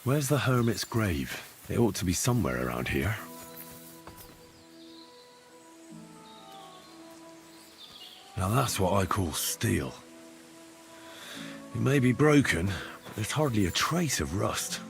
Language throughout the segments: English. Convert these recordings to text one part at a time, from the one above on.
Where's the hermit's grave? It ought to be somewhere around here. Now that's what I call steel. It may be broken, but there's hardly a trace of rust.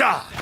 Ja!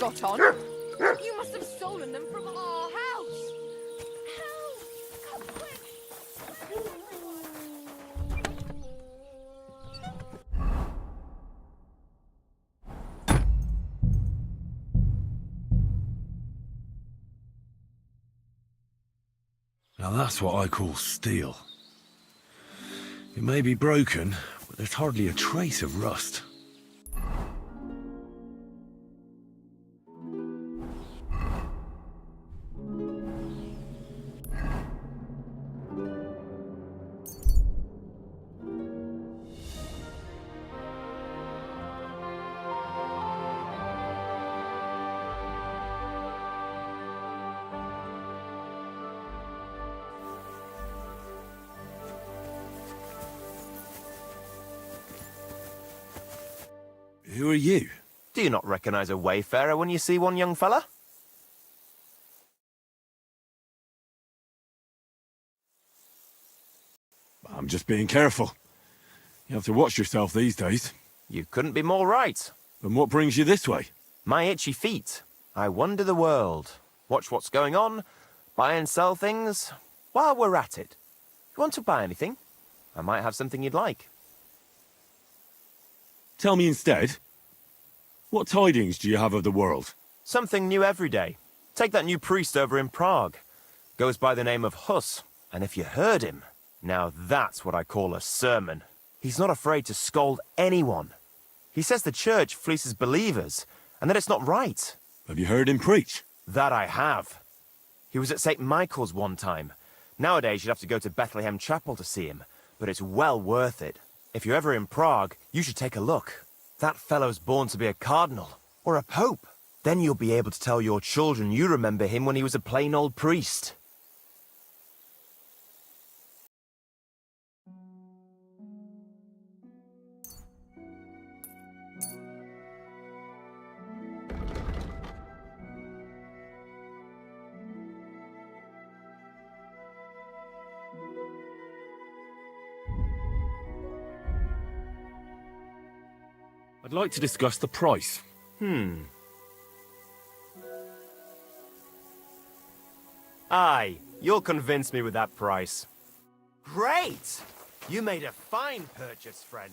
got on? You must have stolen them from our house. Help! Come quick! Now that's what I call steel. It may be broken, but there's hardly a trace of rust. Who are you? Do you not recognize a wayfarer when you see one, young fella? I'm just being careful. You have to watch yourself these days. You couldn't be more right. And what brings you this way? My itchy feet. I wander the world, watch what's going on, buy and sell things. While we're at it, you want to buy anything? I might have something you'd like. Tell me instead, what tidings do you have of the world? Something new every day. Take that new priest over in Prague. Goes by the name of Hus, and if you heard him, now that's what I call a sermon. He's not afraid to scold anyone. He says the church fleeces believers, and that it's not right. Have you heard him preach? That I have. He was at St. Michael's one time. Nowadays you'd have to go to Bethlehem Chapel to see him, but it's well worth it. If you're ever in Prague, you should take a look. That fellow's born to be a cardinal, or a pope. Then you'll be able to tell your children you remember him when he was a plain old priest. I'd like to discuss the price. Aye, you'll convince me with that price. Great! You made a fine purchase, friend.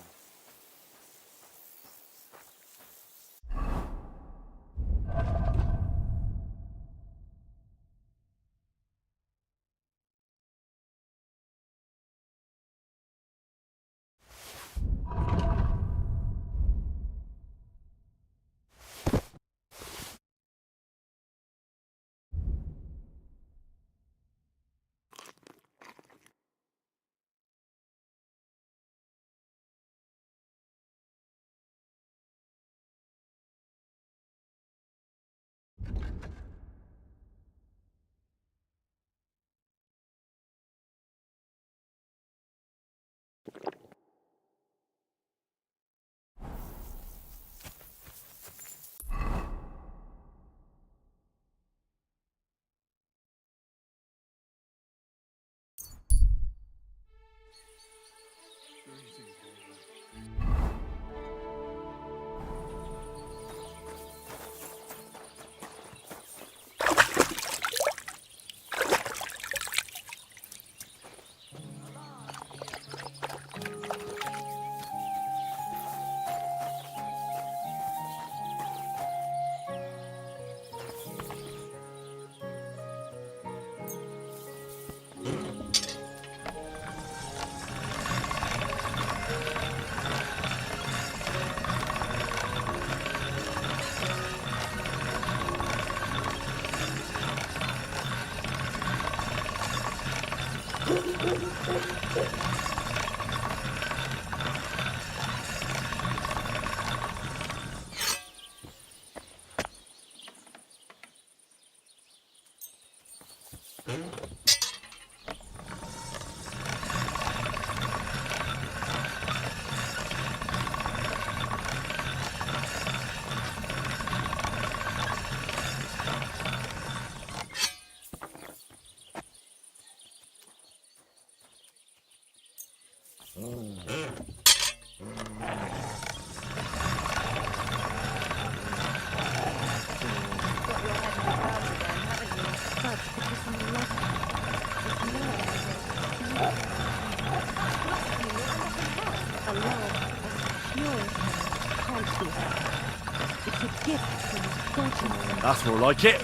That's more like it.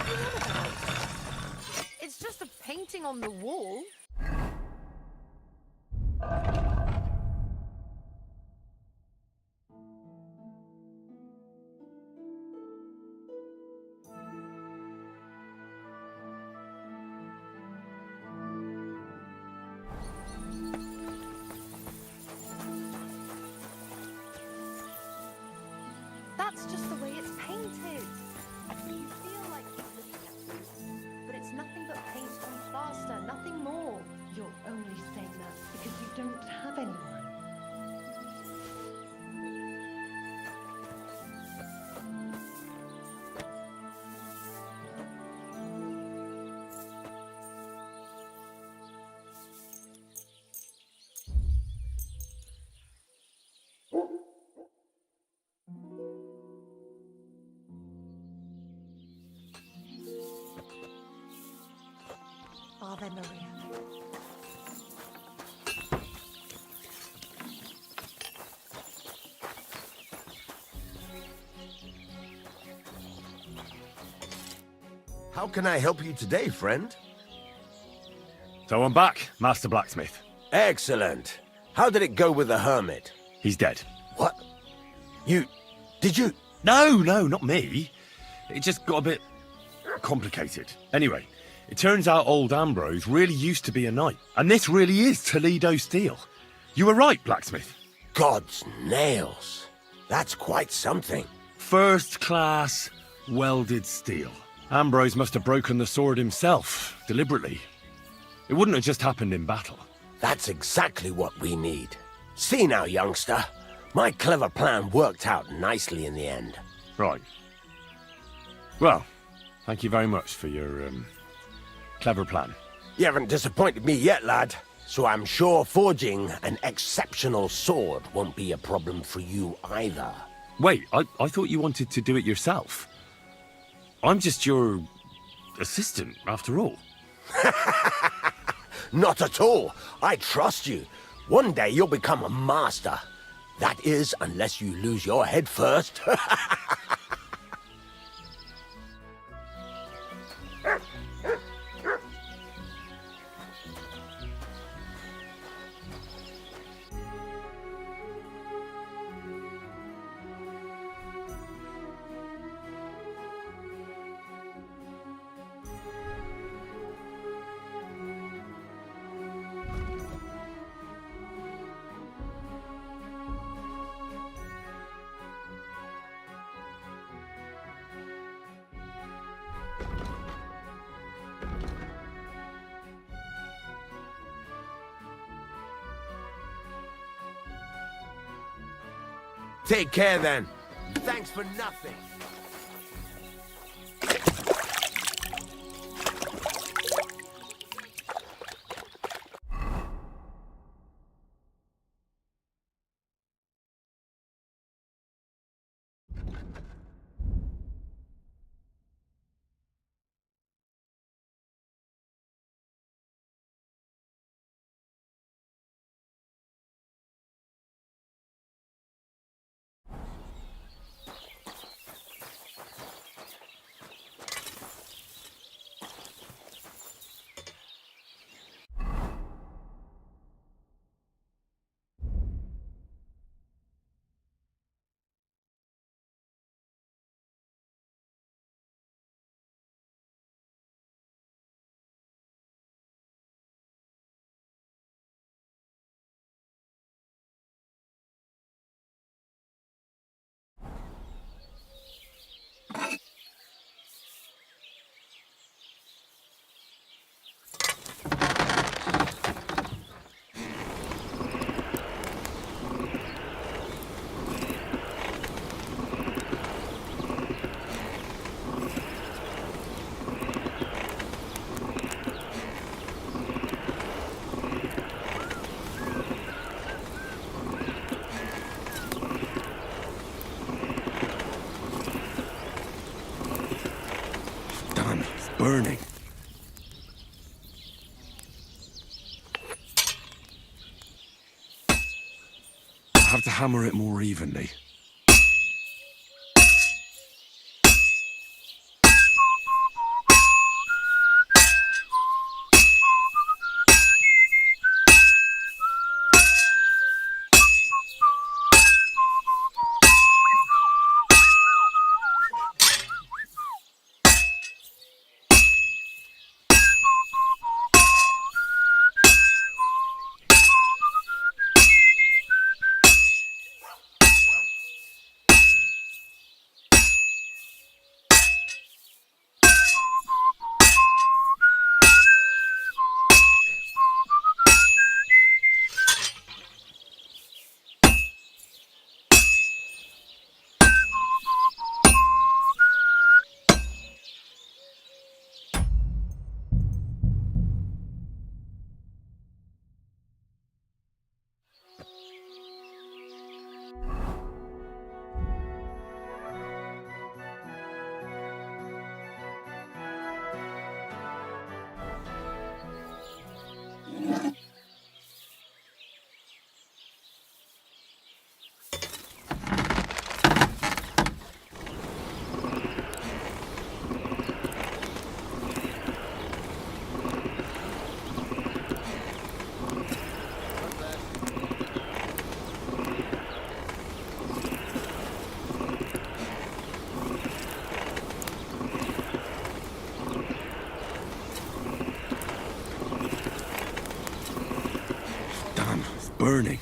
It's just a painting on the wall. That's just the way it's painted. You feel like you're looking at this, but it's nothing but paint on plaster, nothing more. You're only saying that because you don't have anyone. Ave Maria. How can I help you today, friend? So I'm back, Master Blacksmith. Excellent. How did it go with the hermit? He's dead. What? Did you? No, not me. It just got a bit complicated. Anyway, it turns out old Ambrose really used to be a knight. And this really is Toledo steel. You were right, Blacksmith. God's nails. That's quite something. First class welded steel. Ambrose must have broken the sword himself, deliberately. It wouldn't have just happened in battle. That's exactly what we need. See now, youngster. My clever plan worked out nicely in the end. Right. Well, thank you very much for your, clever plan. You haven't disappointed me yet, lad. So I'm sure forging an exceptional sword won't be a problem for you either. Wait, I thought you wanted to do it yourself. I'm just your assistant, after all. Not at all. I trust you. One day you'll become a master. That is, unless you lose your head first. Take care then. Thanks for nothing. Burning. I have to hammer it more evenly. burning.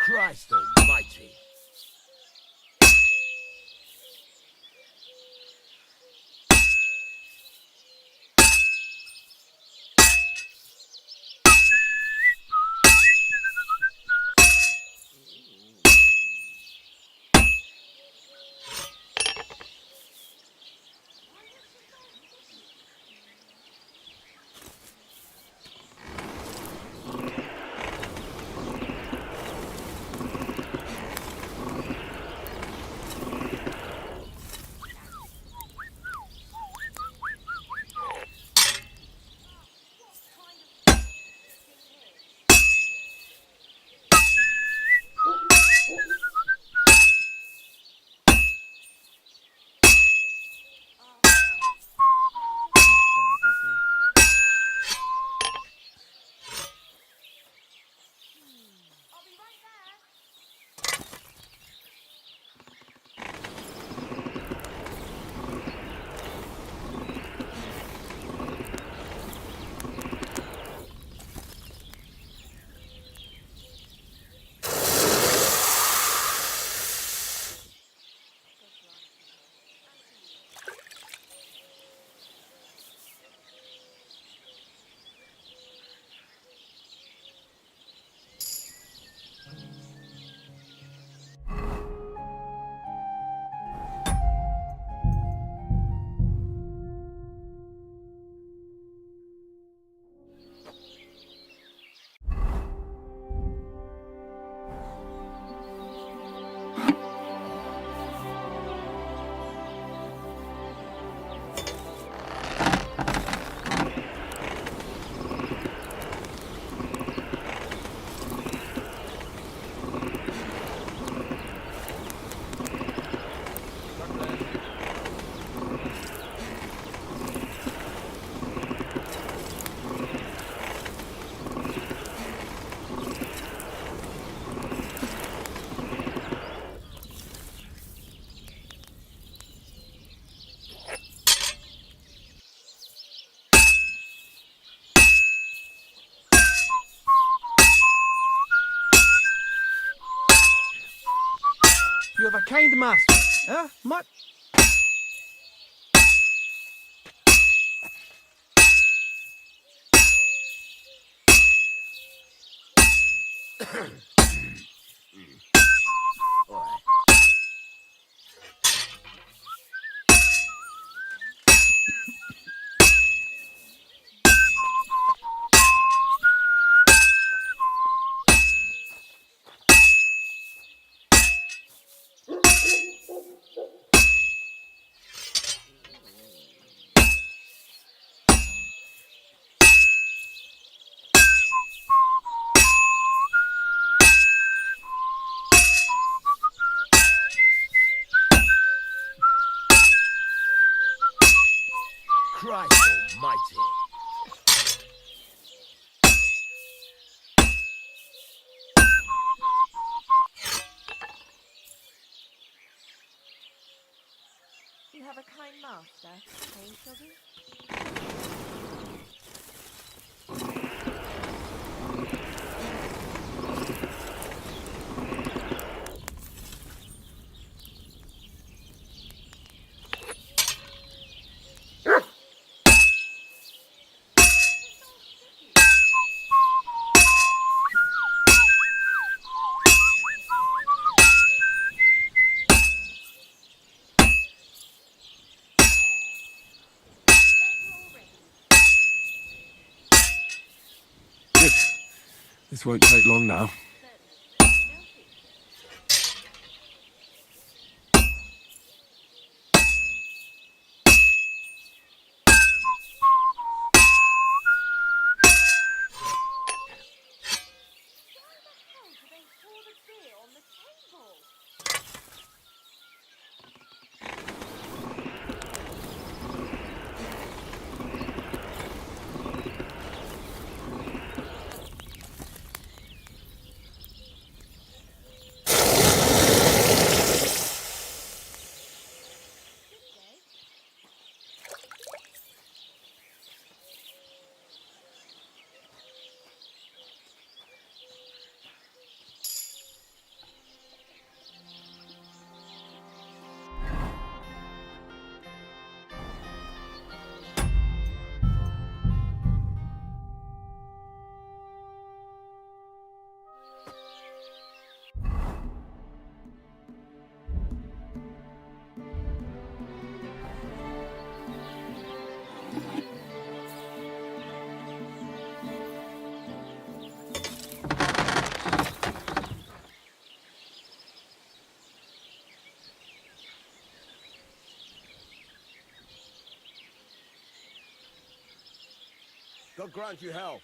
Christ almighty. You have a kind master, eh? Much. Christ almighty. You have a kind master, eh, Shoggy? This won't take long now. God grant you health.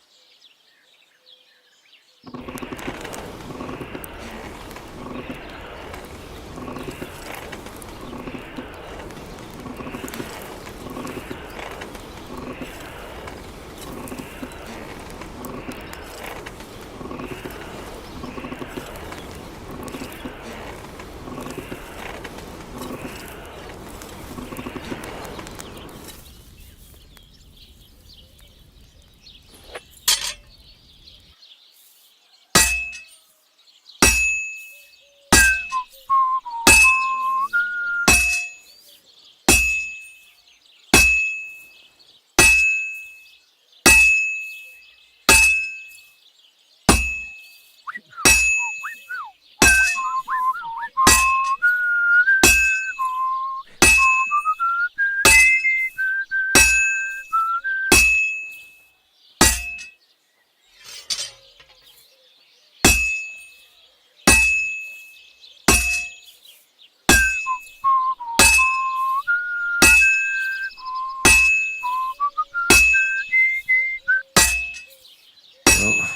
Well,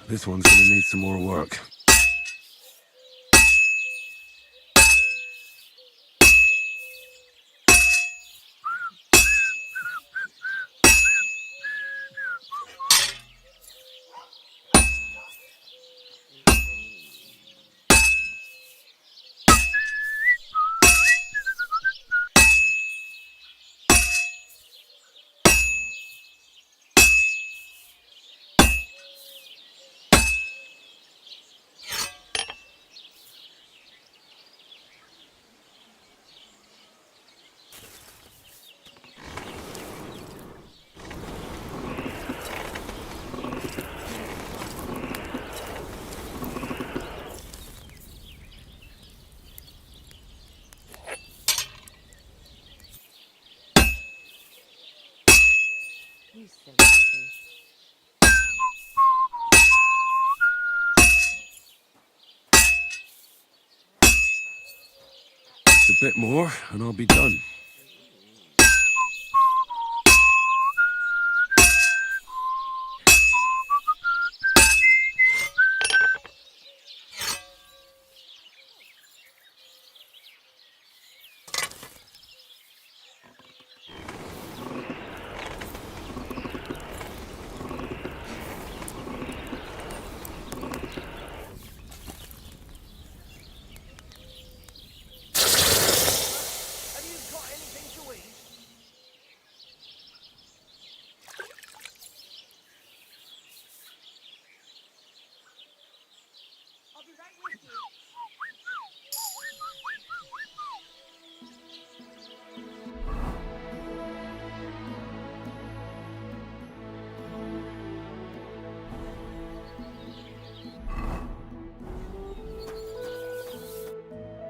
this one's gonna need some more work. You silly puppy. Just a bit more, and I'll be done.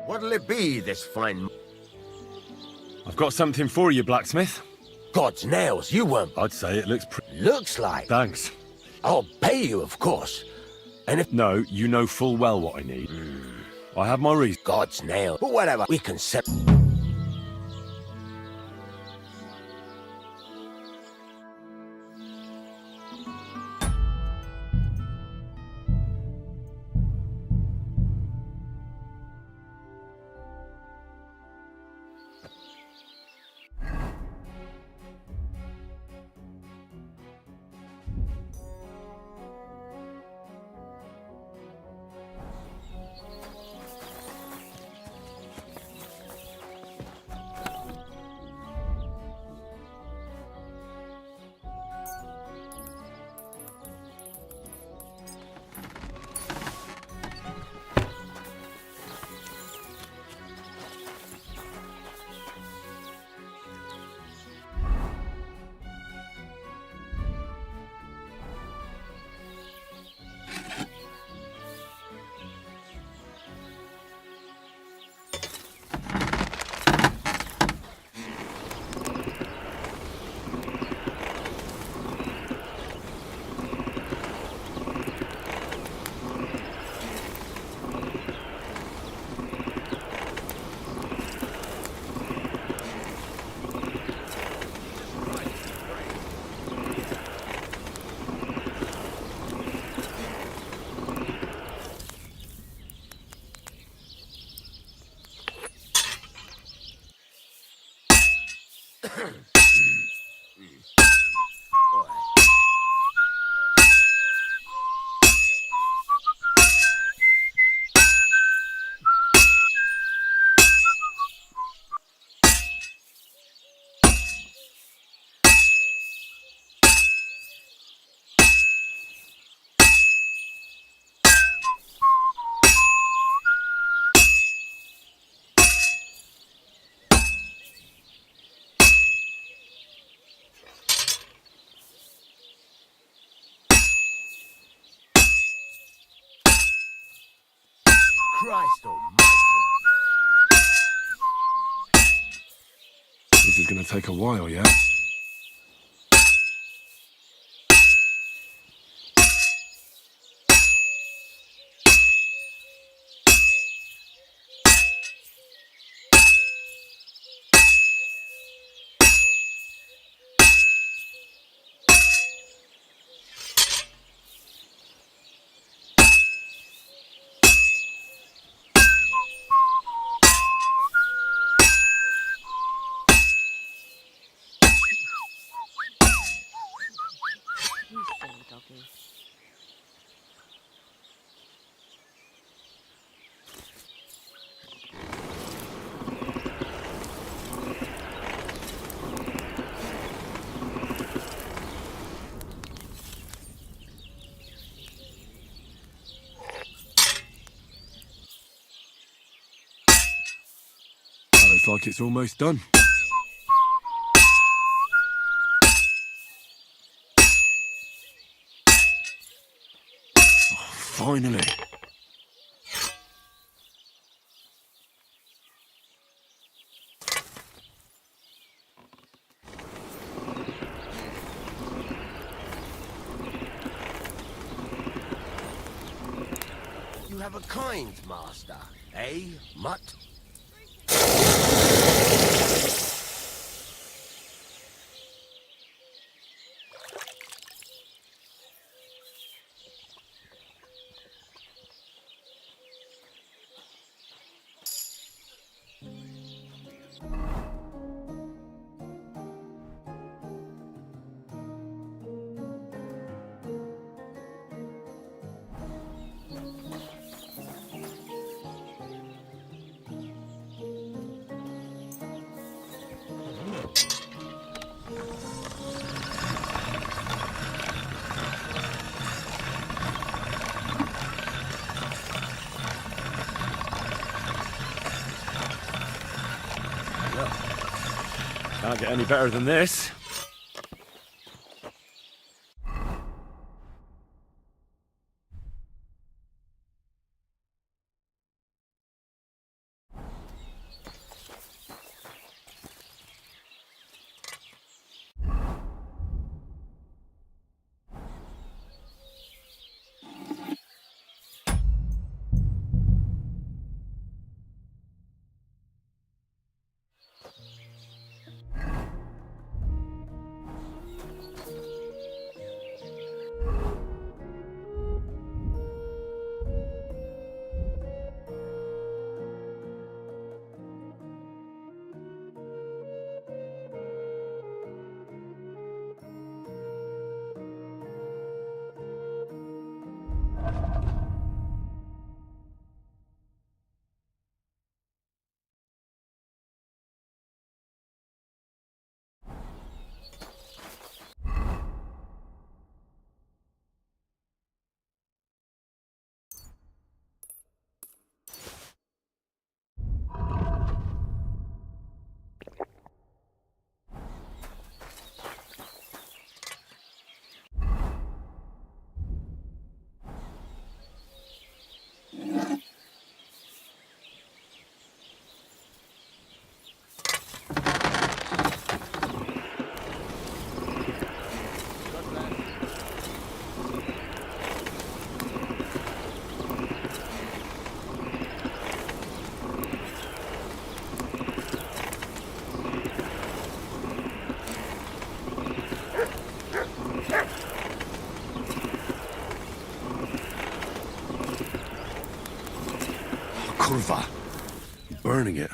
What'll it be, this fine... I've got something for you, blacksmith. God's nails, you won't... I'd say it looks Looks like... Thanks. I'll pay you, of course. And if No, you know full well what I need. I have my reasons. God's nail, but whatever, we can set. Christ almighty. This is going to take a while, yeah? You silly doggy. That looks like it's almost done. Oh, finally. You have a kind master, eh, mutt? Can't get any better than this. Kurva. I'm burning it.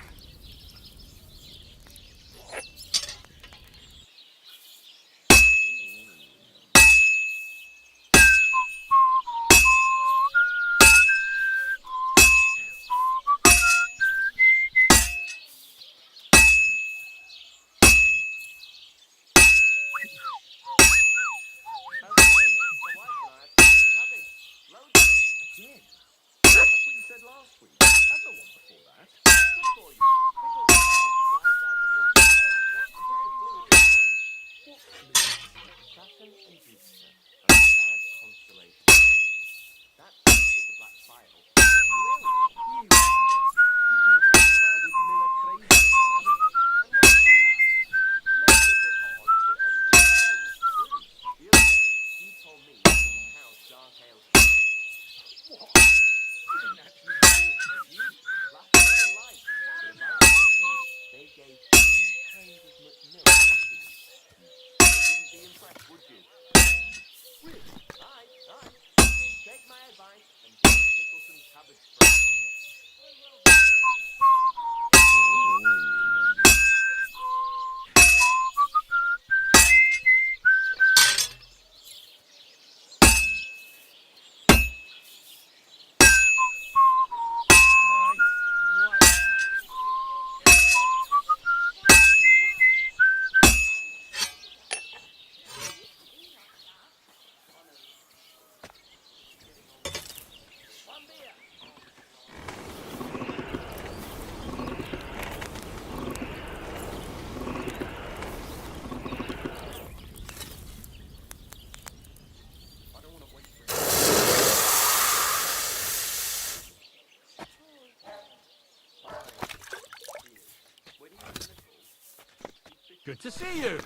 Good to see you.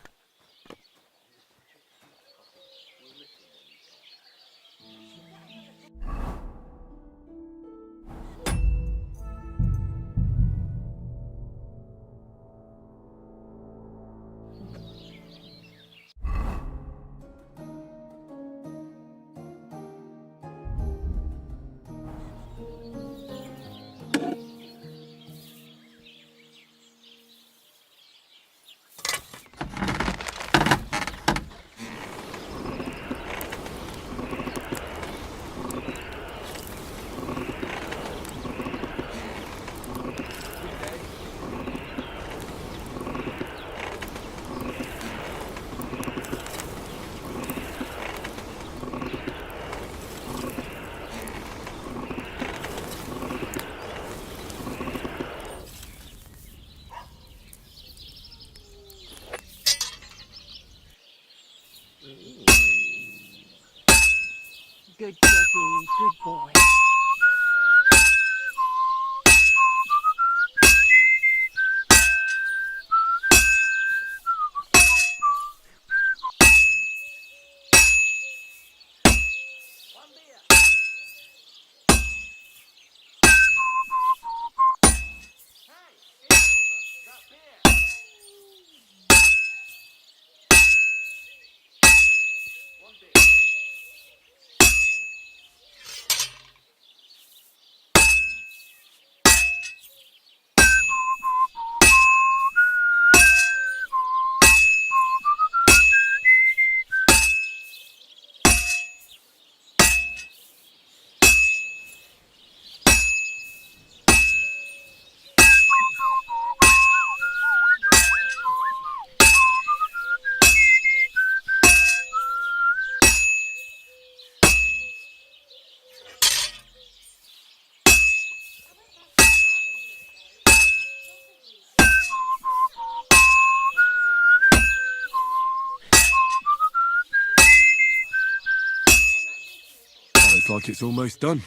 Good doggy, good boy. Looks like it's almost done.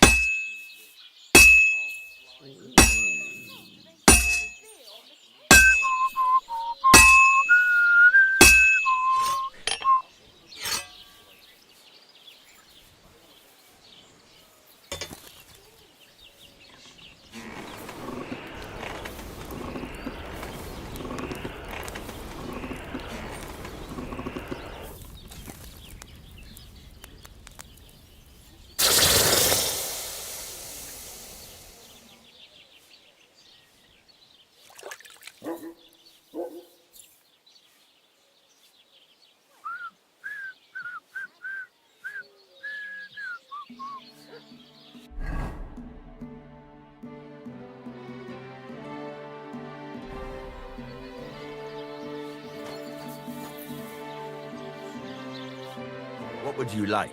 would you like?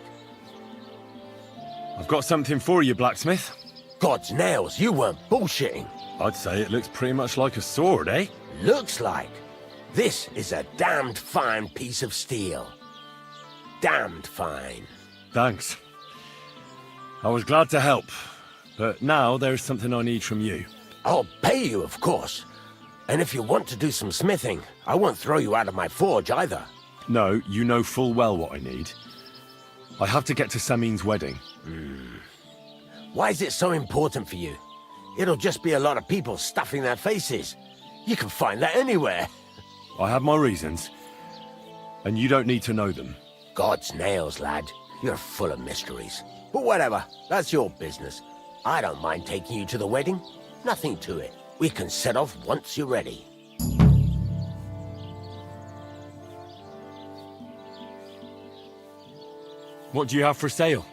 I've got something for you, blacksmith. God's nails, you weren't bullshitting. I'd say it looks pretty much like a sword, eh? Looks like. This is a damned fine piece of steel. Damned fine. Thanks. I was glad to help, but now there's something I need from you. I'll pay you, of course. And if you want to do some smithing, I won't throw you out of my forge either. No, you know full well what I need. I have to get to Samin's wedding. Why is it so important for you? It'll just be a lot of people stuffing their faces. You can find that anywhere. I have my reasons, and you don't need to know them. God's nails, lad. You're full of mysteries. But whatever, that's your business. I don't mind taking you to the wedding. Nothing to it. We can set off once you're ready. What do you have for sale?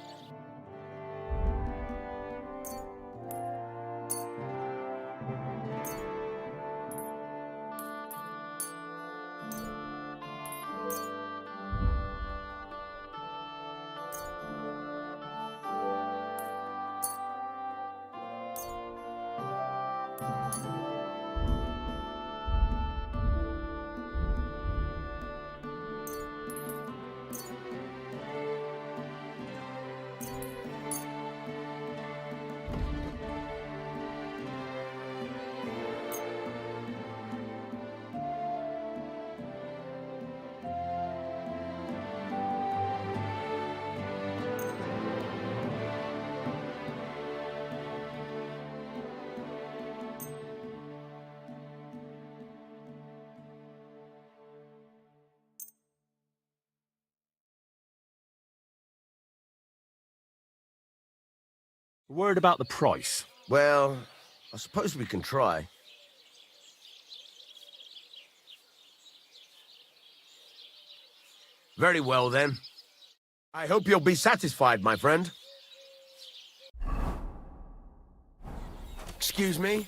A word about the price. Well, I suppose we can try. Very well, then. I hope you'll be satisfied, my friend. Excuse me?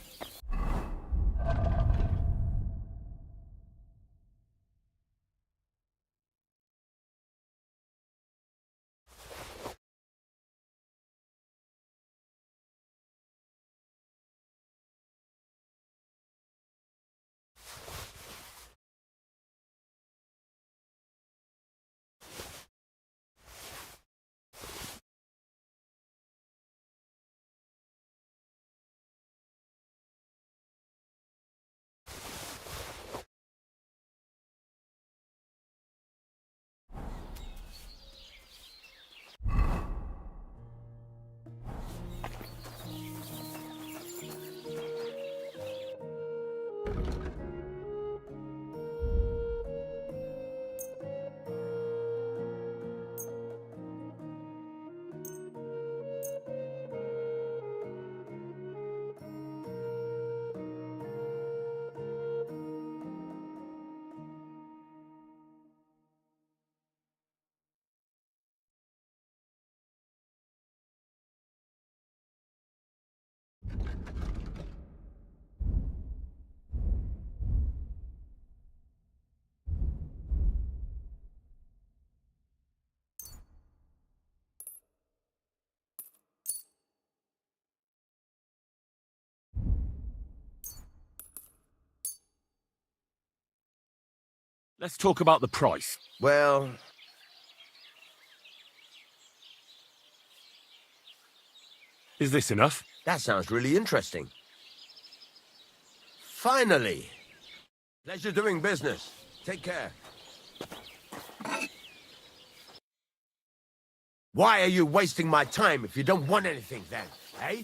Let's talk about the price. Well, Is this enough? that sounds really interesting. Finally! Pleasure doing business. Take care. Why are you wasting my time if you don't want anything then, eh?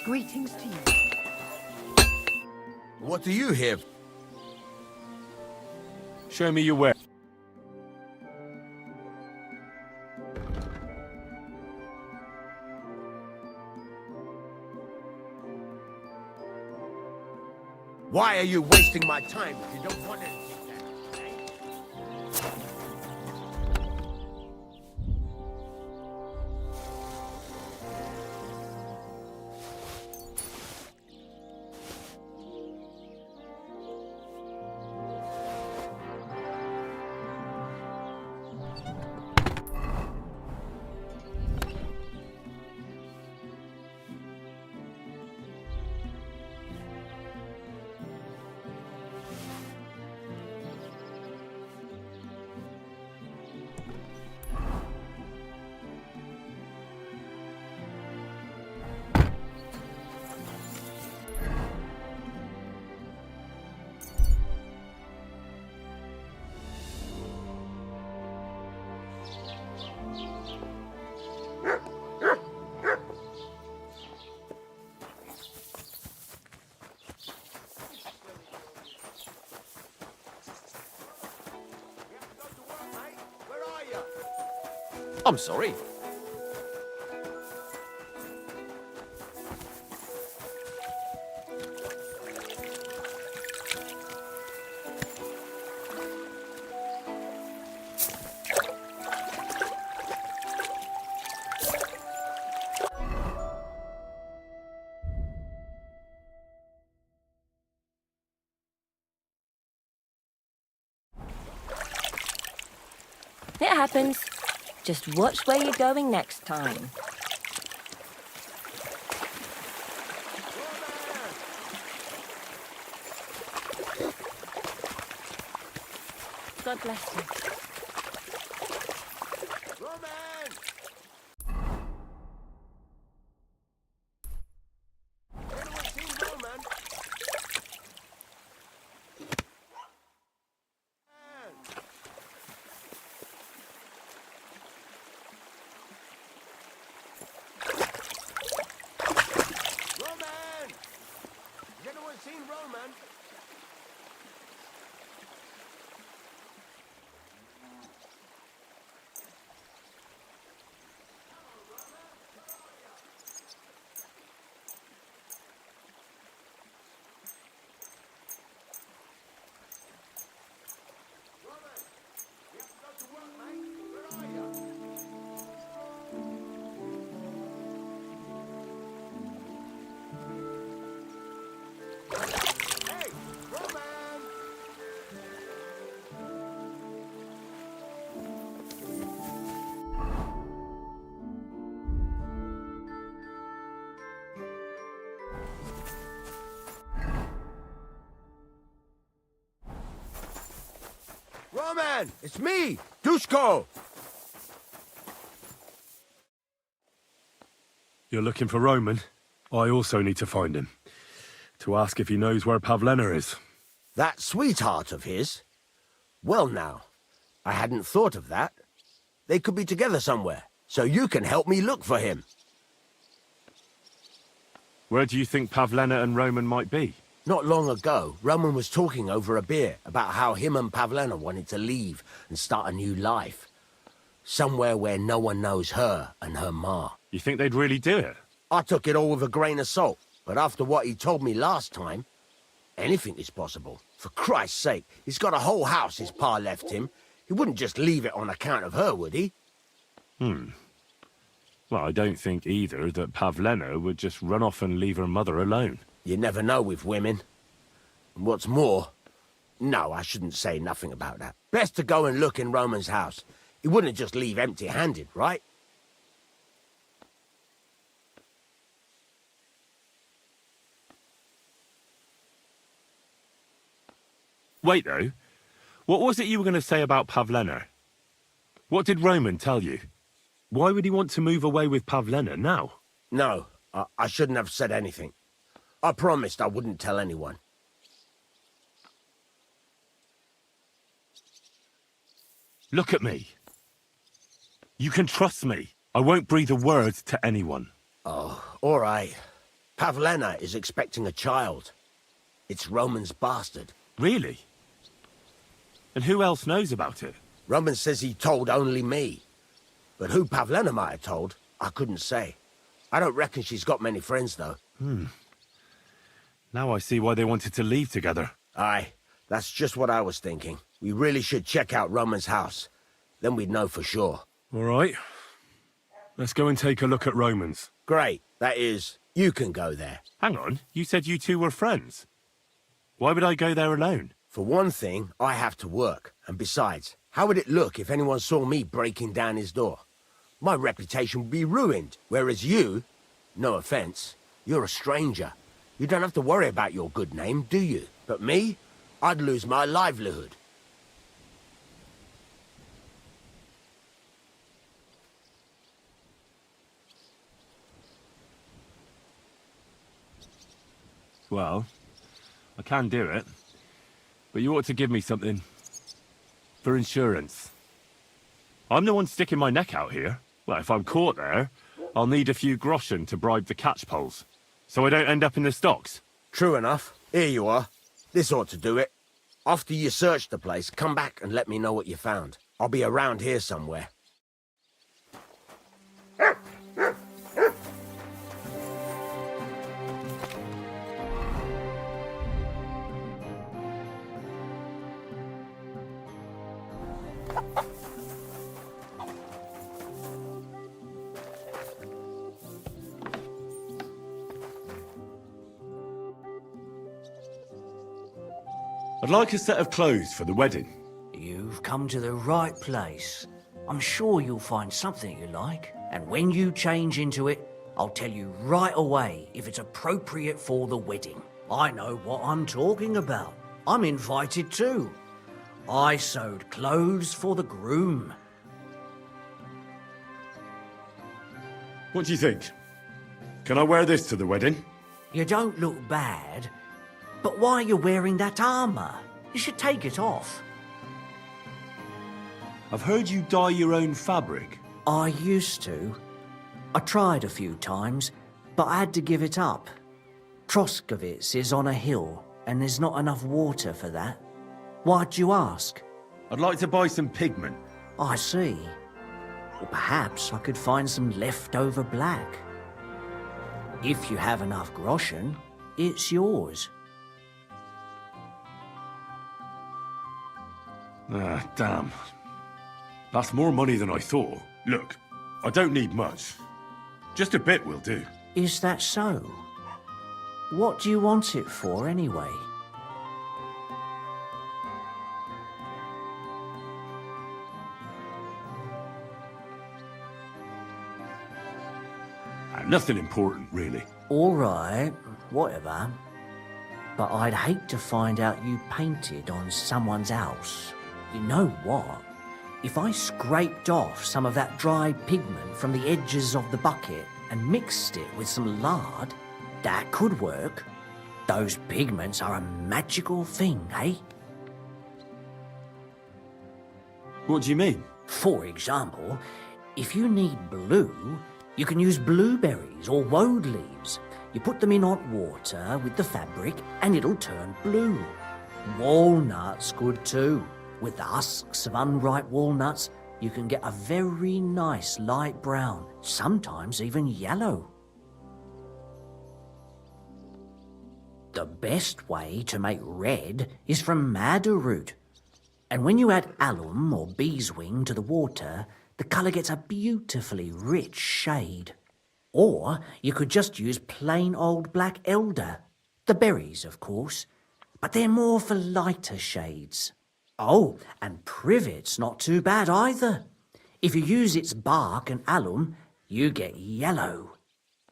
Greetings to you. What do you here? Show me your way. Why are you wasting my time if you don't want anything then? Eh? I'm sorry. It happens. Just watch where you're going next time. God bless you. Roman! Anyone seen Roman? Roman! Has anyone seen Roman? Hey, Roman! Roman, it's me, Dushko. You're looking for Roman? I also need to find him. To ask if he knows where Pavlena is. That sweetheart of his? Well now, I hadn't thought of that. They could be together somewhere, so you can help me look for him. Where do you think Pavlena and Roman might be? Not long ago, Roman was talking over a beer about how him and Pavlena wanted to leave and start a new life. Somewhere where no one knows her and her ma. You think they'd really do it? I took it all with a grain of salt, but after what he told me last time, anything is possible. For Christ's sake, he's got a whole house his pa left him. He wouldn't just leave it on account of her, would he? Well, I don't think either that Pavlena would just run off and leave her mother alone. You never know with women. And what's more... No, I shouldn't say nothing about that. Best to go and look in Roman's house. He wouldn't just leave empty-handed, right? Wait, though. What was it you were going to say about Pavlena? What did Roman tell you? Why would he want to move away with Pavlena now? No, I shouldn't have said anything. I promised I wouldn't tell anyone. Look at me. You can trust me. I won't breathe a word to anyone. Oh, all right. Pavlena is expecting a child. It's Roman's bastard. Really? And who else knows about it? Roman says he told only me. But who Pavlena might have told, I couldn't say. I don't reckon she's got many friends, though. Now I see why they wanted to leave together. Aye, that's just what I was thinking. We really should check out Roman's house. Then we'd know for sure. All right. Let's go and take a look at Roman's. Great. That is, you can go there. Hang on, you said you two were friends. Why would I go there alone? For one thing, I have to work. And besides, how would it look if anyone saw me breaking down his door? My reputation would be ruined. Whereas you, no offense, you're a stranger. You don't have to worry about your good name, do you? But me, I'd lose my livelihood. Well, I can do it. But you ought to give me something for insurance. I'm the one sticking my neck out here. Well, if I'm caught there, I'll need a few groschen to bribe the catchpoles, so I don't end up in the stocks. True enough. Here you are. This ought to do it. After you search the place, come back and let me know what you found. I'll be around here somewhere. I'd like a set of clothes for the wedding. You've come to the right place. I'm sure you'll find something you like. And when you change into it, I'll tell you right away if it's appropriate for the wedding. I know what I'm talking about. I'm invited too. I sewed clothes for the groom. What do you think? Can I wear this to the wedding? You don't look bad, but why are you wearing that armour? You should take it off. I've heard you dye your own fabric. I used to. I tried a few times, but I had to give it up. Troskovitz is on a hill, and there's not enough water for that. Why'd you ask? I'd like to buy some pigment. I see. Well, perhaps I could find some leftover black. If you have enough groschen, it's yours. Ah, damn. That's more money than I thought. Look, I don't need much. Just a bit will do. Is that so? What do you want it for, anyway? Nothing important, really. All right, whatever. But I'd hate to find out you painted on someone's house. You know what? If I scraped off some of that dry pigment from the edges of the bucket and mixed it with some lard, that could work. Those pigments are a magical thing, eh? What do you mean? For example, if you need blue, you can use blueberries or woad leaves. You put them in hot water with the fabric and it'll turn blue. Walnuts good too. With the husks of unripe walnuts, you can get a very nice light brown, sometimes even yellow. The best way to make red is from madder root. And when you add alum or beeswing to the water, the colour gets a beautifully rich shade. Or you could just use plain old black elder. The berries, of course, but they're more for lighter shades. Oh, and privet's not too bad either. If you use its bark and alum, you get yellow.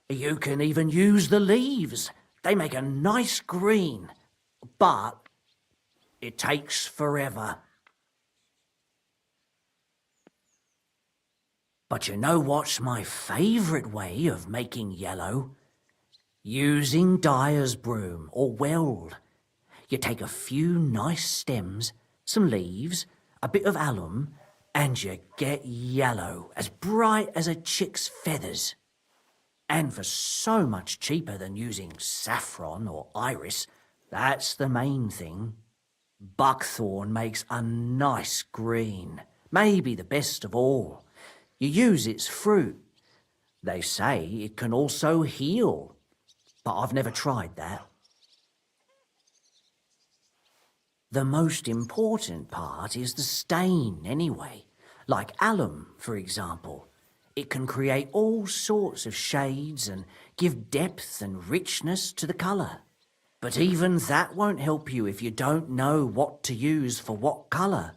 You can even use the leaves. They make a nice green, but it takes forever. But you know what's my favourite way of making yellow? Using dyer's broom or weld. You take a few nice stems, some leaves, a bit of alum, and you get yellow, as bright as a chick's feathers. And for so much cheaper than using saffron or iris, that's the main thing. Buckthorn makes a nice green, maybe the best of all. You use its fruit. They say it can also heal, but I've never tried that. The most important part is the stain, anyway. Like alum, for example. It can create all sorts of shades and give depth and richness to the colour. But even that won't help you if you don't know what to use for what colour.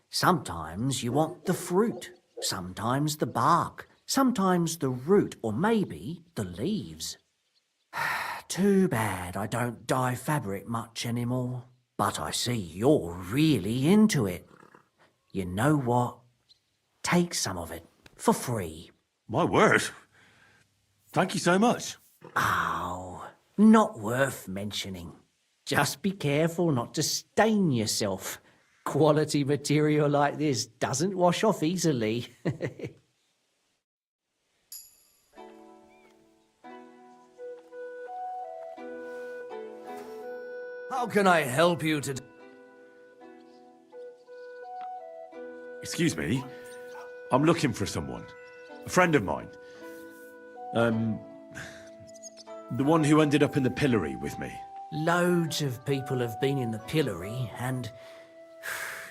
Sometimes you want the fruit, sometimes the bark, sometimes the root, or maybe the leaves. Too bad I don't dye fabric much anymore. But I see you're really into it. You know what? Take some of it for free. My word. Thank you so much. Oh, not worth mentioning. Just be careful not to stain yourself. Quality material like this doesn't wash off easily. How can I help you today? Excuse me. I'm looking for someone. A friend of mine. The one who ended up in the pillory with me. Loads of people have been in the pillory, and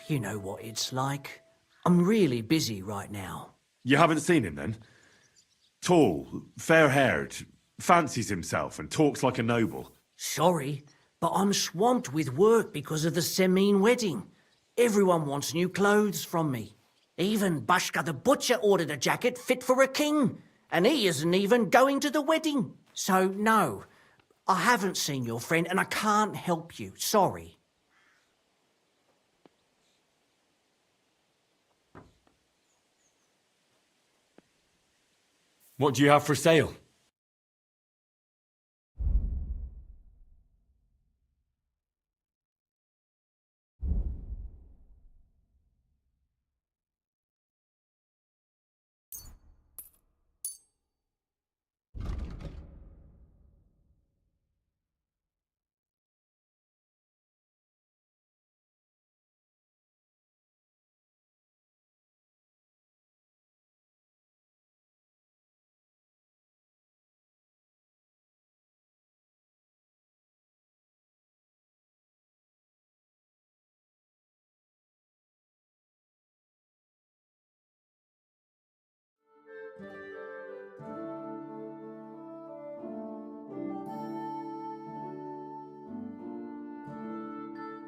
you know what it's like. I'm really busy right now. You haven't seen him then? Tall, fair-haired, fancies himself and talks like a noble. Sorry, but I'm swamped with work because of the Semine wedding. Everyone wants new clothes from me. Even Bashka the butcher ordered a jacket fit for a king, and he isn't even going to the wedding. So no, I haven't seen your friend and I can't help you. Sorry. What do you have for sale?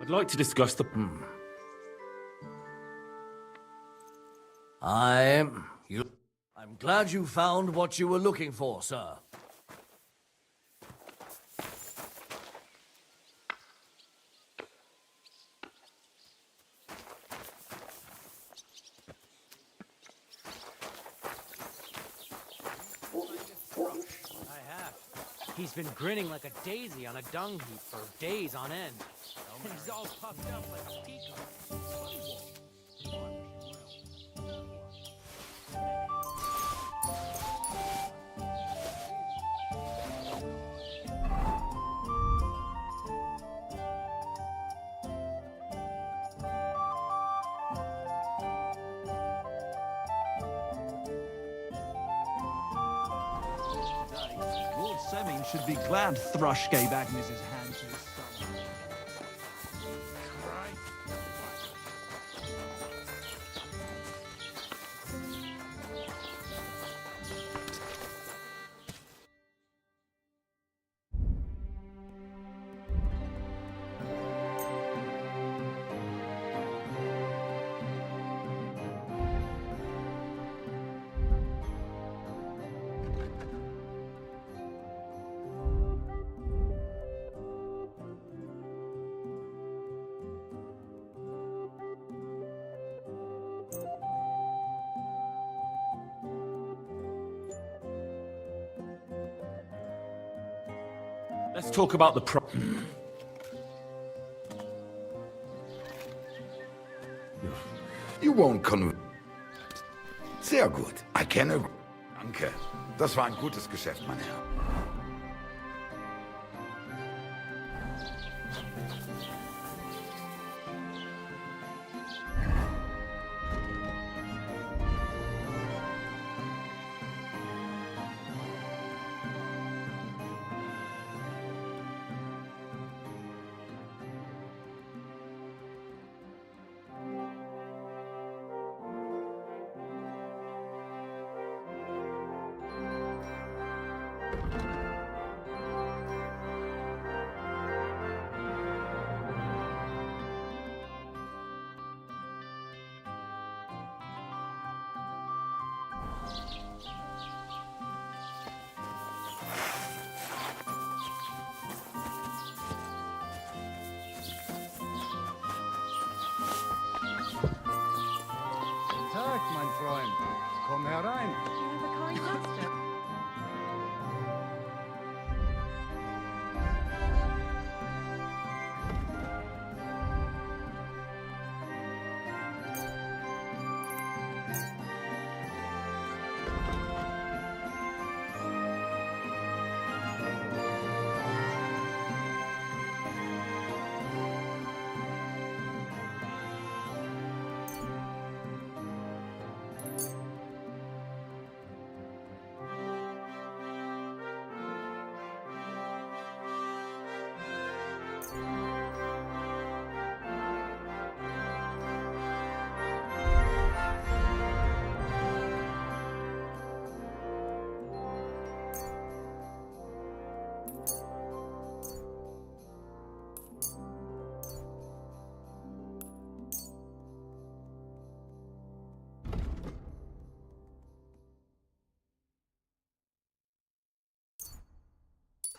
I'd like to discuss the... I'm glad you found what you were looking for, sir. He's been grinning like a daisy on a dung heap for days on end. And he's all puffed up like a peacock. Lord Seming should be glad Thrush gave Agnes his hand to his son. Let's talk about the You won't Sehr gut. I can agree. Danke. Das war ein gutes Geschäft, mein Herr. Tag, mein Freund. Komm herein. You have a kind master.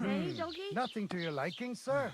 Hey, doggy. Nothing to your liking, sir?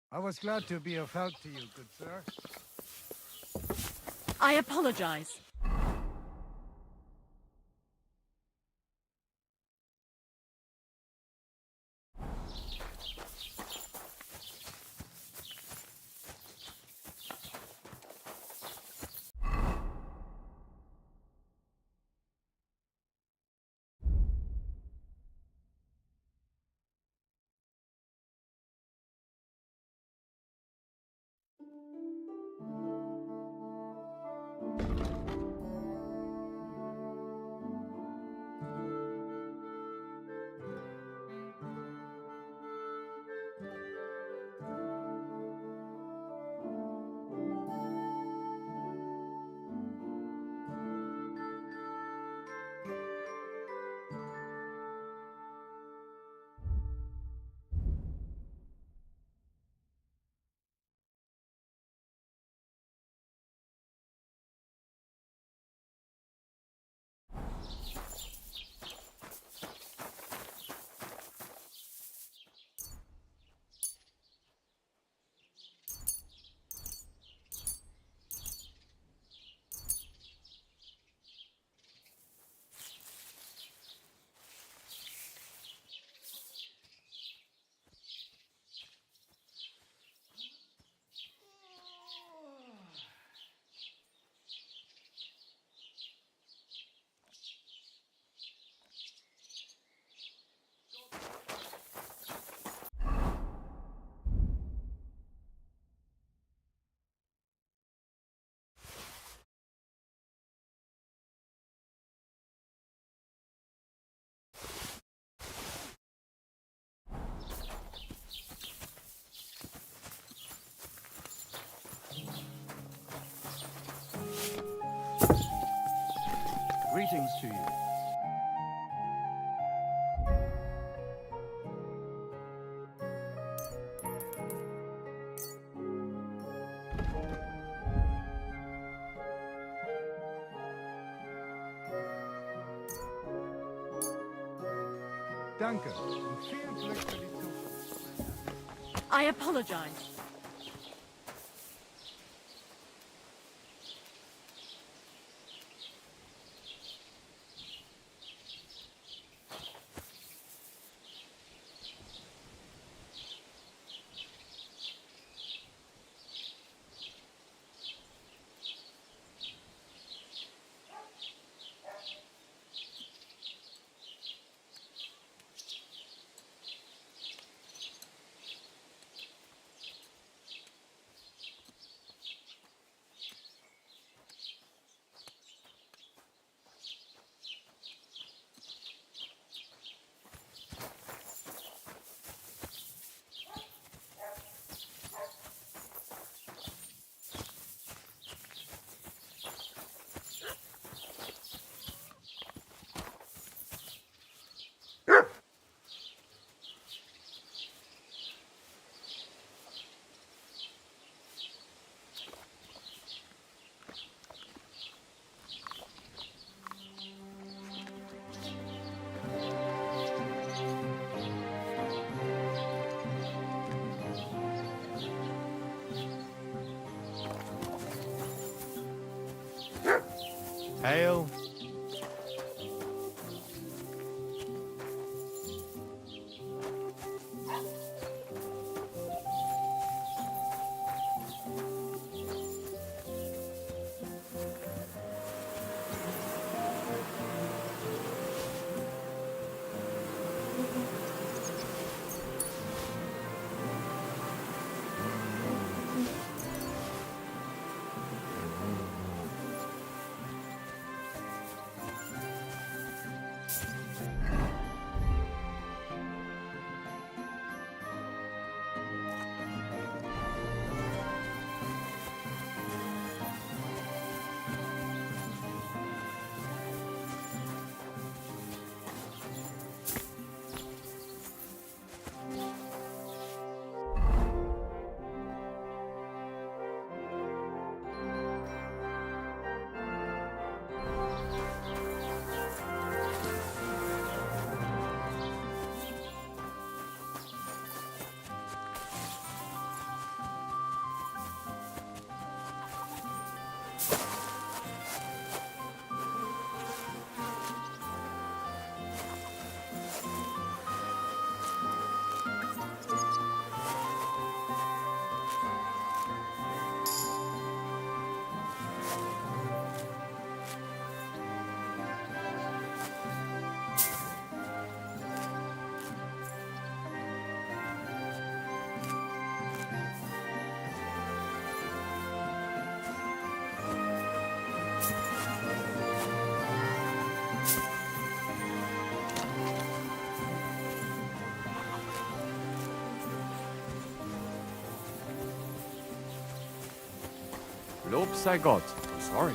I was glad to be of help to you, good sir. I apologize. Danke. Und viel Glück für die Zukunft. I apologize. Hail. Lob sei Gott. I'm sorry.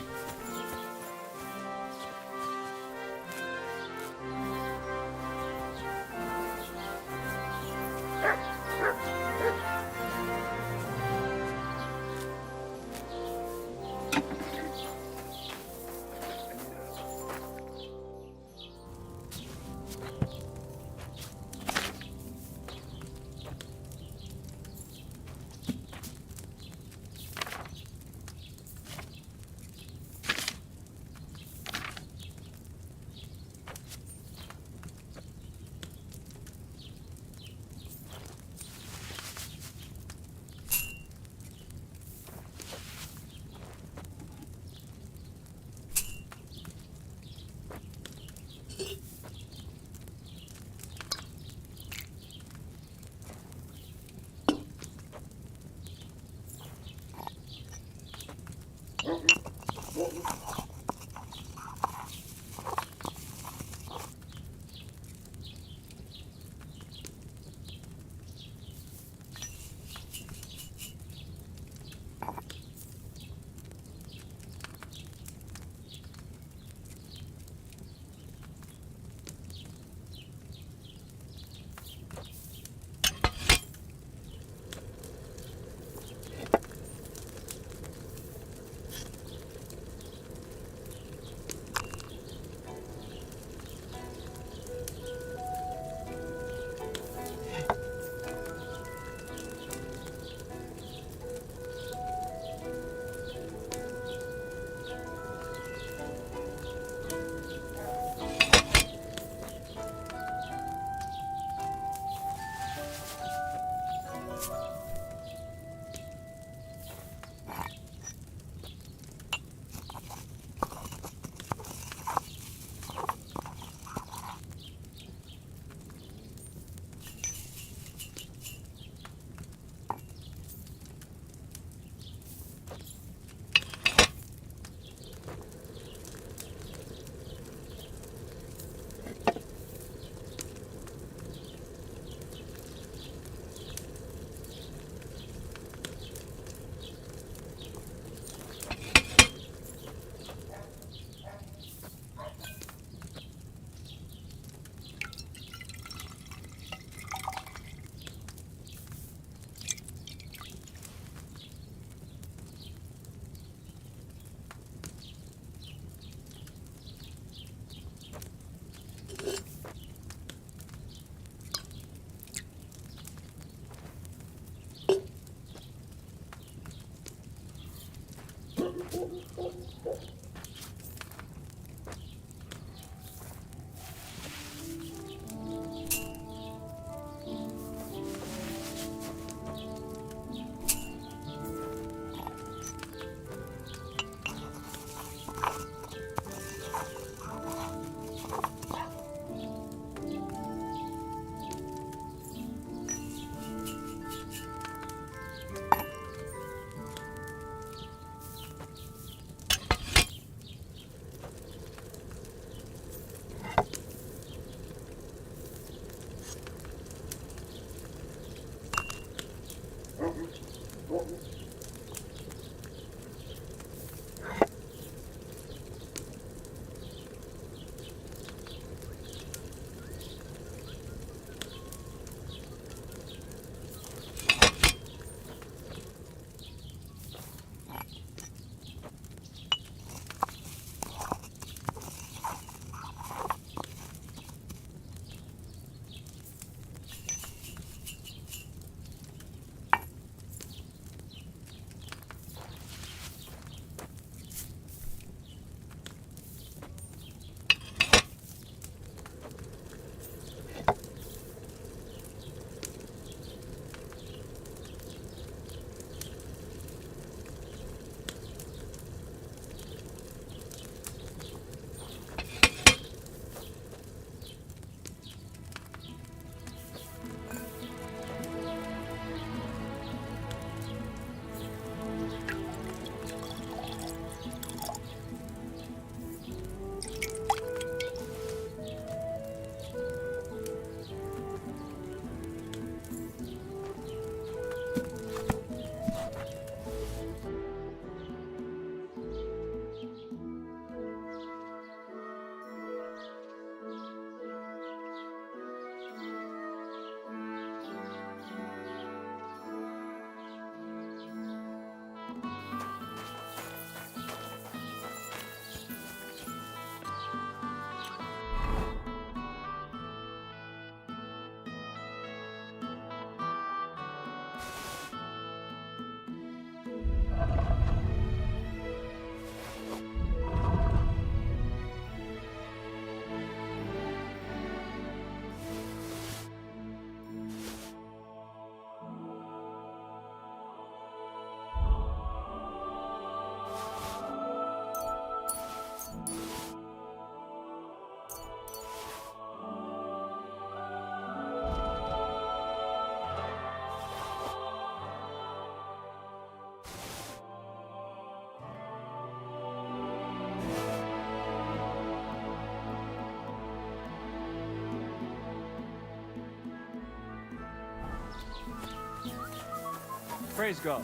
Praise God.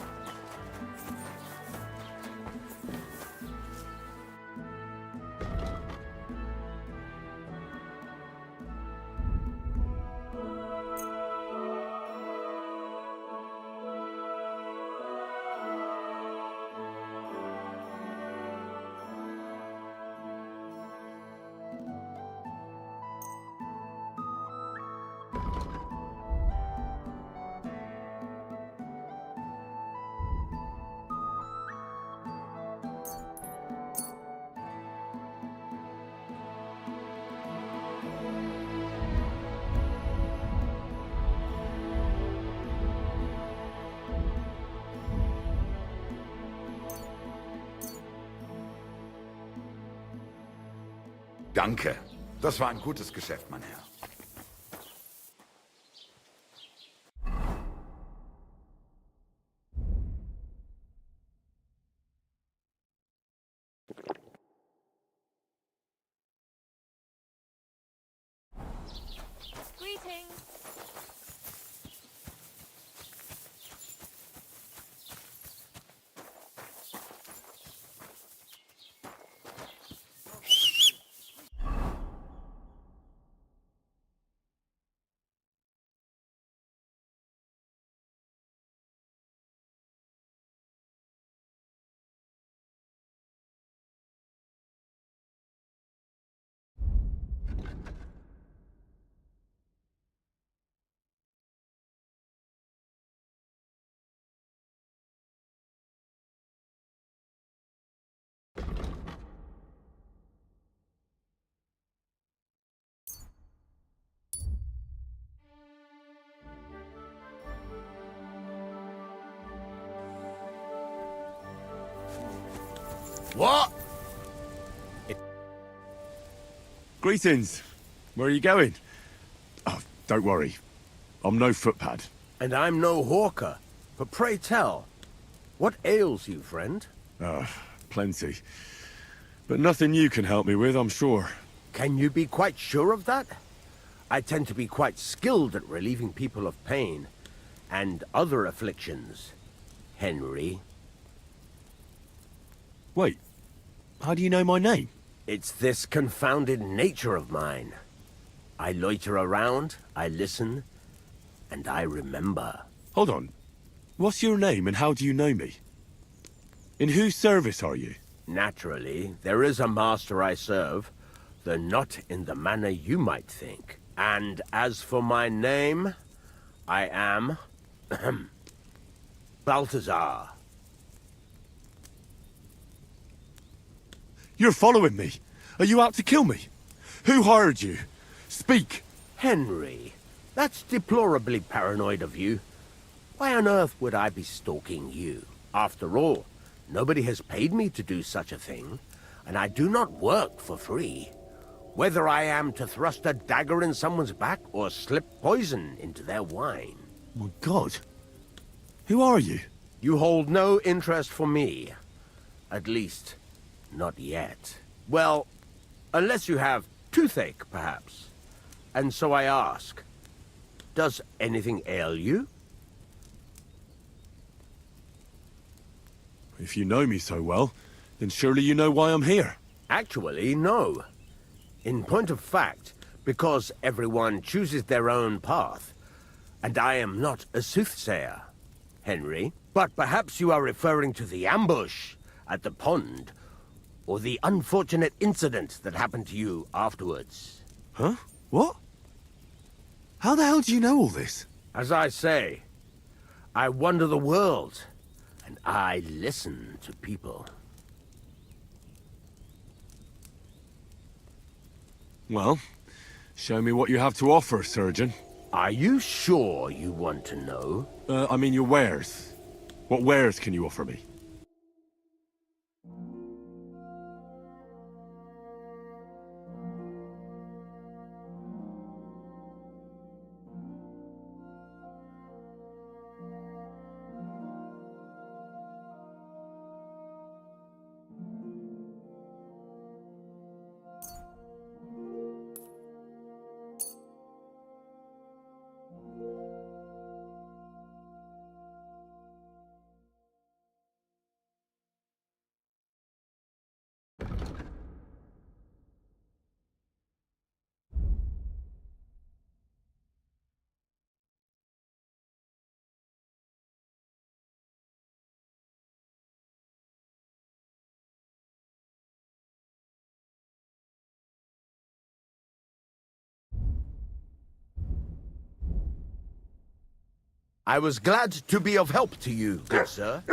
Danke. Das war ein gutes Geschäft, mein Herr. Greetings. What? Greetings. Where are you going? Oh, don't worry. I'm no footpad. And I'm no hawker. But pray tell, what ails you, friend? Plenty. But nothing you can help me with, I'm sure. Can you be quite sure of that? I tend to be quite skilled at relieving people of pain and other afflictions. Henry. Wait, how do you know my name? It's this confounded nature of mine. I loiter around, I listen, and I remember. Hold on. What's your name and how do you know me? In whose service are you? Naturally, there is a master I serve, though not in the manner you might think. And as for my name, I am... Balthazar. You're following me. Are you out to kill me? Who hired you? Speak. Henry, that's deplorably paranoid of you. Why on earth would I be stalking you? After all, nobody has paid me to do such a thing, and I do not work for free. Whether I am to thrust a dagger in someone's back or slip poison into their wine. My God. Who are you? You hold no interest for me. At least, not yet. Well, unless you have toothache, perhaps. And so I ask, does anything ail you? If you know me so well, then surely you know why I'm here. Actually, no. In point of fact, because everyone chooses their own path, and I am not a soothsayer, Henry. But perhaps you are referring to the ambush at the pond, or the unfortunate incident that happened to you afterwards. Huh? What? How the hell do you know all this? As I say, I wander the world, and I listen to people. Well, show me what you have to offer, surgeon. Are you sure you want to know? I mean your wares. What wares can you offer me? I was glad to be of help to you, good sir.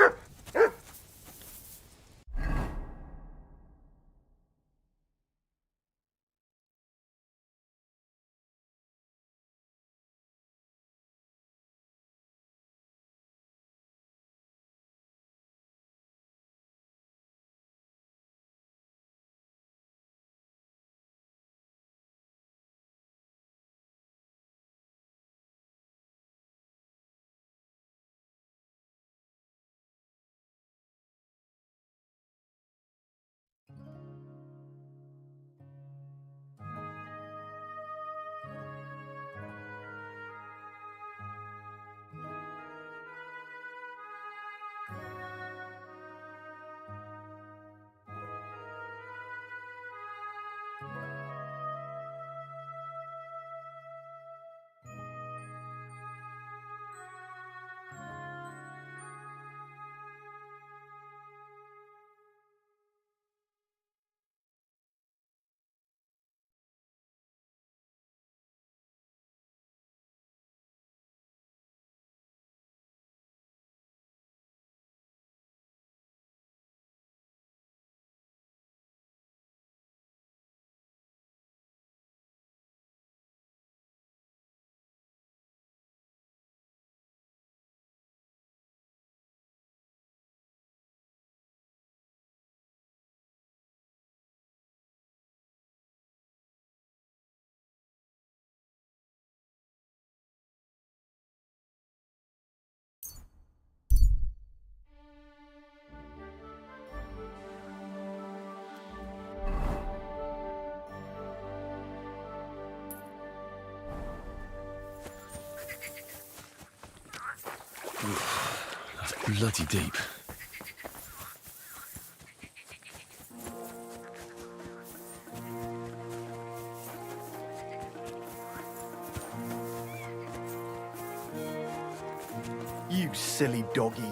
bloody deep. You silly doggy.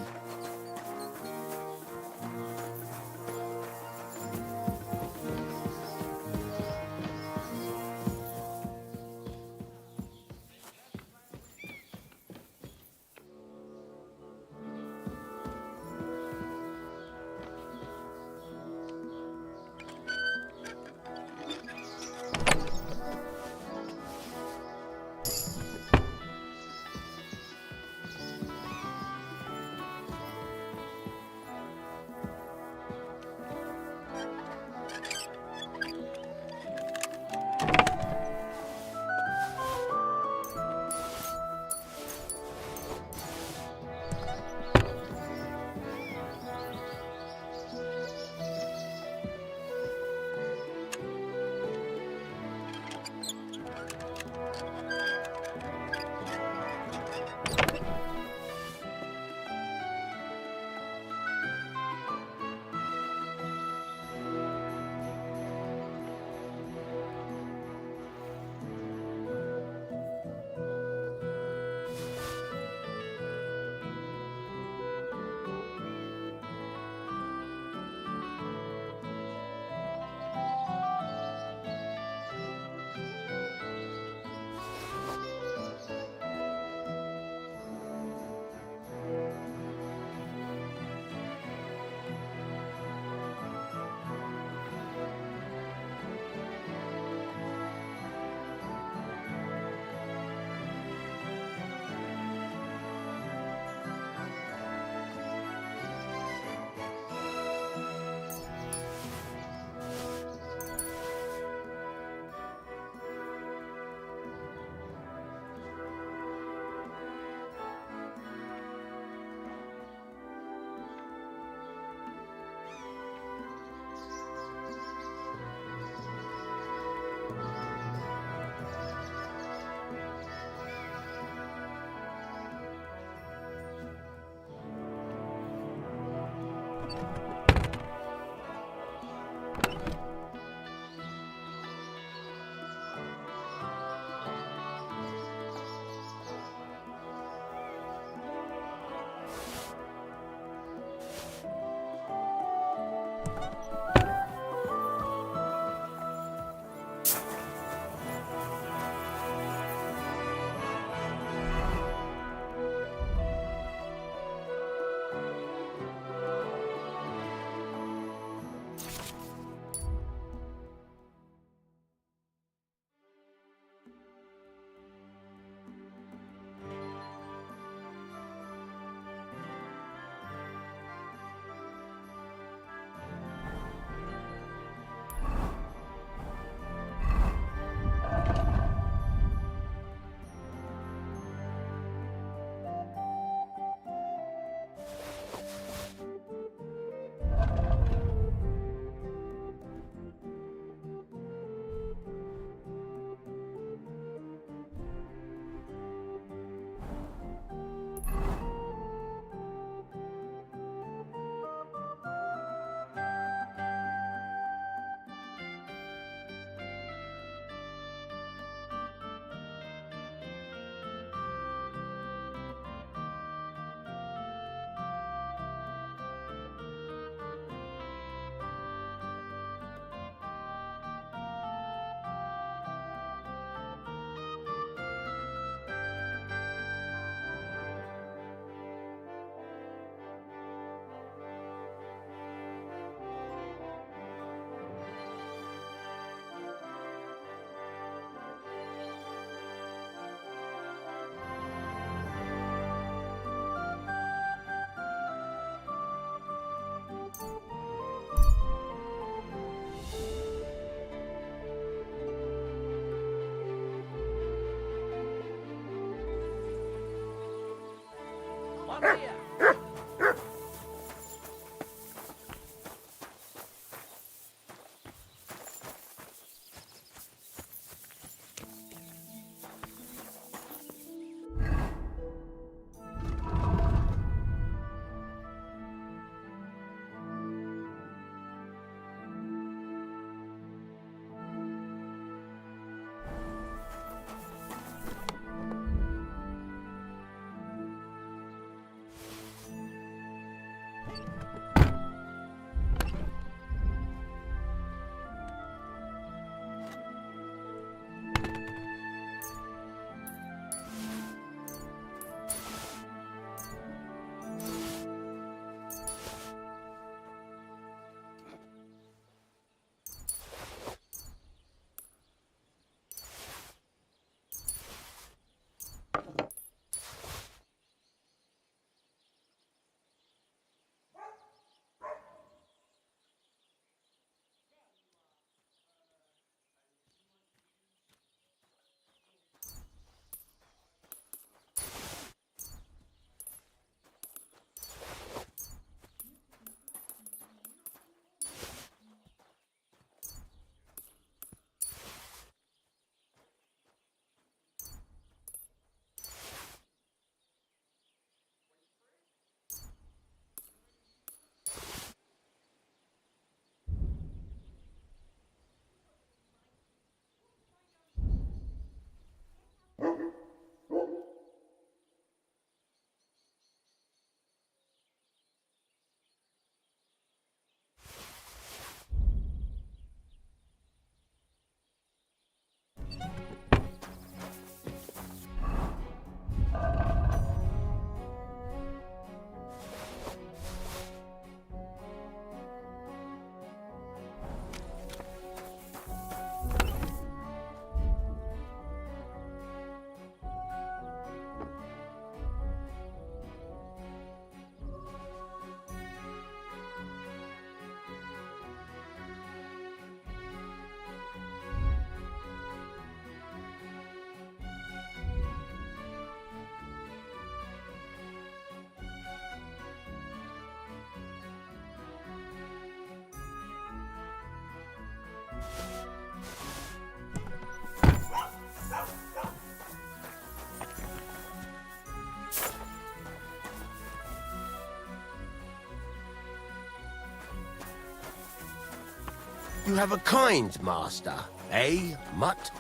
You have a kind master, eh, Mutt?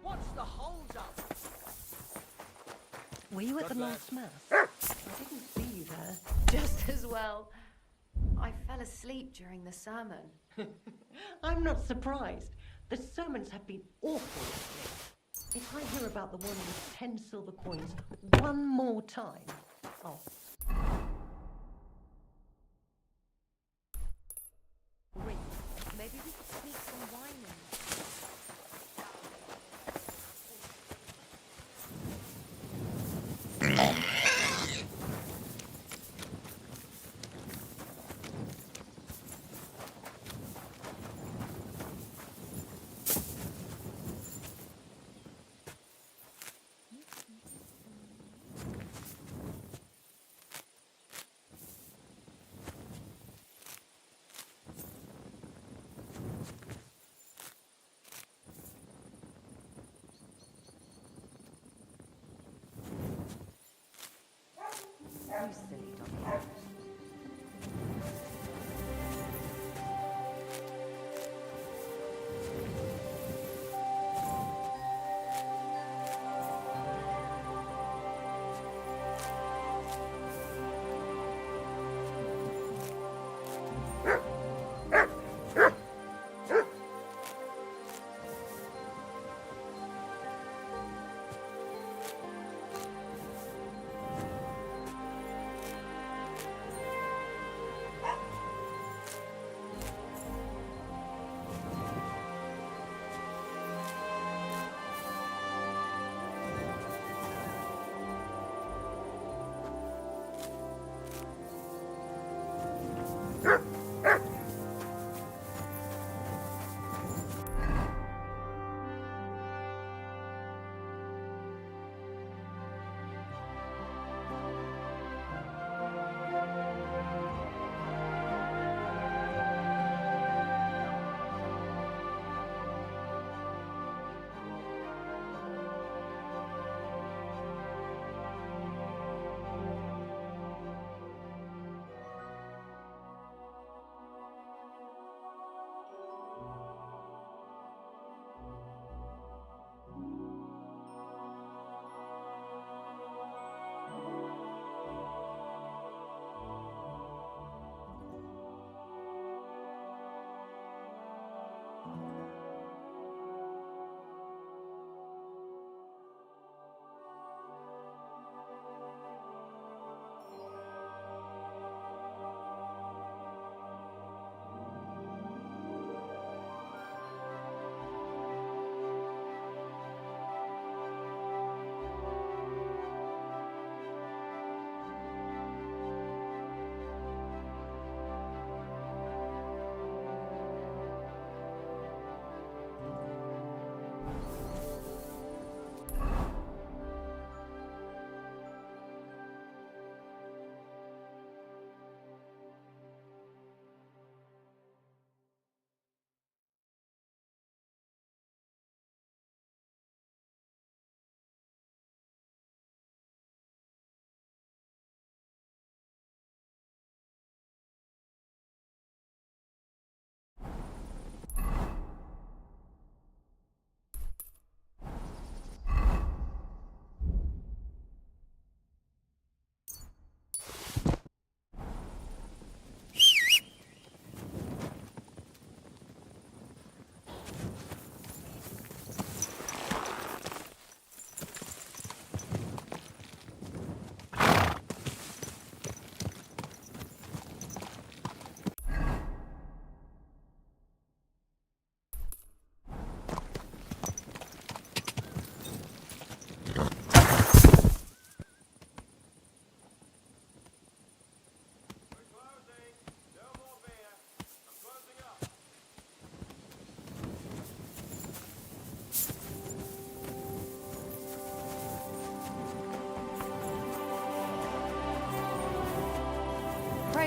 What's the hold-up? Were you at the last mass? I didn't see you there. Just as well. I fell asleep during the sermon. I'm not surprised. The sermons have been awful lately. If I hear about the one with 10 silver coins one more time, oh. Great. Maybe we could sneak some wine in.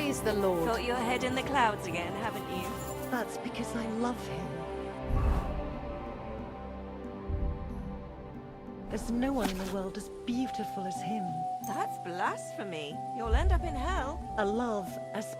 Praise the Lord. Got your head in the clouds again, haven't you? That's because I love him. There's no one in the world as beautiful as him. That's blasphemy. You'll end up in hell. A love as...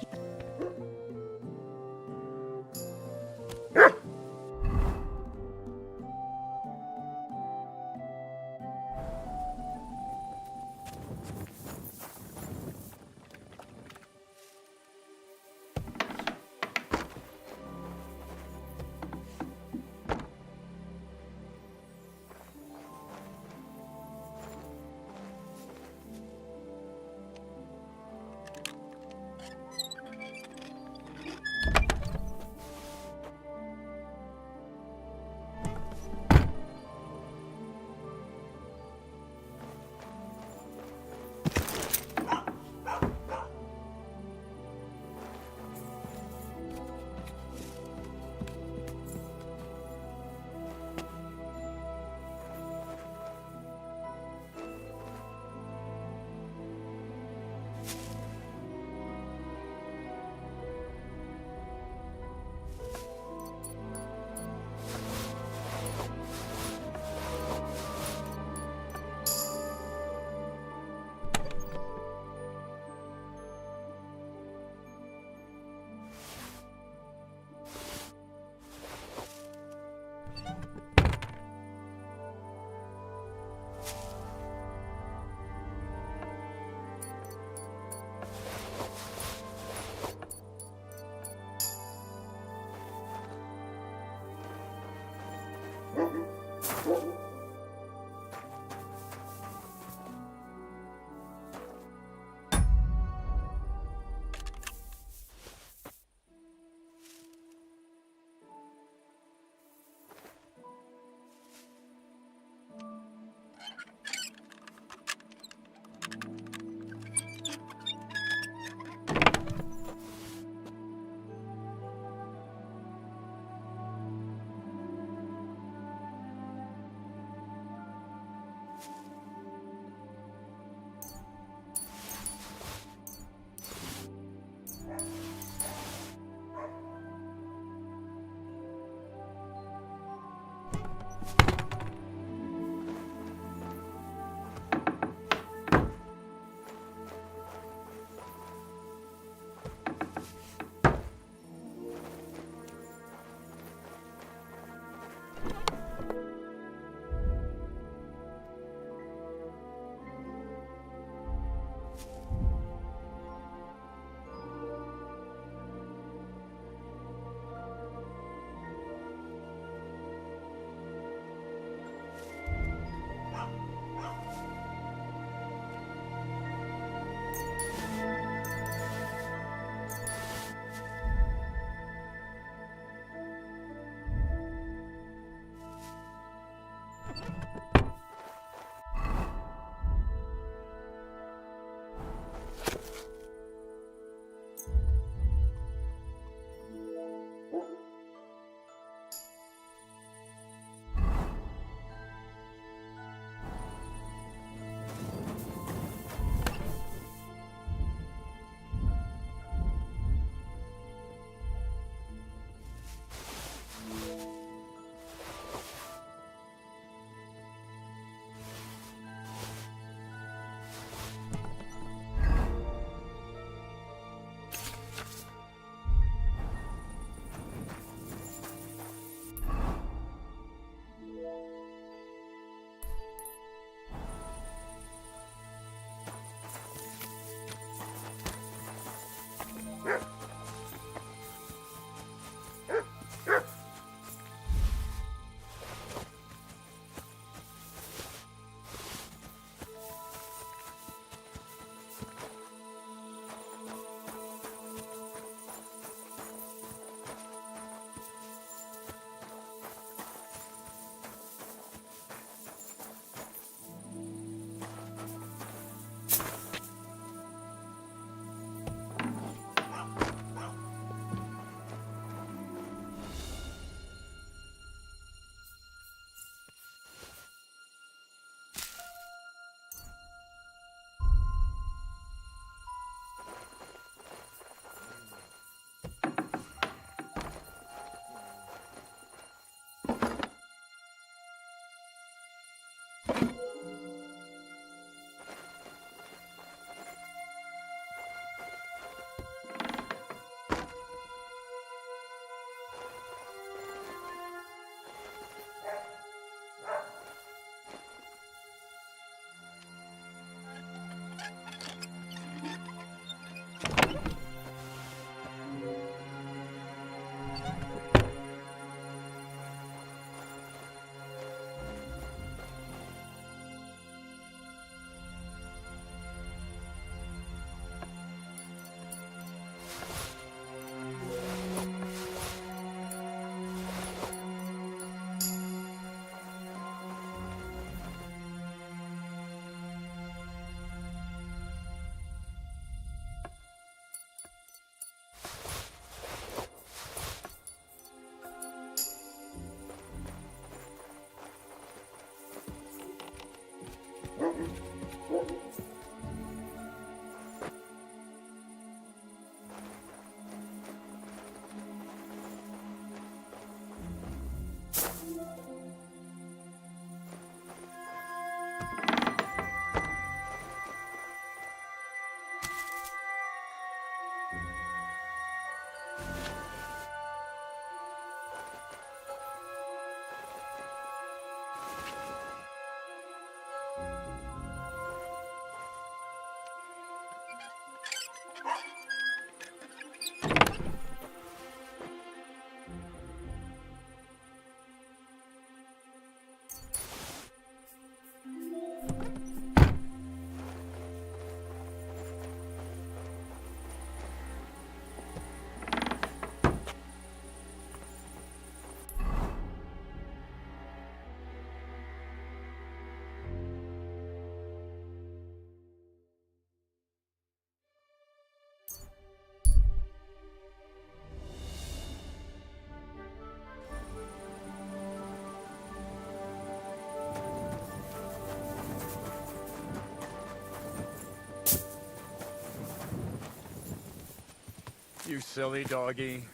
You silly doggy.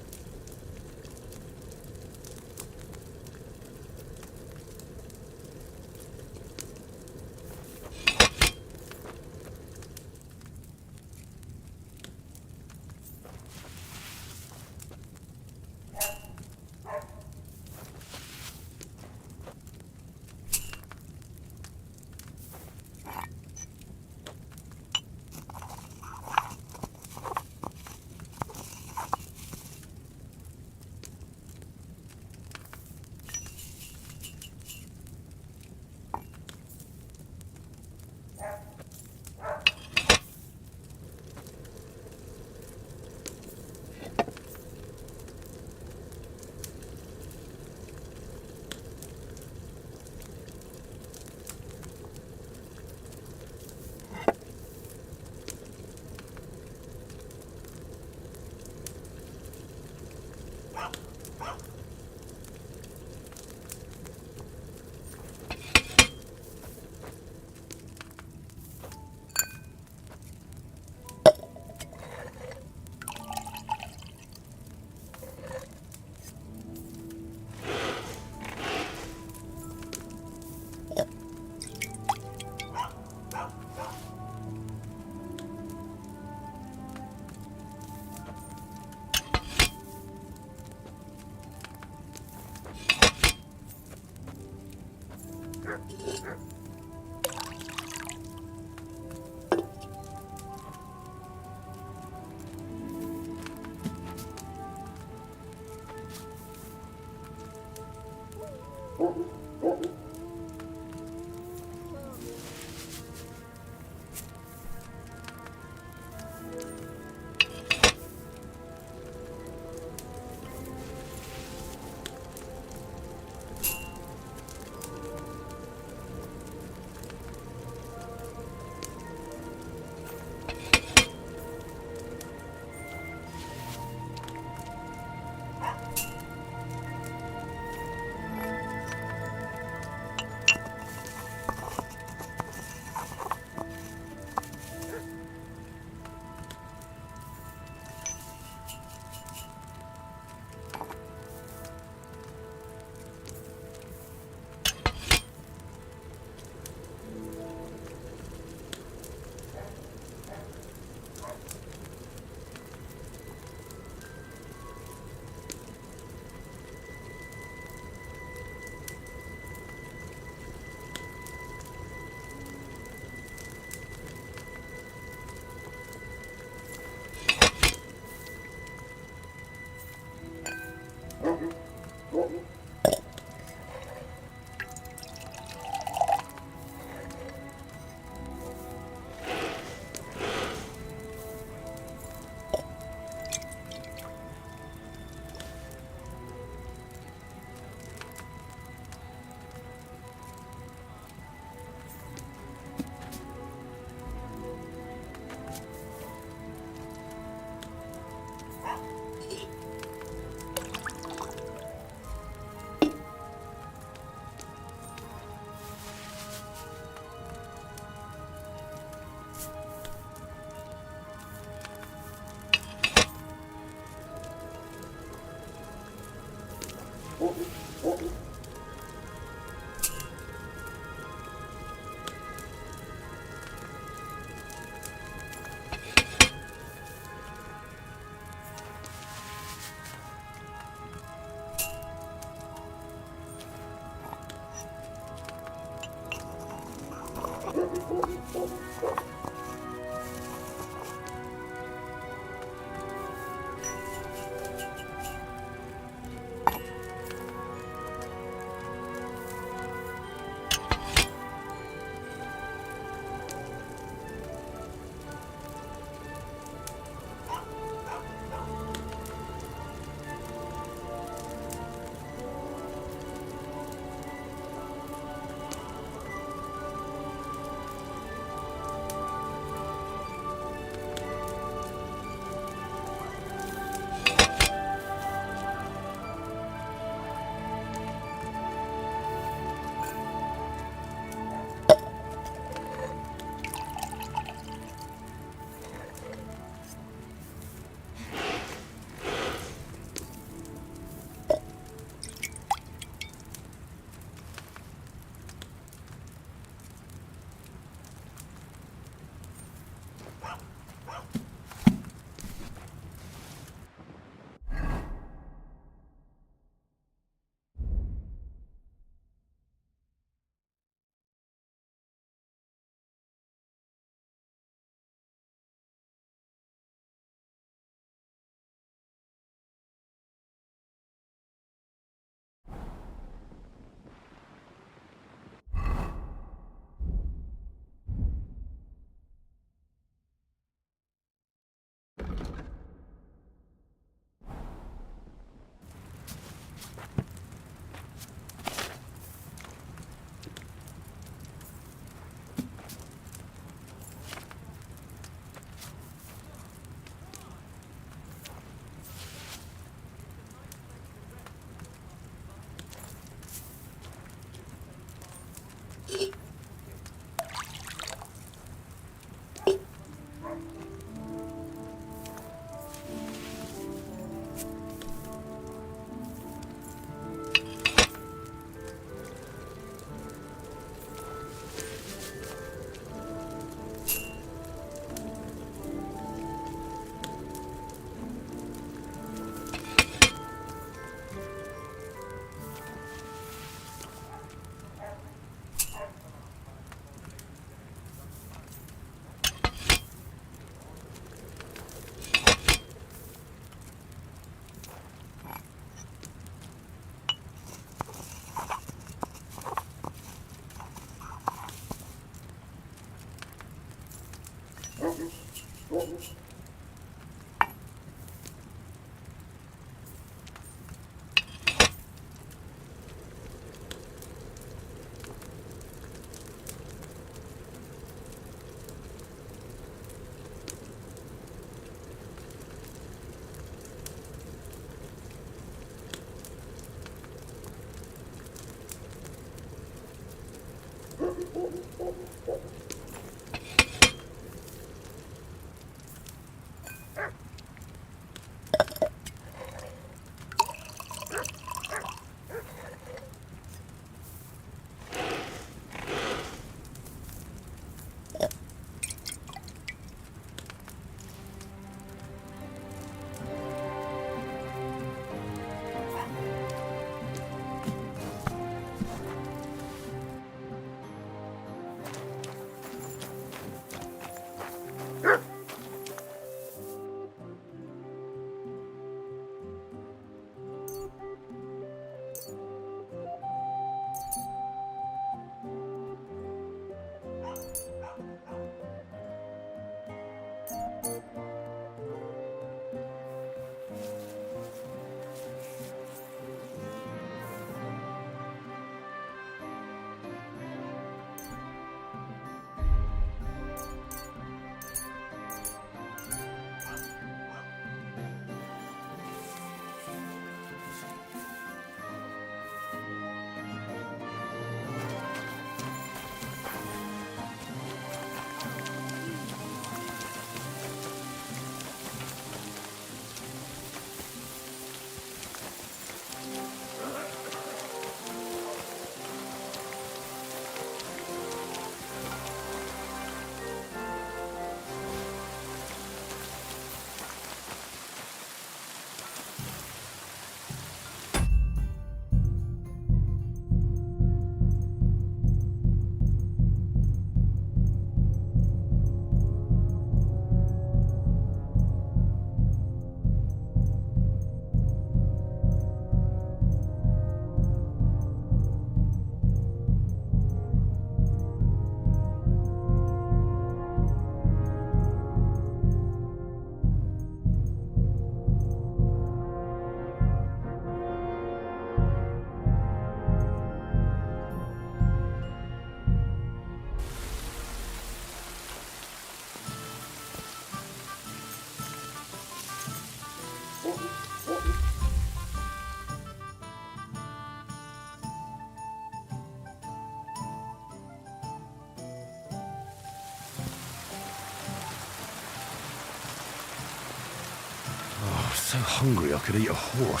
hungry I could eat a horse.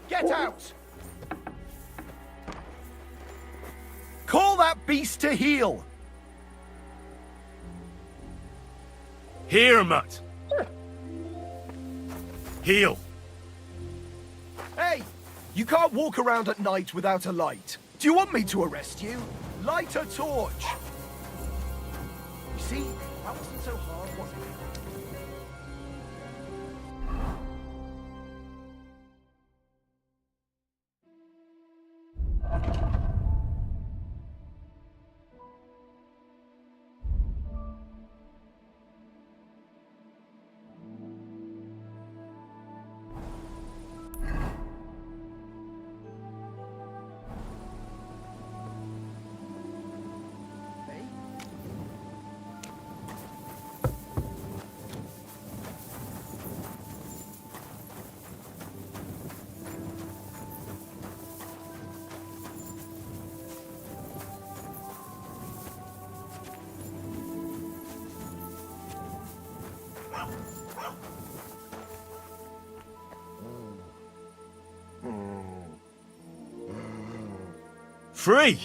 Get out! Call that beast to heel! Here, Mutt. Heel. Hey! You can't walk around at night without a light. Do you want me to arrest you? Light a torch! You see, that wasn't so hard, was it? Free!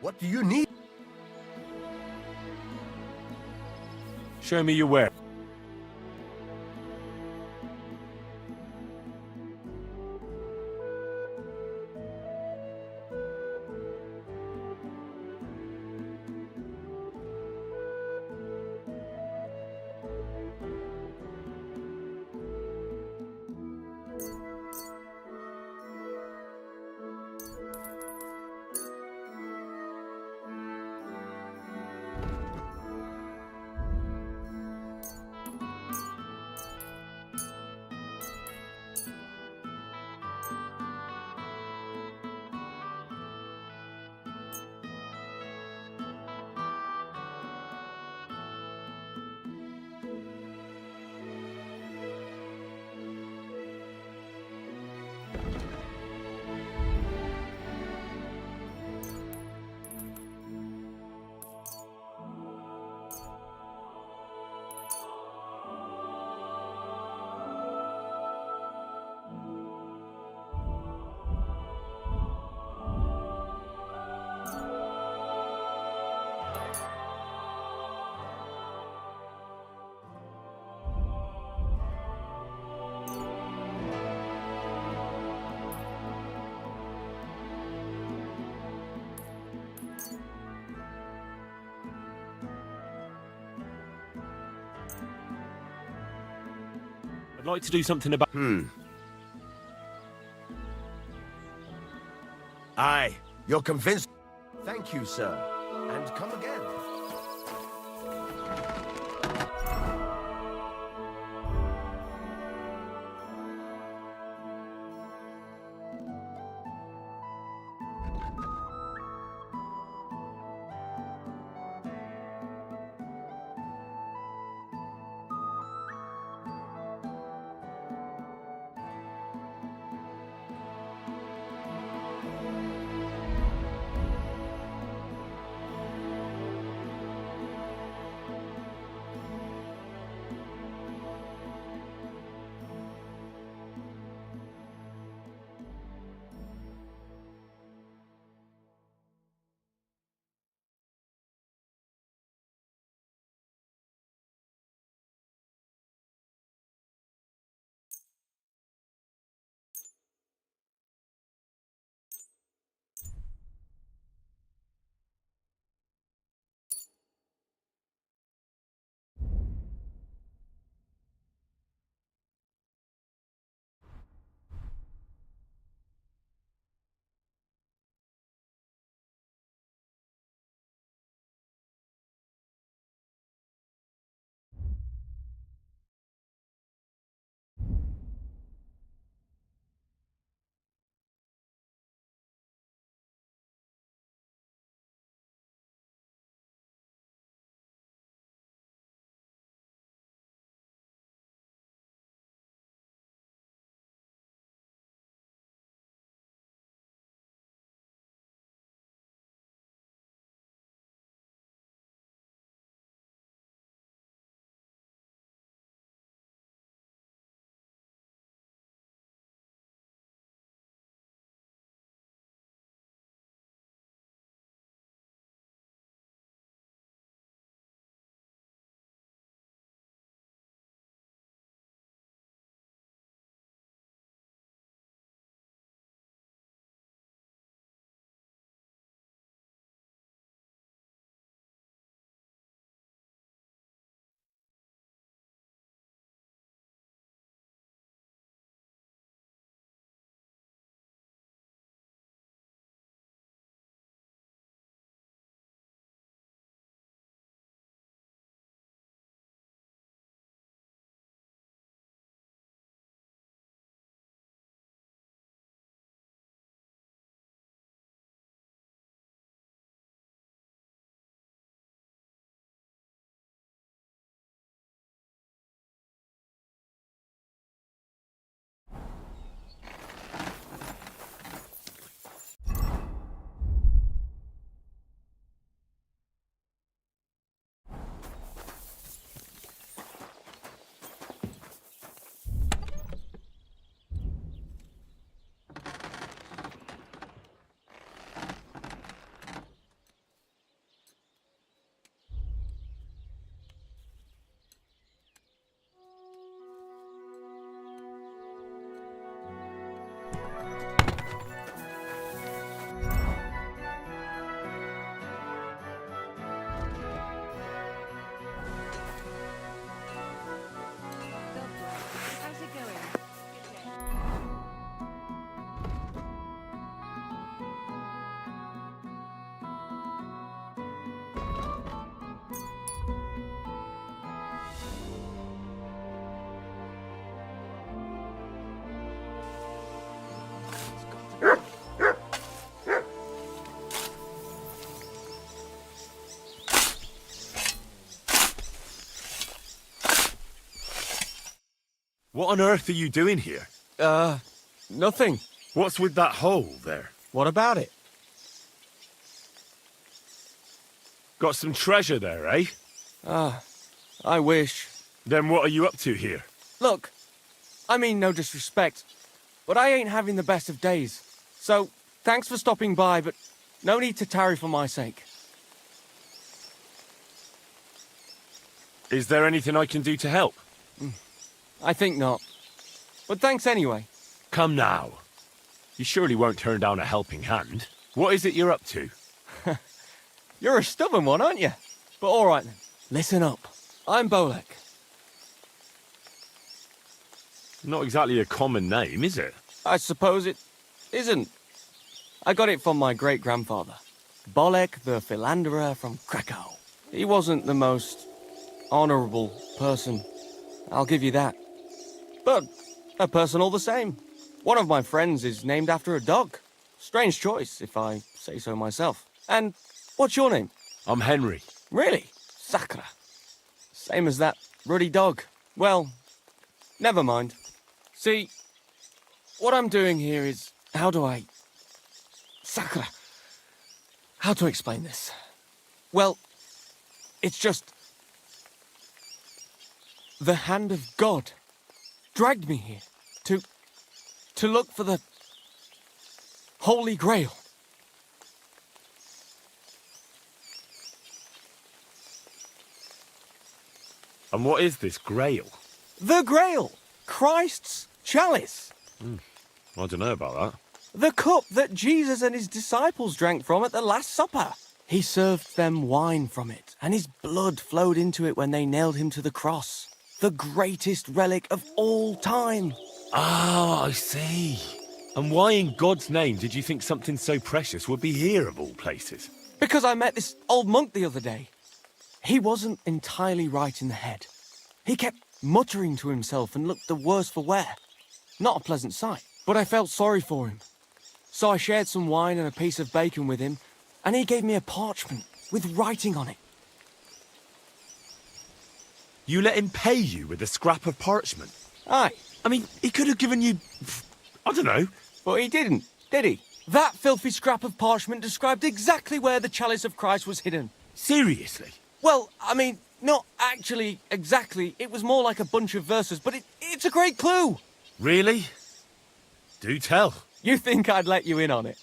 What do you need? Show me your where. I'd like to do something about... Aye, you're convinced. Thank you, sir. And come again. What on earth are you doing here? Nothing. What's with that hole there? What about it? Got some treasure there, eh? I wish. Then what are you up to here? Look, I mean no disrespect, but I ain't having the best of days. So, thanks for stopping by, but no need to tarry for my sake. Is there anything I can do to help? I think not. But thanks anyway. Come now. You surely won't turn down a helping hand. What is it you're up to? You're a stubborn one, aren't you? But all right then. Listen up. I'm Bolek. Not exactly a common name, is it? I suppose it isn't. I got it from my great-grandfather, Bolek the Philanderer from Krakow. He wasn't the most honorable person, I'll give you that. But a person all the same. One of my friends is named after a dog. Strange choice, if I say so myself. And what's your name? I'm Henry. Really? Sakra. Same as that ruddy dog. Well, never mind. See, what I'm doing here is, Sakra. How to explain this? Well, it's just... the hand of God dragged me here to look for the Holy Grail. And what is this Grail? The Grail! Christ's chalice! I don't know about that. The cup that Jesus and his disciples drank from at the Last Supper. He served them wine from it, and his blood flowed into it when they nailed him to the cross. The greatest relic of all time. Ah, I see. And why in God's name did you think something so precious would be here of all places? Because I met this old monk the other day. He wasn't entirely right in the head. He kept muttering to himself and looked the worse for wear. Not a pleasant sight, but I felt sorry for him. So I shared some wine and a piece of bacon with him, and he gave me a parchment with writing on it. You let him pay you with a scrap of parchment? Aye. I mean, he could have given you... I don't know. But he didn't, did he? That filthy scrap of parchment described exactly where the chalice of Christ was hidden. Seriously? Well, I mean, not actually exactly. It was more like a bunch of verses, but it's a great clue. Really? Do tell. You think I'd let you in on it?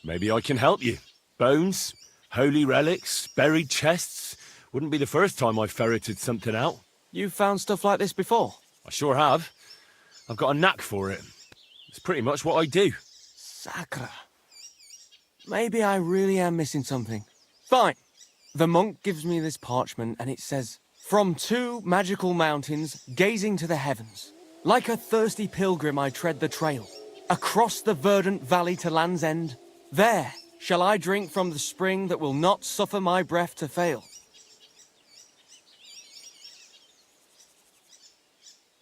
Maybe I can help you. Bones, holy relics, buried chests. Wouldn't be the first time I ferreted something out. You've found stuff like this before? I sure have. I've got a knack for it. It's pretty much what I do. Sakra. Maybe I really am missing something. Fine. The monk gives me this parchment and it says, "From two magical mountains, gazing to the heavens. Like a thirsty pilgrim I tread the trail. Across the verdant valley to Land's End. There shall I drink from the spring that will not suffer my breath to fail."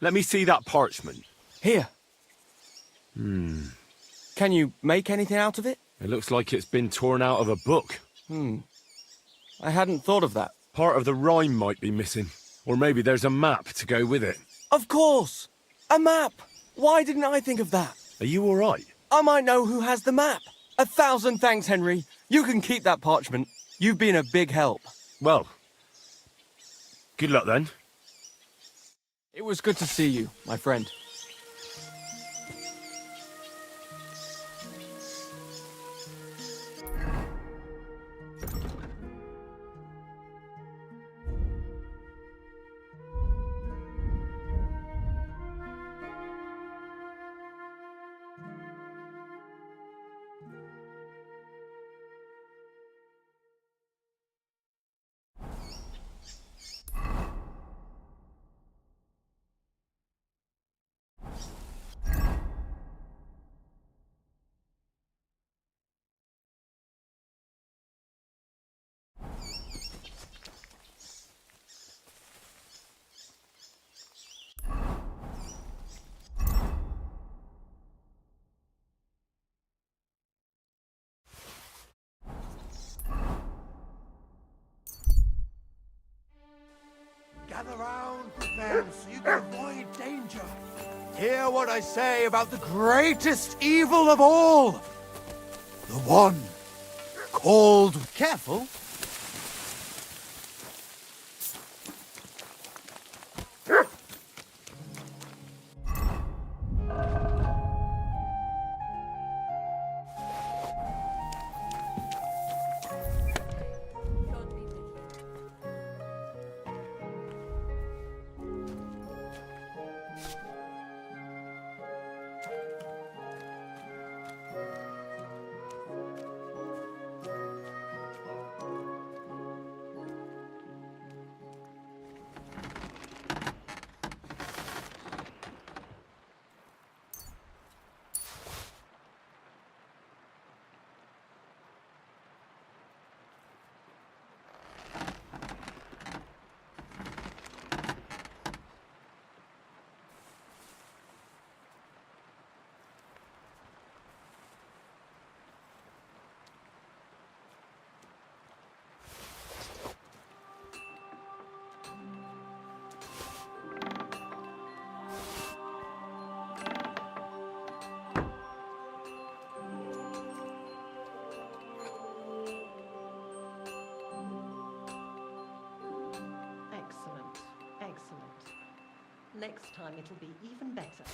Let me see that parchment. Here. Can you make anything out of it? It looks like it's been torn out of a book. I hadn't thought of that. Part of the rhyme might be missing. Or maybe there's a map to go with it. Of course! A map! Why didn't I think of that? Are you all right? I might know who has the map. 1,000 thanks, Henry. You can keep that parchment. You've been a big help. Well, good luck then. It was good to see you, my friend. so you can avoid danger. Hear what I say about the greatest evil of all. The one called... Careful. Excellent, excellent. Next time it'll be even better.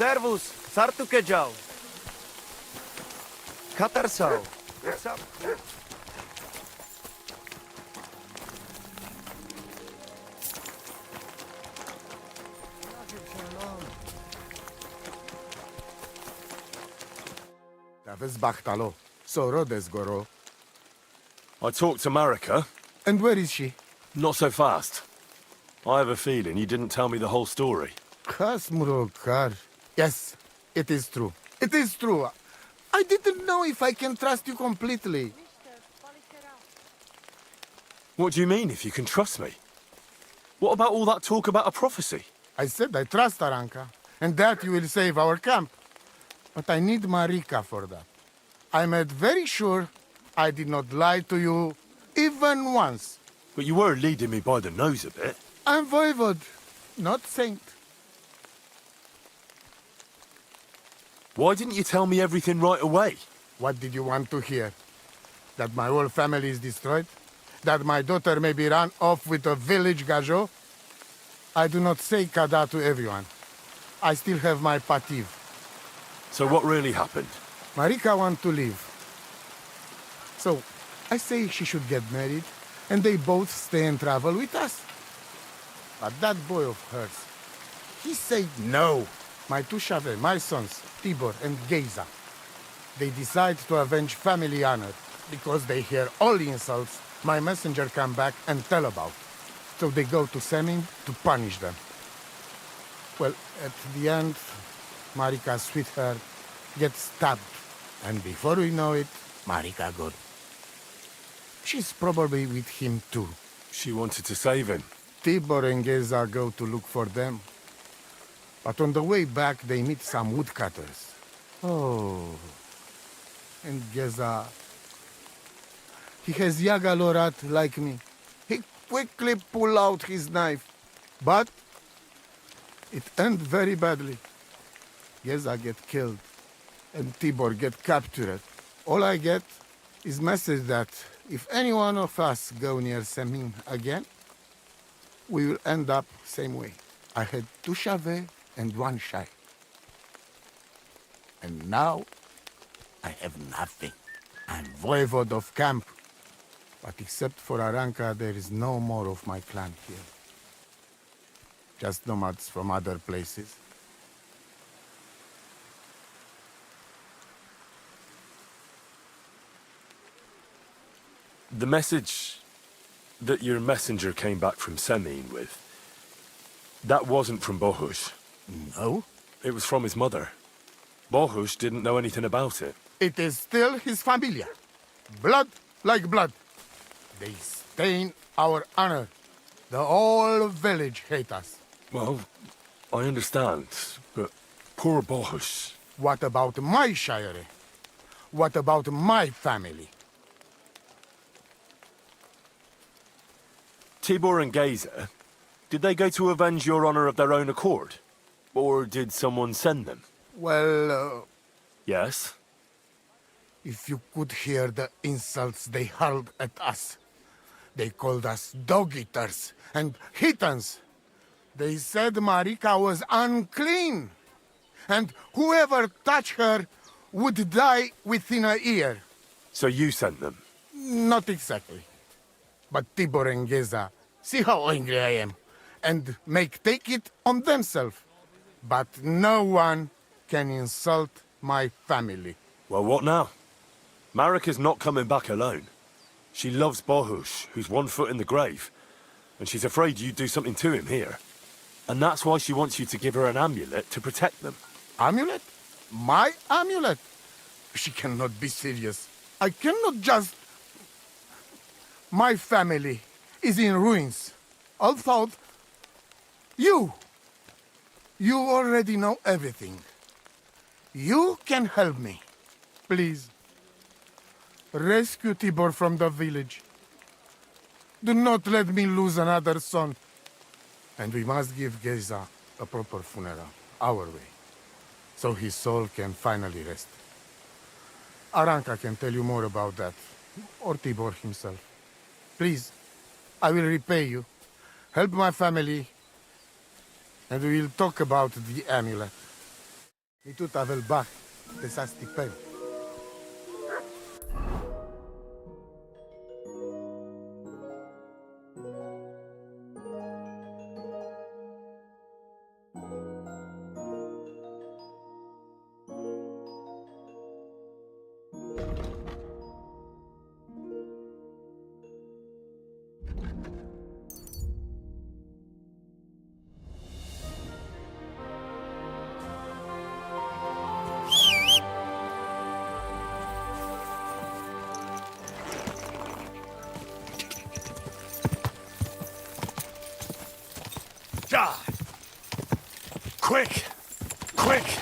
Servus, Sartuke Joe. Katarso. What's up? Davis Bachtalo. Soro Desgoro. I talked to Marika. And where is she? Not so fast. I have a feeling you didn't tell me the whole story. Kasmurokar. Yes, it is true. It is true. I didn't know if I can trust you completely. What do you mean, if you can trust me? What about all that talk about a prophecy? I said I trust Aranka, and that you will save our camp. But I need Marika for that. I made very sure I did not lie to you even once. But you were leading me by the nose a bit. I'm voivod, not saint. Why didn't you tell me everything right away? What did you want to hear? That my whole family is destroyed? That my daughter may be run off with a village gajo? I do not say kada to everyone. I still have my pativ. So what really happened? Marika wants to leave. So, I say she should get married, and they both stay and travel with us. But that boy of hers, he said no. My two Shave, my sons, Tibor and Geza, they decide to avenge family honor because they hear all the insults my messenger come back and tell about. So they go to Semin to punish them. Well, at the end, Marika's sweetheart gets stabbed. And before we know it, Marika gone. She's probably with him too. She wanted to save him. Tibor and Geza go to look for them. But on the way back, they meet some woodcutters. Oh. And Geza... He has Yaga Lorat like me. He quickly pull out his knife. But... it end very badly. Geza get killed. And Tibor get captured. All I get is message that if any one of us go near Semin again, we will end up same way. I had 2 Shave and 1 Shai. And now, I have nothing. I'm voivod of camp. But except for Aranka, there is no more of my clan here. Just nomads from other places. The message that your messenger came back from Semin with, that wasn't from Bohush. No? It was from his mother. Bohush didn't know anything about it. It is still his familia. Blood like blood. They stain our honor. The whole village hate us. Well, I understand, but poor Bohush. What about my shire? What about my family? Tibor and Geza, did they go to avenge your honor of their own accord? Or did someone send them? Well, Yes? if you could hear the insults they hurled at us. They called us dog-eaters and heathens. They said Marika was unclean. And whoever touched her would die within a year. So you sent them? Not exactly. But Tibor and Geza, see how angry I am, and take it on themselves. But no one can insult my family. Well, what now? Marika's not coming back alone. She loves Bohush, who's 1 foot in the grave. And she's afraid you'd do something to him here. And that's why she wants you to give her an amulet to protect them. Amulet? My amulet? She cannot be serious. I cannot just... My family is in ruins. All thought... You already know everything. You can help me. Please. Rescue Tibor from the village. Do not let me lose another son. And we must give Geza a proper funeral, our way, so his soul can finally rest. Aranka can tell you more about that, or Tibor himself. Please, I will repay you. Help my family, and we will talk about the amulet. Et tout avait le bac. C'est ça, stipend. Die! Quick! Quick!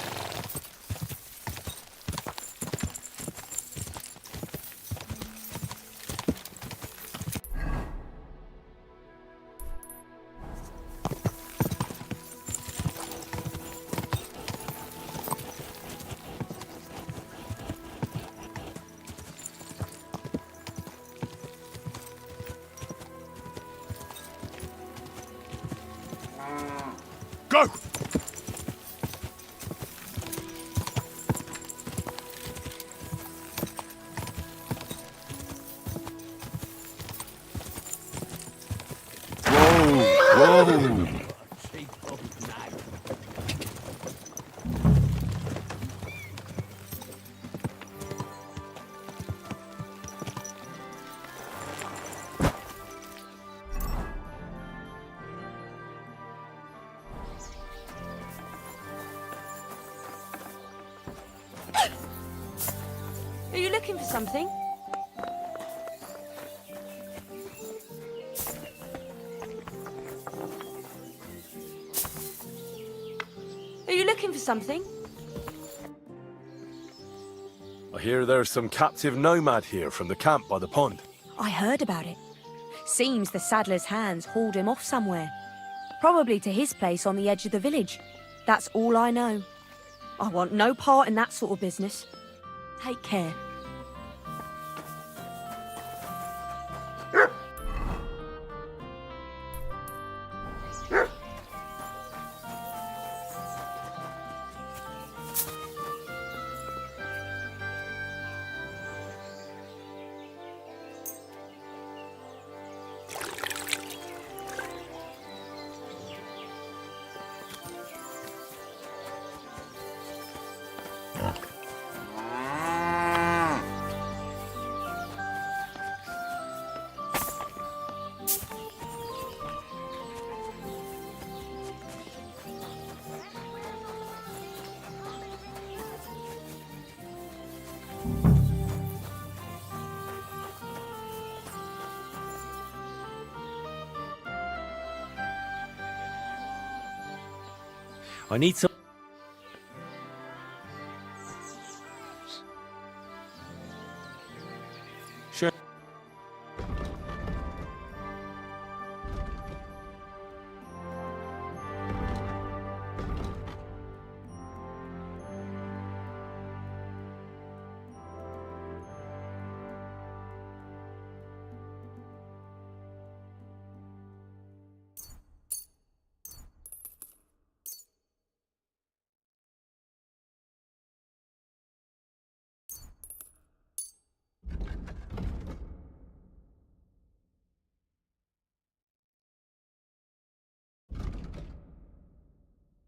Go! Whoa! Whoa! Are you looking for something? Are you looking for something? I hear there's some captive nomad here from the camp by the pond. I heard about it. Seems the saddler's hands hauled him off somewhere. Probably to his place on the edge of the village. That's all I know. I want no part in that sort of business. Take care. I need some... Sure.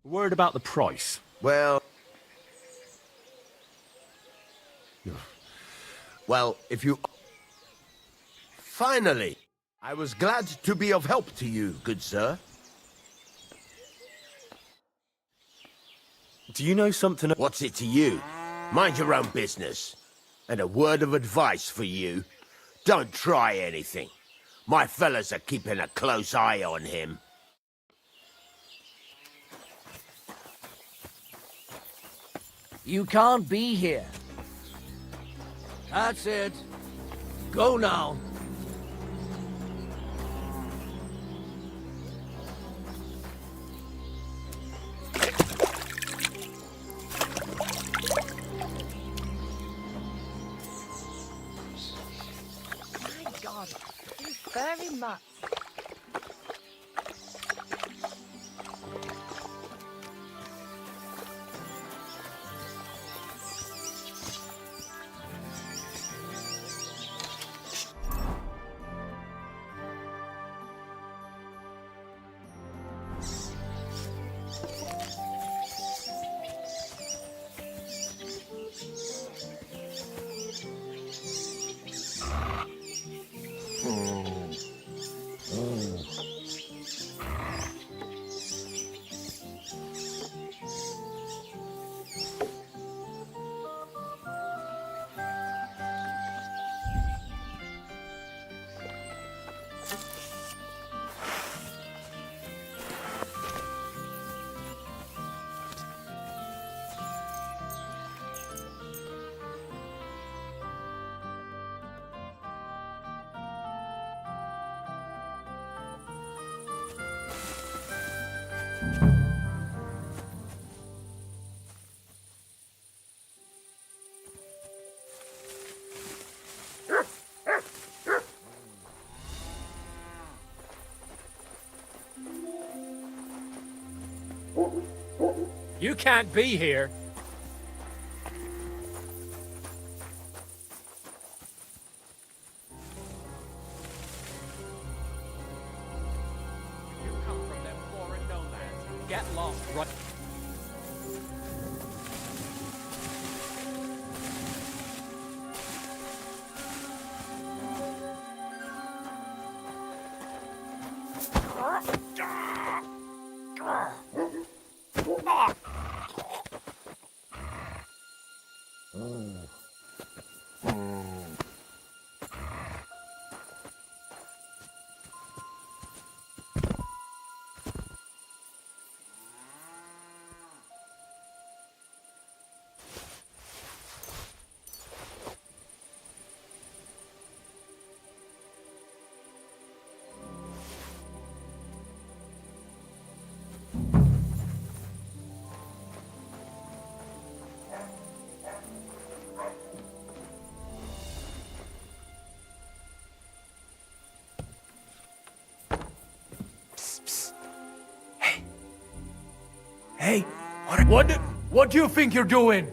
Word about the price. Well... Well, if you... Finally! I was glad to be of help to you, good sir. Do you know something... What's it to you? Mind your own business. And a word of advice for you. Don't try anything. My fellas are keeping a close eye on him. You can't be here. That's it. Go now. My God, these furry mutts. You can't be here. You come from them foreign nomads. Get lost right. Hey, what do you think you're doing?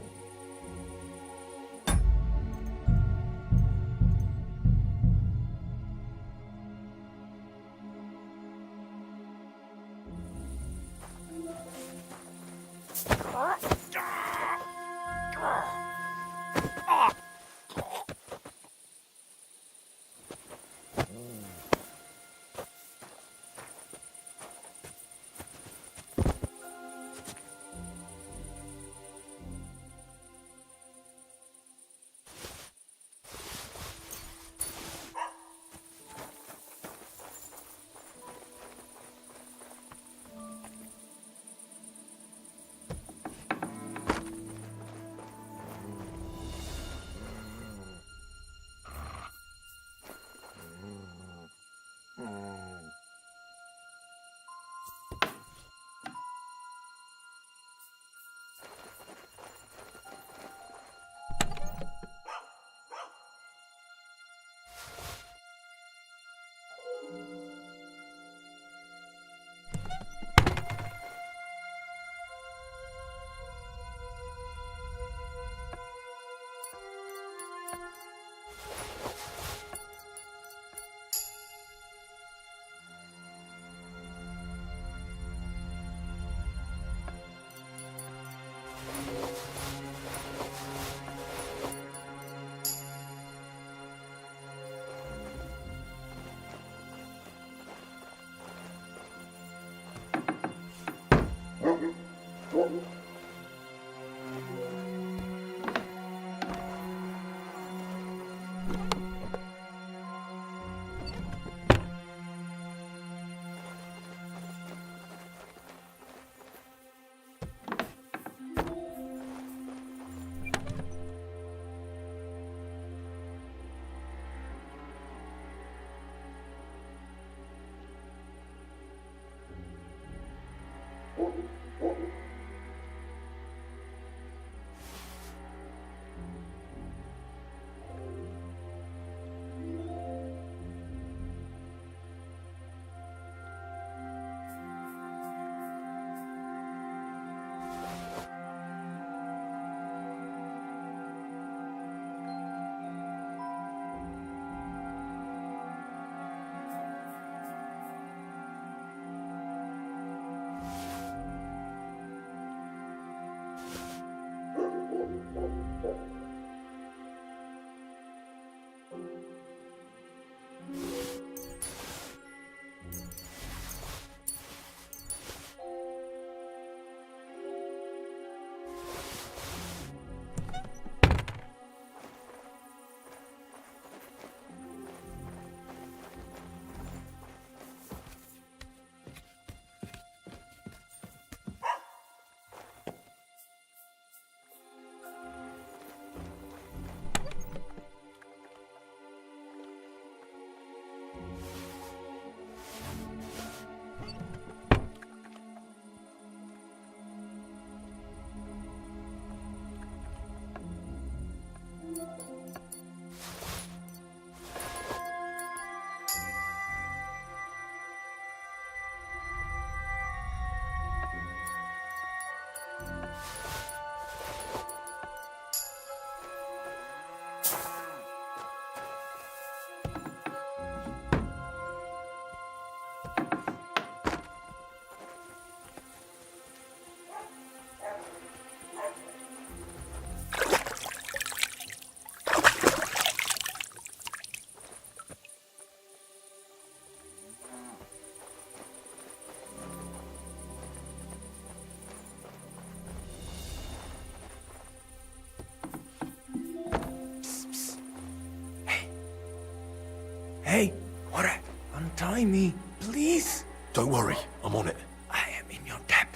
Hey, what? Untie me, please. Don't worry, I'm on it. I am in your debt.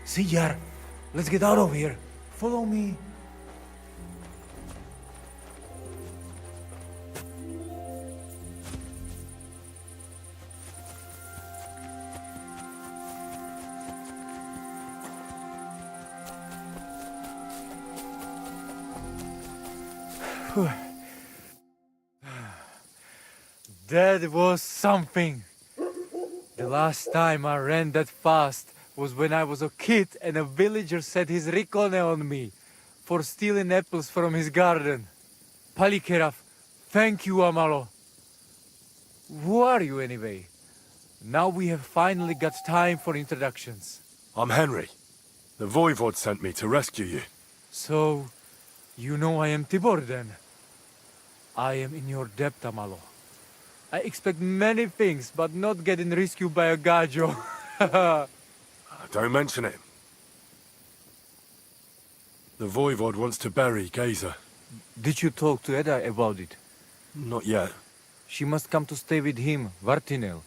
See, Yar, let's get out of here. Follow me. That was something. The last time I ran that fast was when I was a kid and a villager set his ricone on me for stealing apples from his garden. Palikeraf, thank you, Amalo. Who are you anyway? Now we have finally got time for introductions. I'm Henry. The Voivod sent me to rescue you. So, you know I am Tibor then? I am in your debt, Amalo. I expect many things, but not getting rescued by a gajo. Don't mention it. The Voivod wants to bury Geza. Did you talk to Edda about it? Not yet. She must come to stay with him, Vartinel.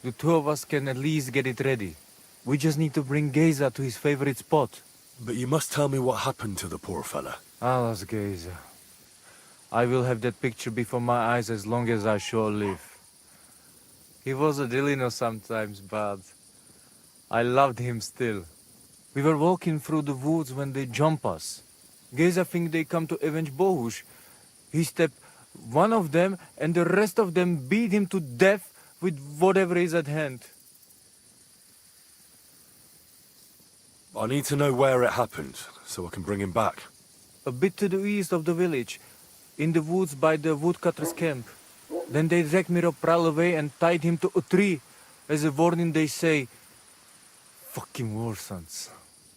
The two of us can at least get it ready. We just need to bring Geza to his favorite spot. But you must tell me what happened to the poor fella. Alas, Geza. I will have that picture before my eyes as long as I shall live. He was a Delino sometimes, but I loved him still. We were walking through the woods when they jump us. Geza think they come to avenge Bohush. He stepped one of them and the rest of them beat him to death with whatever is at hand. I need to know where it happened, so I can bring him back. A bit to the east of the village, in the woods by the woodcutter's camp. Then they dragged Miropral away and tied him to a tree. As a warning they say, fucking war sons.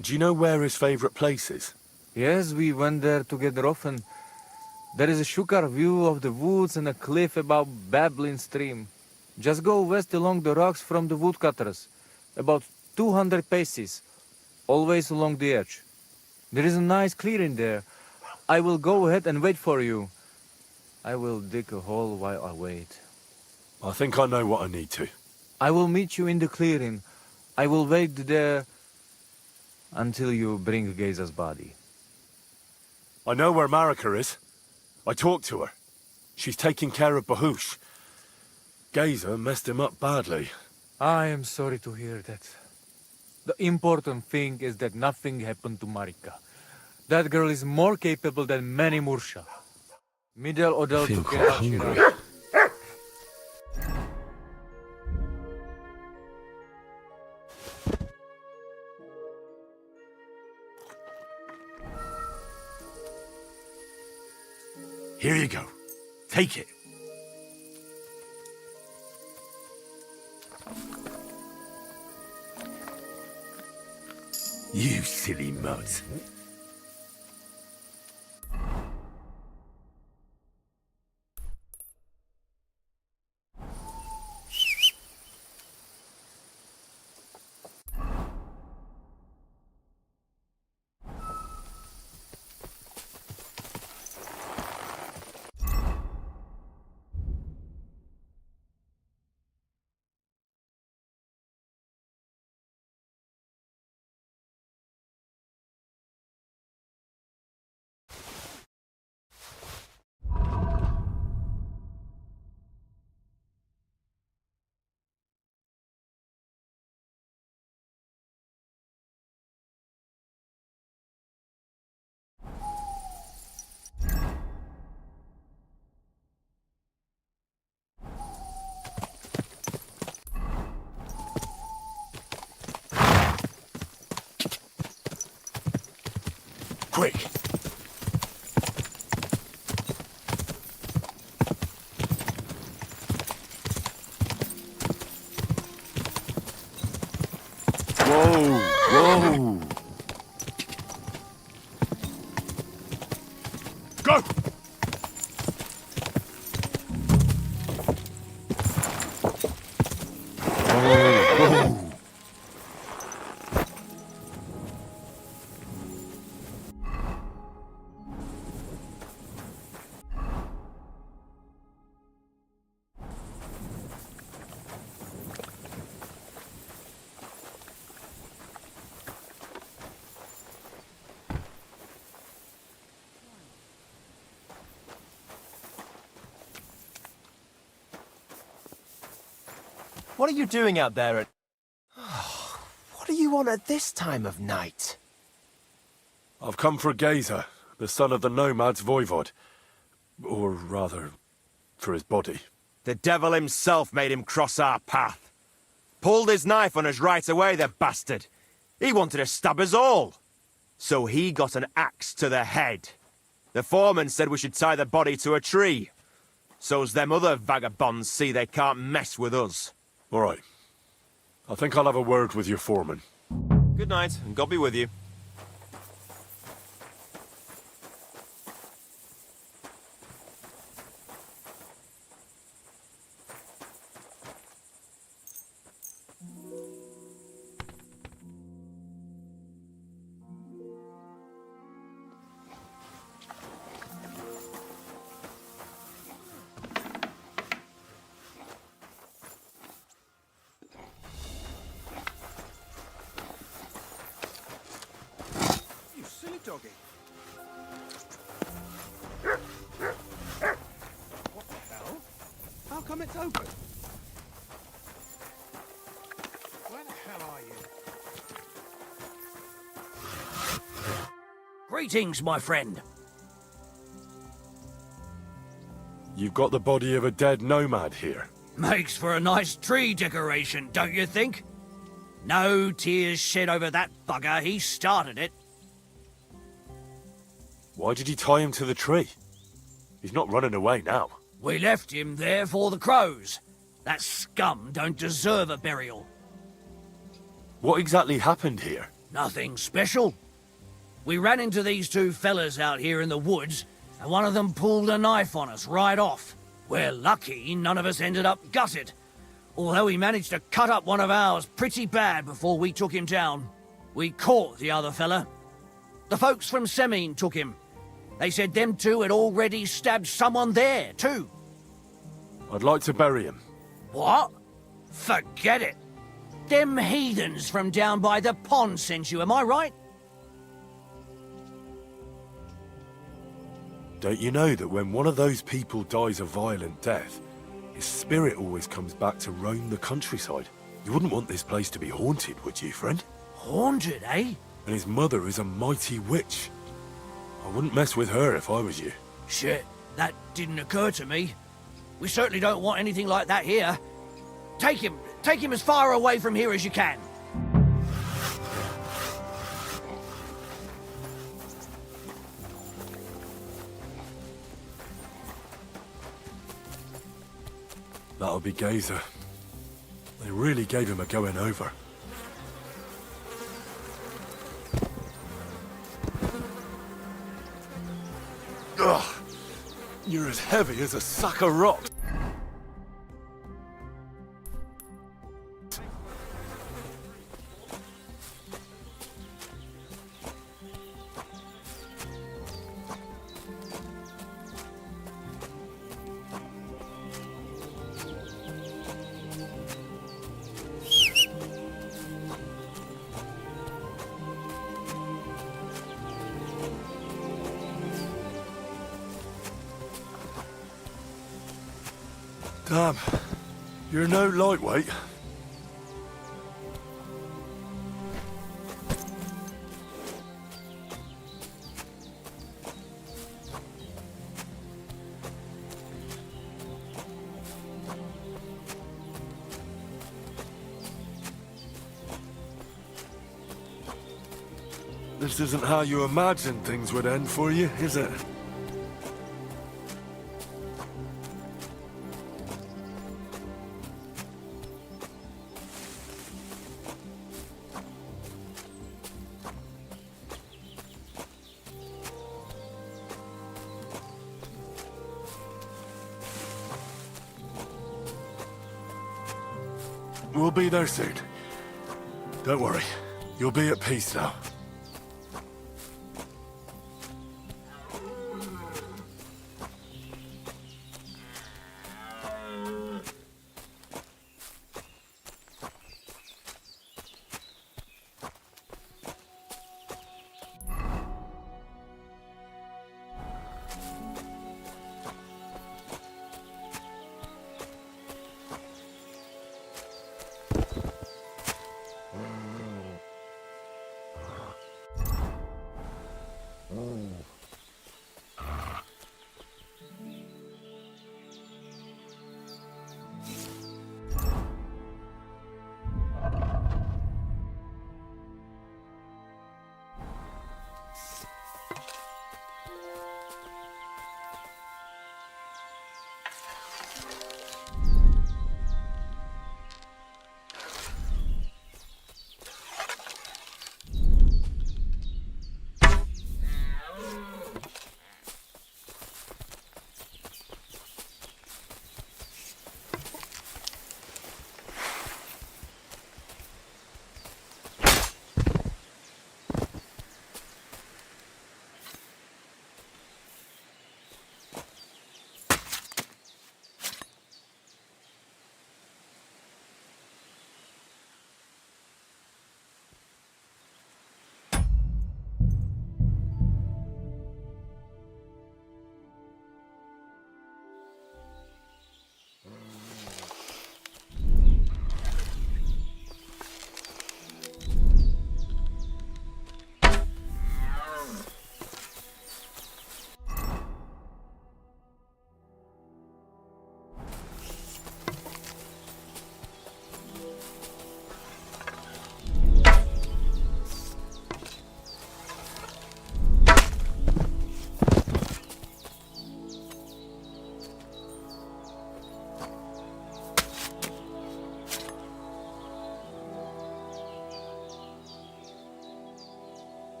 Do you know where his favorite place is? Yes, we went there together often. There is a shukar view of the woods and a cliff above babbling stream. Just go west along the rocks from the woodcutters, about 200 paces, always along the edge. There is a nice clearing there. I will go ahead and wait for you. I will dig a hole while I wait. I think I know what I need to. I will meet you in the clearing. I will wait there until you bring Geza's body. I know where Marika is. I talked to her. She's taking care of Bahush. Geza messed him up badly. I am sorry to hear that. The important thing is that nothing happened to Marika. That girl is more capable than many Mursha. Middle Odell I feel to quite hungry. Here you go. Take it. You silly mutt. Quick! Whoa! Whoa! Go! Whoa! What are you doing out there at... What are you on at this time of night? I've come for Gazer, the son of the nomad's voivod. Or rather, for his body. The devil himself made him cross our path. Pulled his knife on us right away, the bastard. He wanted to stab us all. So he got an axe to the head. The foreman said we should tie the body to a tree. So's them other vagabonds see they can't mess with us. All right. I think I'll have a word with your foreman. Good night, and God be with you. You silly doggy. What the hell? How come it's open? Where the hell are you? Greetings, my friend. You've got the body of a dead nomad here. Makes for a nice tree decoration, don't you think? No tears shed over that bugger. He started it. Why did he tie him to the tree? He's not running away now. We left him there for the crows. That scum don't deserve a burial. What exactly happened here? Nothing special. We ran into these two fellas out here in the woods, and one of them pulled a knife on us right off. We're lucky none of us ended up gutted, although he managed to cut up one of ours pretty bad before we took him down. We caught the other fella. The folks from Semine took him. They said them two had already stabbed someone there, too. I'd like to bury him. What? Forget it. Them heathens from down by the pond sent you, am I right? Don't you know that when one of those people dies a violent death, his spirit always comes back to roam the countryside? You wouldn't want this place to be haunted, would you, friend? Haunted, eh? And his mother is a mighty witch. I wouldn't mess with her if I was you. Shit, that didn't occur to me. We certainly don't want anything like that here. Take him as far away from here as you can. That'll be Gazer. They really gave him a going over. Ugh! You're as heavy as a sack of rocks. Damn, you're no lightweight. This isn't how you imagined things would end for you, is it? We'll be there soon. Don't worry. You'll be at peace now.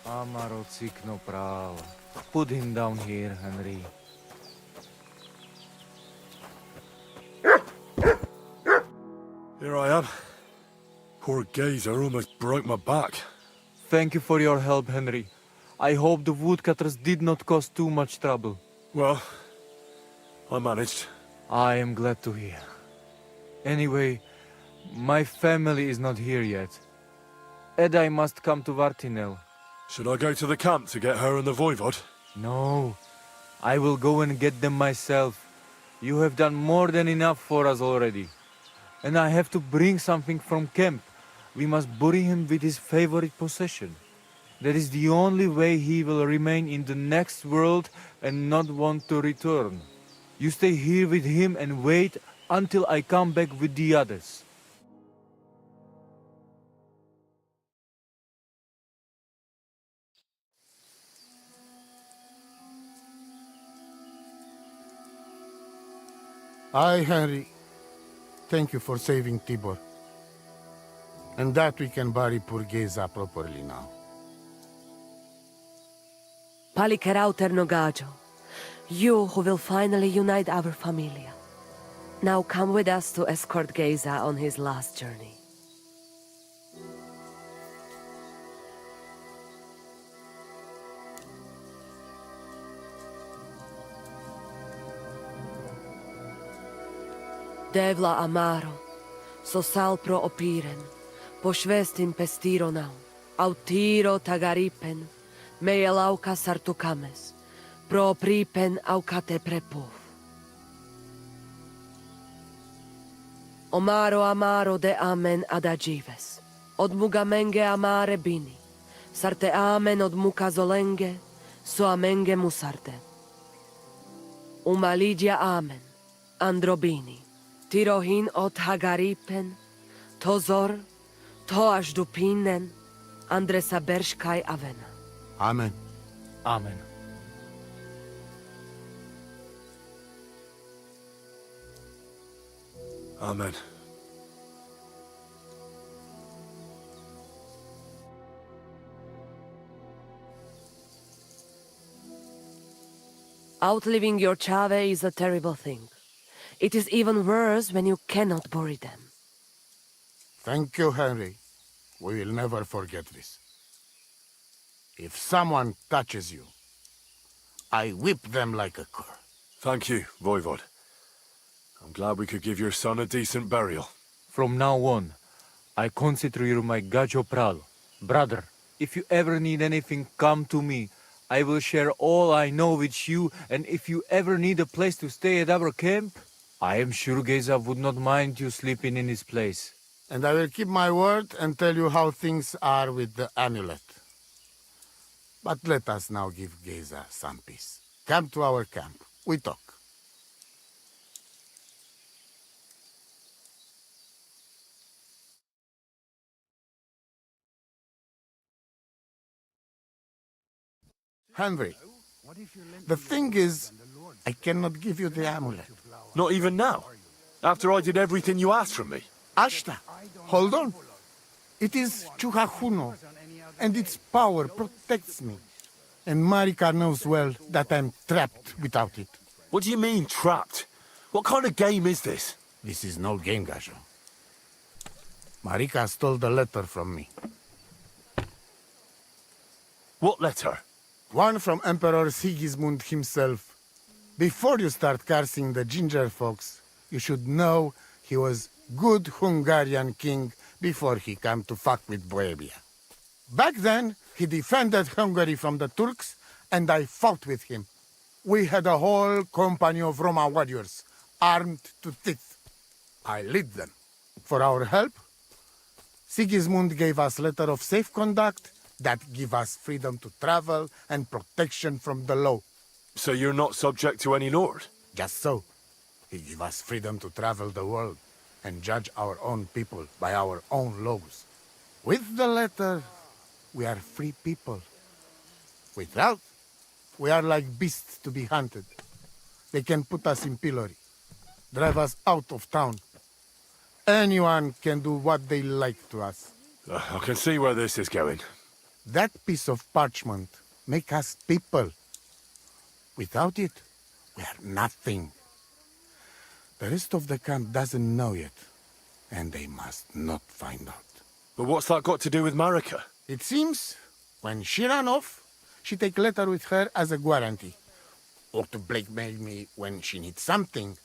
Amaro cikno pravo. Put him down here, Henry. Here I am. Poor Gazer almost broke my back. Thank you for your help, Henry. I hope the woodcutters did not cause too much trouble. Well, I managed. I am glad to hear. Anyway, my family is not here yet. Edai must come to Vartinel. Should I go to the camp to get her and the voivod? No, I will go and get them myself. You have done more than enough for us already. And I have to bring something from camp. We must bury him with his favorite possession. That is the only way he will remain in the next world and not want to return. You stay here with him and wait until I come back with the others. I, Henry, thank you for saving Tibor. And that we can bury poor Geza properly now. Palikerauter Nogajo, you who will finally unite our familia. Now come with us to escort Geza on his last journey. Devla amaro, so sal pro opiren, pošvestin pestironau, autiro tagaripen, mejelauka sartukames, pro pripen aukate prepov. Omaro amaro de amen adagives, od mugamenge amare bini, sarte amen od mukazolenge, so amenge musarte. Umalidia amen, androbini. Tirohin od Hagaripen, Tozor, Toaš Dupinen, Andresa Berškaj Avena. Amen. Amen. Amen. Outliving your chave is a terrible thing. It is even worse when you cannot bury them. Thank you, Henry. We will never forget this. If someone touches you, I whip them like a cur. Thank you, voivod. I'm glad we could give your son a decent burial. From now on, I consider you my Gajo Pral. Brother, if you ever need anything, come to me. I will share all I know with you, and if you ever need a place to stay at our camp, I am sure Geza would not mind you sleeping in his place. And I will keep my word and tell you how things are with the amulet. But let us now give Geza some peace. Come to our camp. We talk. Henry, the thing is, I cannot give you the amulet. Not even now? After I did everything you asked from me? Ashta, hold on. It is Chuhajuno, and its power protects me. And Marika knows well that I'm trapped without it. What do you mean, trapped? What kind of game is this? This is no game, Gajo. Marika stole the letter from me. What letter? One from Emperor Sigismund himself. Before you start cursing the ginger folks, you should know he was good Hungarian king before he came to fuck with Bohemia. Back then, he defended Hungary from the Turks, and I fought with him. We had a whole company of Roma warriors, armed to teeth. I lead them. For our help, Sigismund gave us letter of safe conduct that give us freedom to travel and protection from the law. So you're not subject to any lord? Just so. He give us freedom to travel the world and judge our own people by our own laws. With the letter, we are free people. Without, we are like beasts to be hunted. They can put us in pillory, drive us out of town. Anyone can do what they like to us. I can see where this is going. That piece of parchment make us people. Without it, we are nothing. The rest of the camp doesn't know yet, and they must not find out. But what's that got to do with Marika? It seems, when she ran off, she take letter with her as a guarantee, or to blackmail me when she needs something.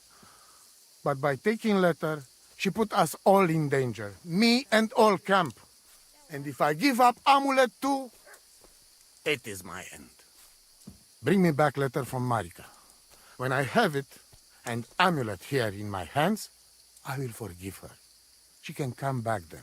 But by taking letter, she put us all in danger, me and all camp. And if I give up amulet too, it is my end. Bring me back letter from Marika. When I have it, and amulet here in my hands, I will forgive her. She can come back then.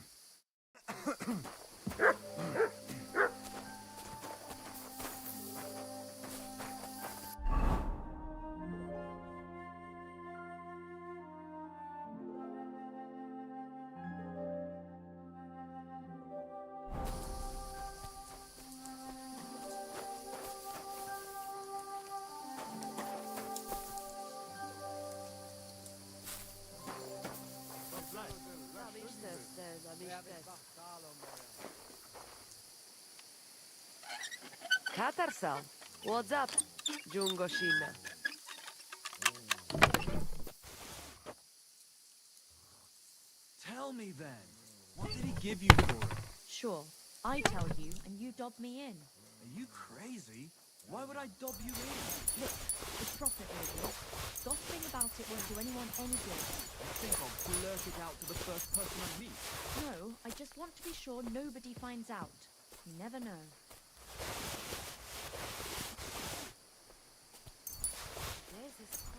Katarsa, what's up, Jungo Shina? Tell me then, what did he give you for it? Sure, I tell you, and you dob me in. Are you crazy? Why would I dob you in? Look, it's profit, really. Gossiping about it won't do anyone any good. I think I'll blurt it out to the first person I meet. No, I just want to be sure nobody finds out. You never know. There's this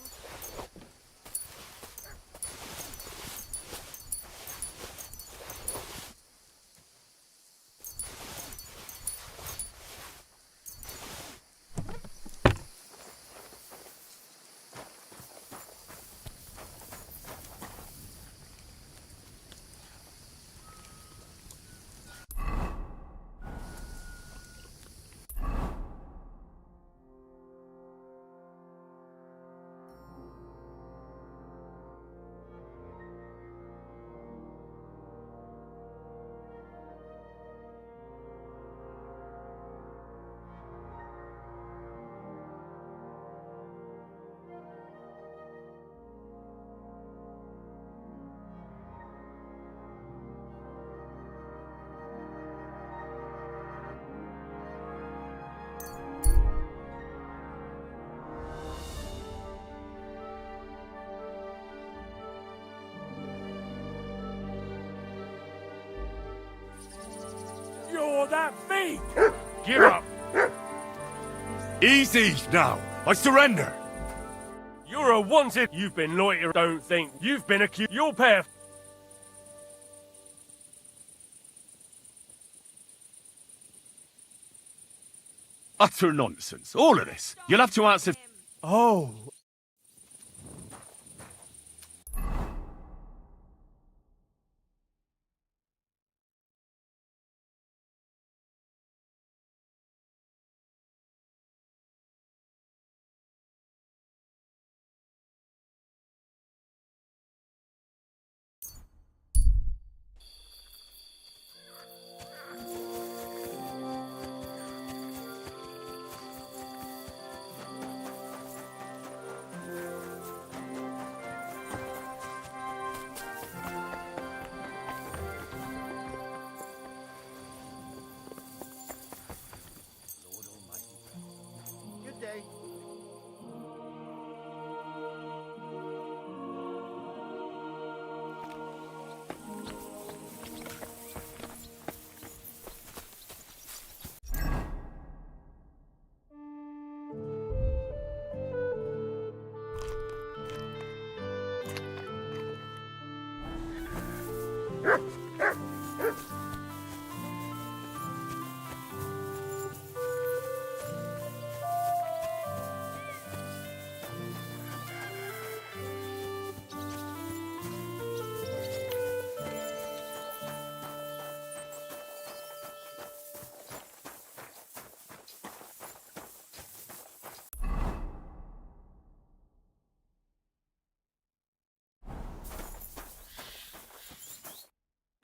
You're that fake! Give up! Easy now! I surrender! You're a wanted. You've been loitering. Don't think you've been accused. You'll pay. Utter nonsense. All of this. You'll have to answer. Oh.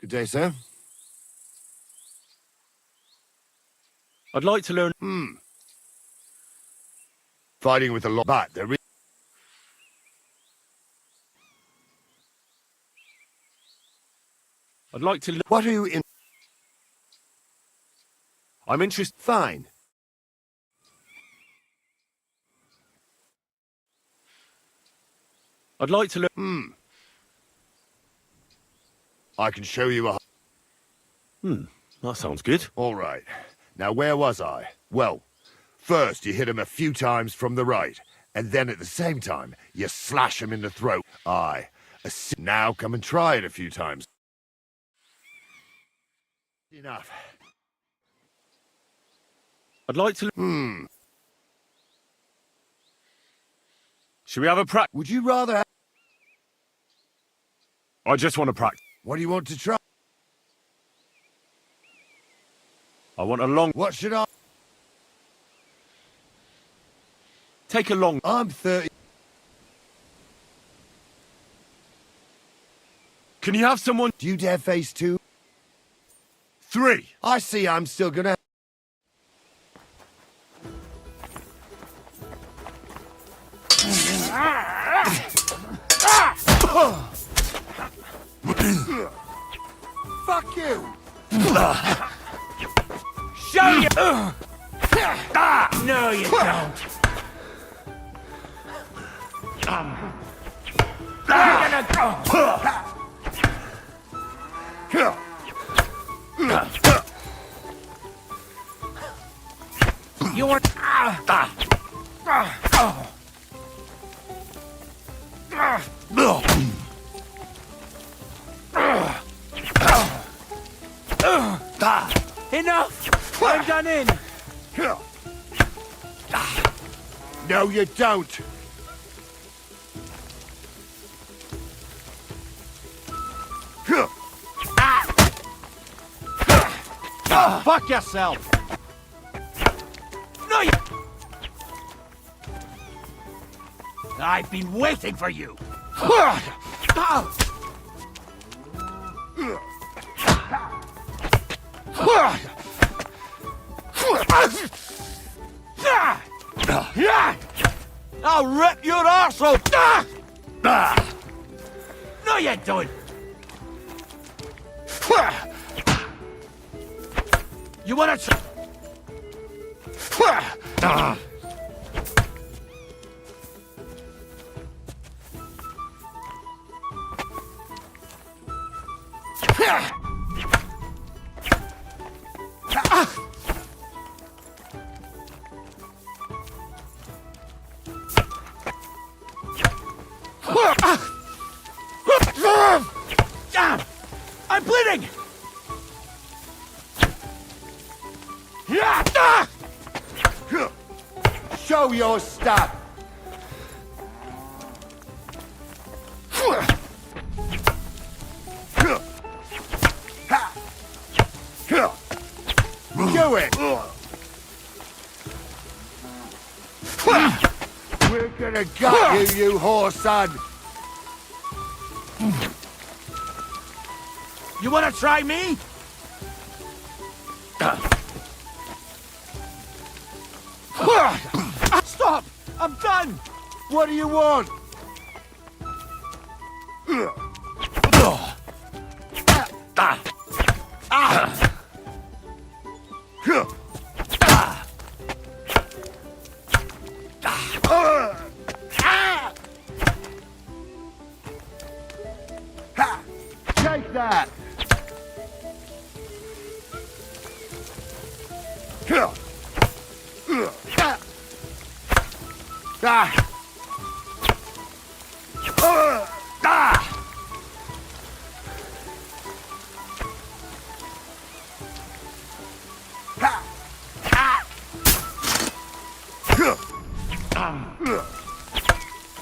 Good day, sir. I'd like to learn... Fighting with a lot, but there is... I'd like to... What are you in... I'm interested... Fine. I'd like to learn... I can show you a... That sounds good. All right. Now, where was I? Well, first you hit him a few times from the right, and then at the same time, you slash him in the throat. Aye. Now come and try it a few times. Enough. I'd like to... Should we have a practice? Would you rather... I just want to practice. What do you want to try? I want a long... What should I... Take a long... I'm 30... Can you have someone... Do you dare face 2? 3. I see I'm still gonna... Fuck you! Show you! No, you don't. You want... Enough! I'm done in! No, you don't! Fuck yourself! No, you... I've been waiting for you! I'll rip your arsehole! No, you don't! You wanna try? I'm bleeding! Show your stuff! Do it! We're gonna gut you, you whore son! You wanna try me? Stop! I'm done! What do you want? Take that!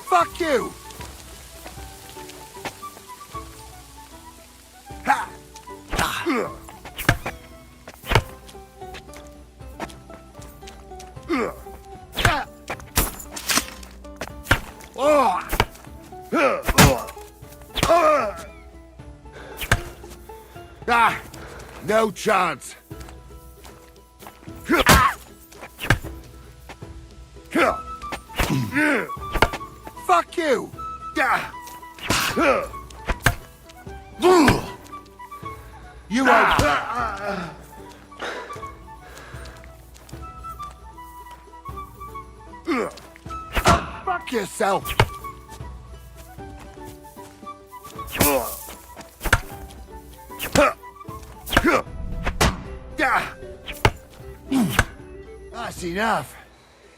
Fuck you! No chance. Fuck you! You won't. Fuck yourself! That's enough.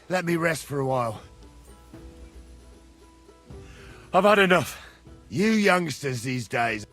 Let me rest for a while. I've had enough. You youngsters these days.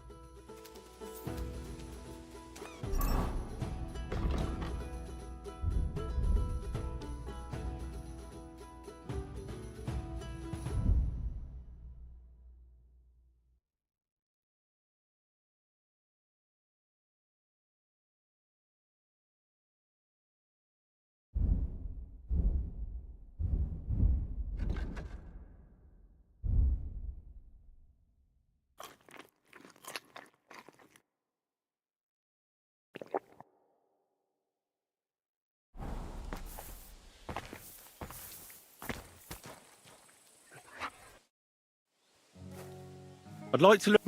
I'd like to look.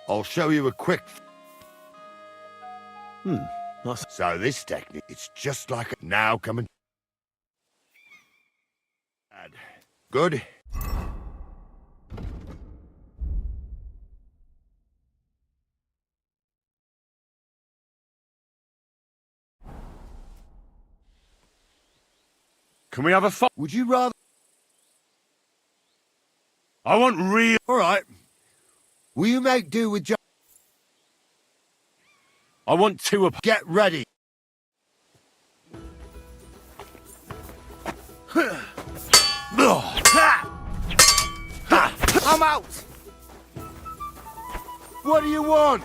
I'll show you a quick. That's... So this technique, it's just like a... Now come and... Good. Can we have a fight? Would you rather... I want real... All right. Will you make do with just... I want two... Get ready. I'm out. What do you want?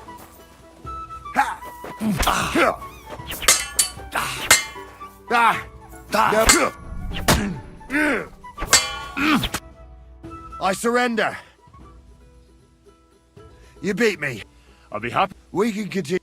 I surrender. You beat me. I'll be happy. We can continue.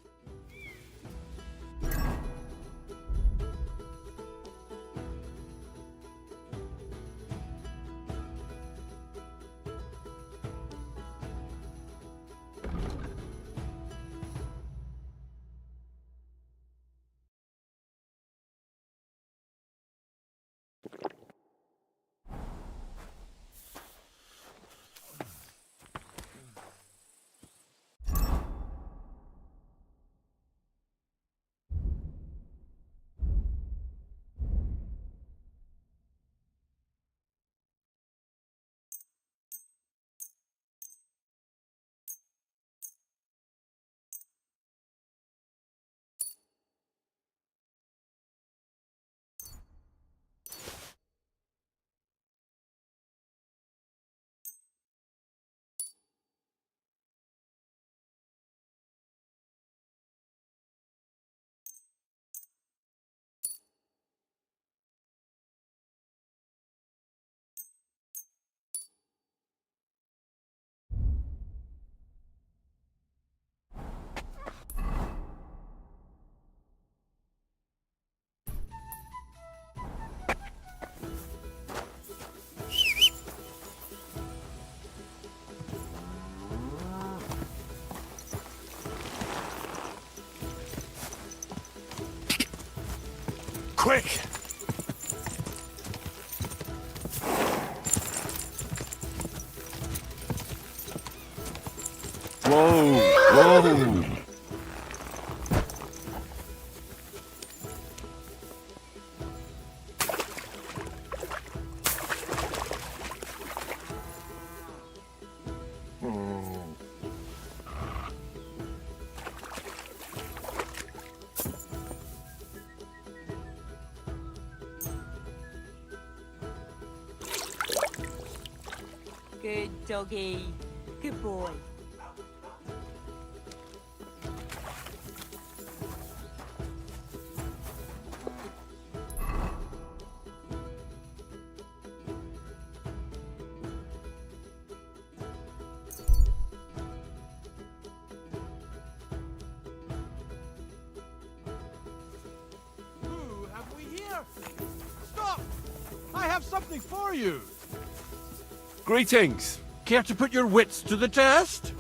Quick! Whoa! Whoa! Good doggy. Good boy. Here! Stop! I have something for you. Greetings. Care to put your wits to the test?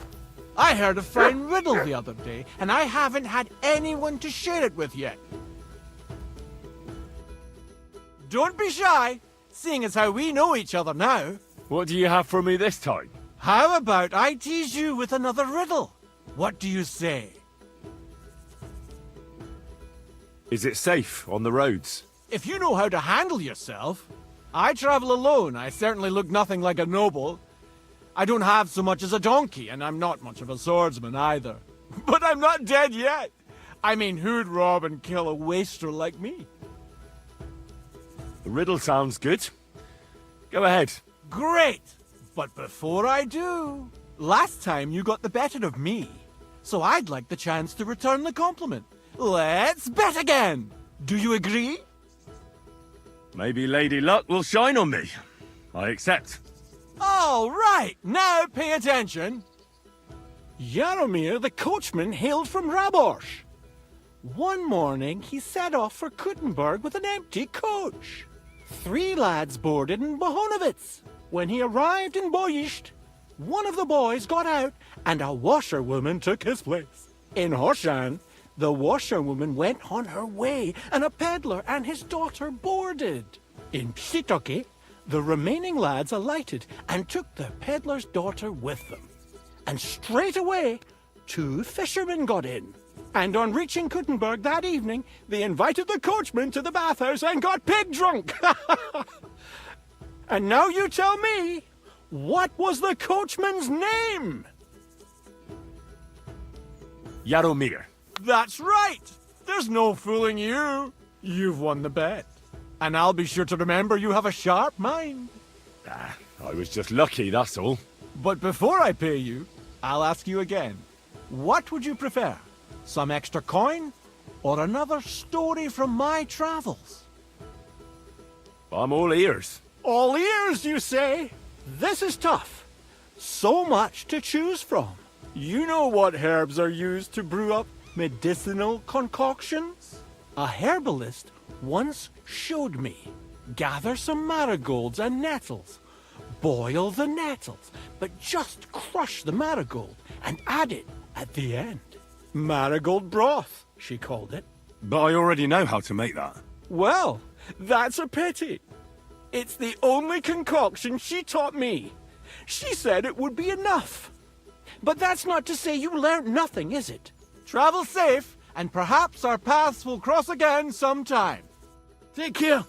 I heard a fine riddle the other day, and I haven't had anyone to share it with yet. Don't be shy, seeing as how we know each other now. What do you have for me this time? How about I tease you with another riddle? What do you say? Is it safe on the roads? If you know how to handle yourself. I travel alone. I certainly look nothing like a noble. I don't have so much as a donkey, and I'm not much of a swordsman either. But I'm not dead yet. I mean, who'd rob and kill a wastrel like me? The riddle sounds good. Go ahead. Great! But before I do, last time you got the better of me, so I'd like the chance to return the compliment. Let's bet again! Do you agree? Maybe Lady Luck will shine on me. I accept. All right, now pay attention. Jaromir the coachman hailed from Raborsh. One morning he set off for Kuttenberg with an empty coach. 3 lads boarded in Bohonovitz. When he arrived in Boyisht, one of the boys got out and a washerwoman took his place. In Horshan, the washerwoman went on her way and a peddler and his daughter boarded. In Psitoke, the remaining lads alighted and took the peddler's daughter with them. And straight away, 2 fishermen got in. And on reaching Kuttenberg that evening, they invited the coachman to the bathhouse and got pig drunk. And now you tell me, what was the coachman's name? Jaromir. That's right! There's no fooling you. You've won the bet. And I'll be sure to remember you have a sharp mind. I was just lucky, that's all. But before I pay you, I'll ask you again. What would you prefer? Some extra coin? Or another story from my travels? I'm all ears. All ears, you say? This is tough. So much to choose from. You know what herbs are used to brew up medicinal concoctions? A herbalist once showed me. Gather some marigolds and nettles. Boil the nettles, but just crush the marigold and add it at the end. Marigold broth, she called it. But I already know how to make that. Well, that's a pity. It's the only concoction she taught me. She said it would be enough. But that's not to say you learnt nothing, is it? Travel safe, and perhaps our paths will cross again sometime. Take care.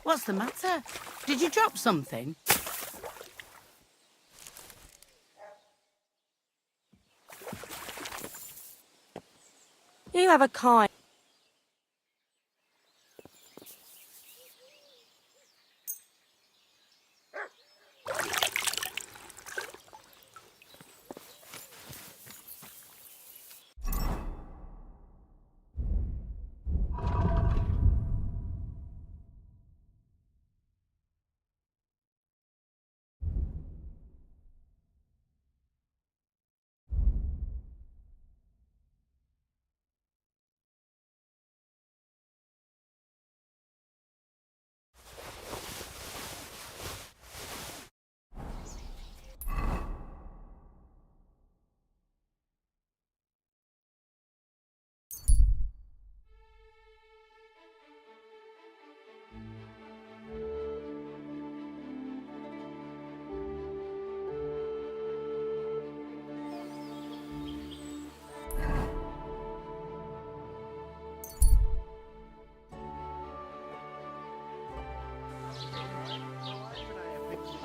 What's the matter? Did you drop something? You have a kind...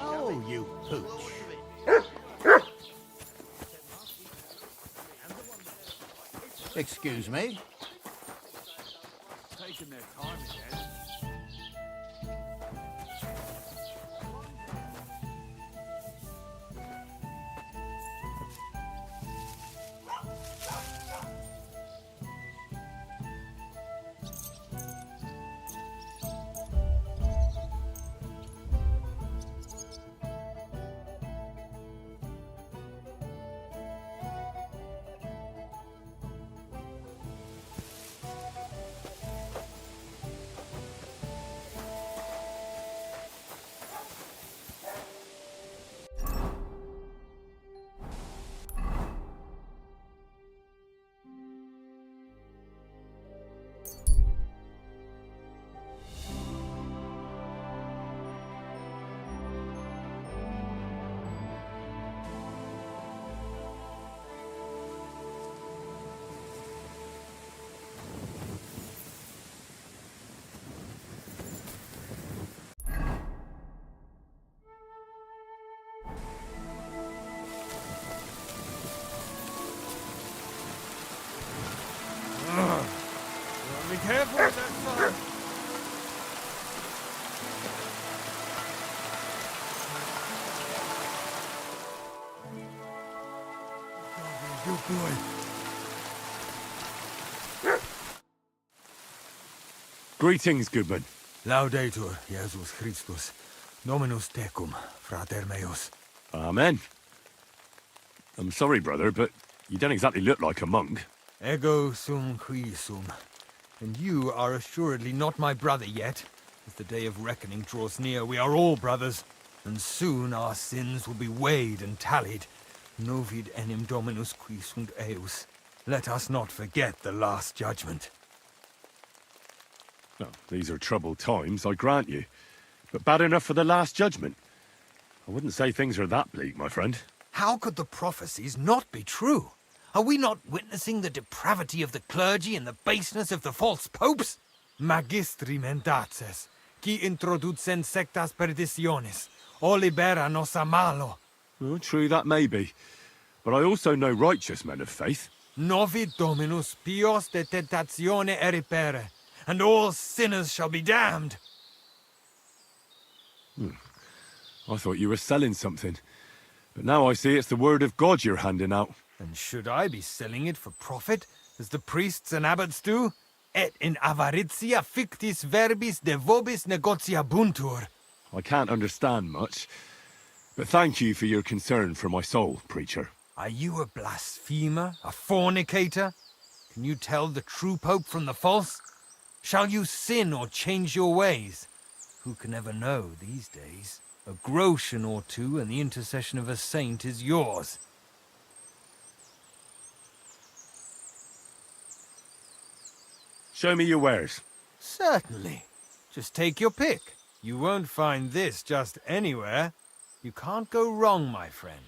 Oh, you pooch. Excuse me? Taking their time again. Be careful with that sign. Good boy. Greetings, goodman. Laudetur, Jesus Christus. Dominus tecum, frater meus. Amen. I'm sorry, brother, but you don't exactly look like a monk. Ego sum qui sum. And you are assuredly not my brother yet. As the day of reckoning draws near, we are all brothers. And soon our sins will be weighed and tallied. Novid enim Dominus qui sunt eus. Let us not forget the last judgment. Well, these are troubled times, I grant you. But bad enough for the last judgment. I wouldn't say things are that bleak, my friend. How could the prophecies not be true? Are we not witnessing the depravity of the clergy and the baseness of the false popes? Magistri mendaces, qui introducen sectas perditionis, o libera nos a malo. Well, true that may be. But I also know righteous men of faith. Novi Dominus pios de tentatione eripere, and all sinners shall be damned. I thought you were selling something. But now I see it's the word of God you're handing out. And should I be selling it for profit, as the priests and abbots do? Et in avaritia fictis verbis de vobis negociabuntur. I can't understand much. But thank you for your concern for my soul, preacher. Are you a blasphemer? A fornicator? Can you tell the true pope from the false? Shall you sin or change your ways? Who can ever know these days? A groschen or two and the intercession of a saint is yours. Show me your wares. Certainly. Just take your pick. You won't find this just anywhere. You can't go wrong, my friend.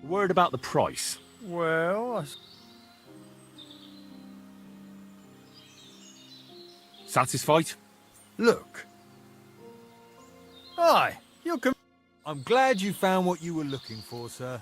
Word about the price. Well, Satisfied? look. Aye, I'm glad you found what you were looking for, sir.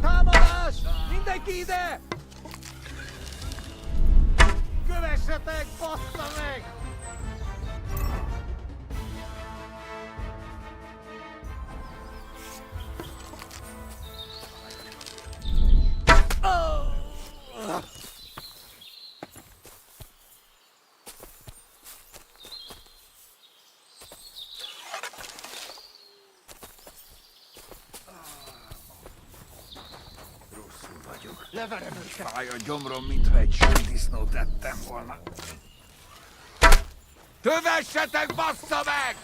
Támadás! Mindenki ide! Kövessetek, bassza meg! Leverem őket! Fáj a gyomrom, mintha egy süldisznót ettem volna. Kövessetek, bassza meg!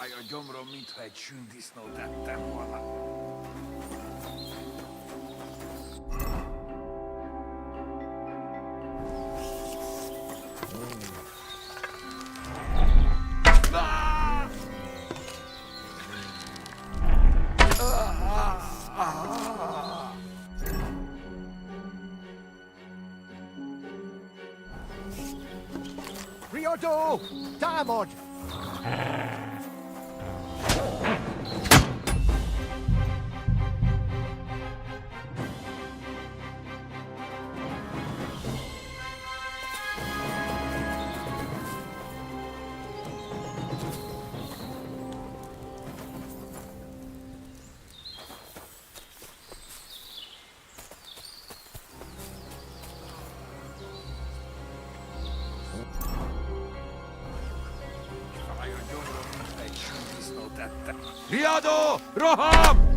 Fáj a gyomrom, mintha egy sündisznót ettem volna. Riadó! Támadj! Riado! Roham!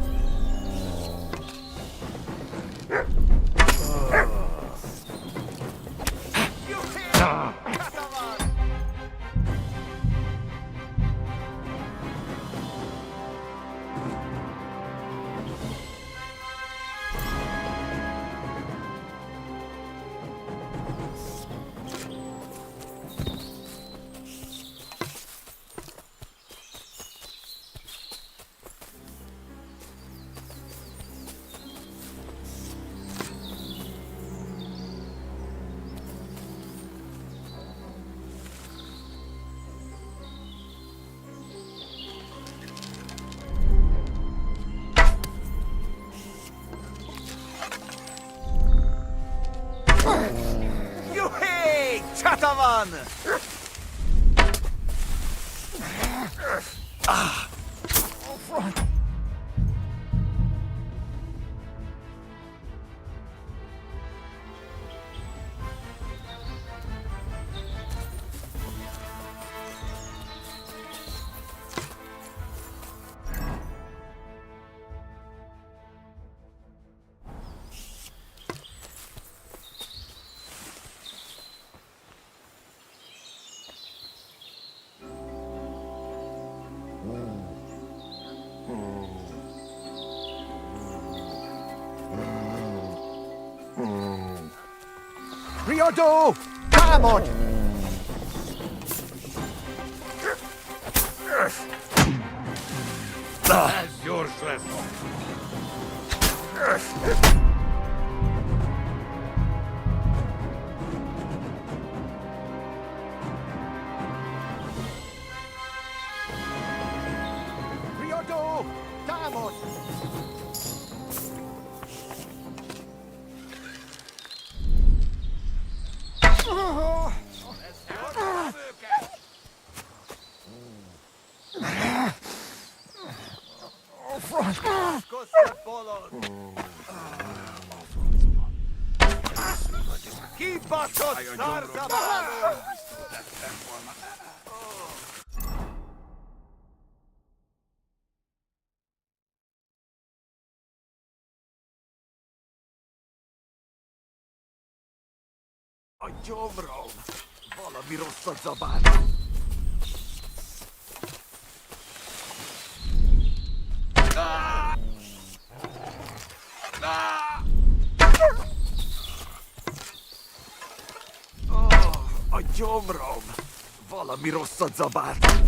Yuhi! Chatavan! Ah! Riodo! Paramount! As yours, left. Riodo! Paramount! Keep us on A gyomrom! Valami rosszat zabált! A gyomrom! Valami rosszat zabált!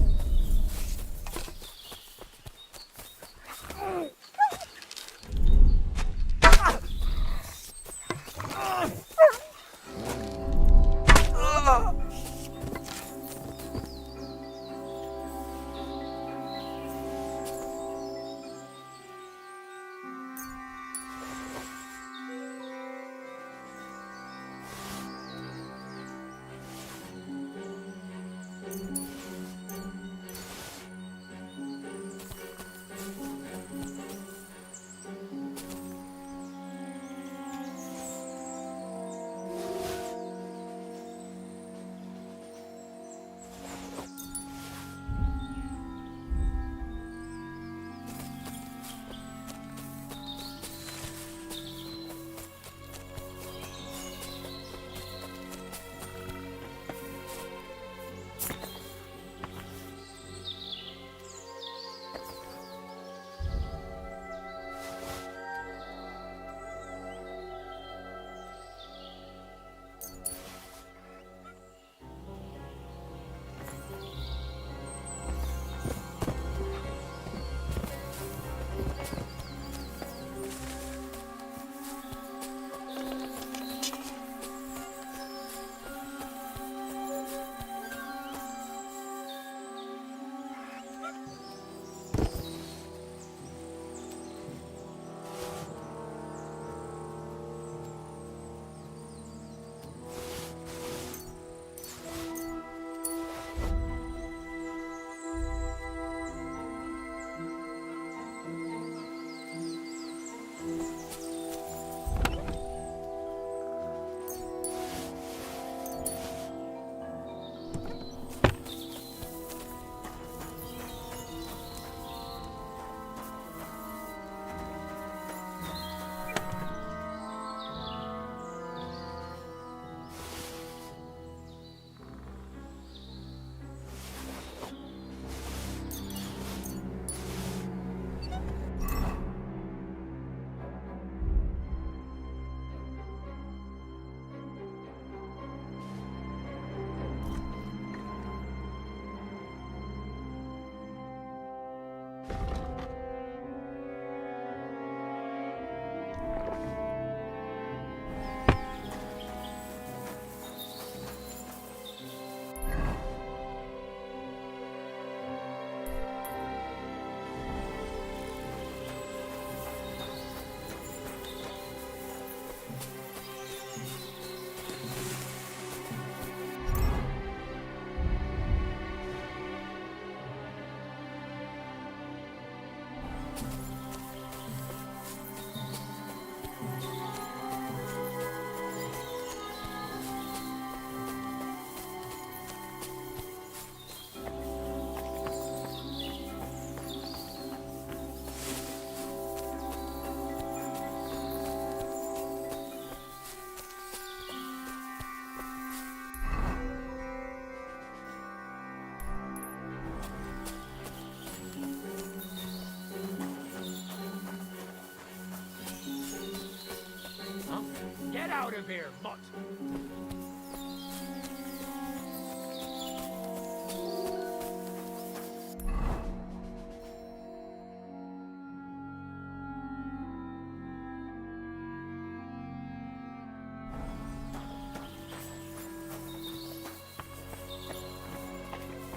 out of here, mutt!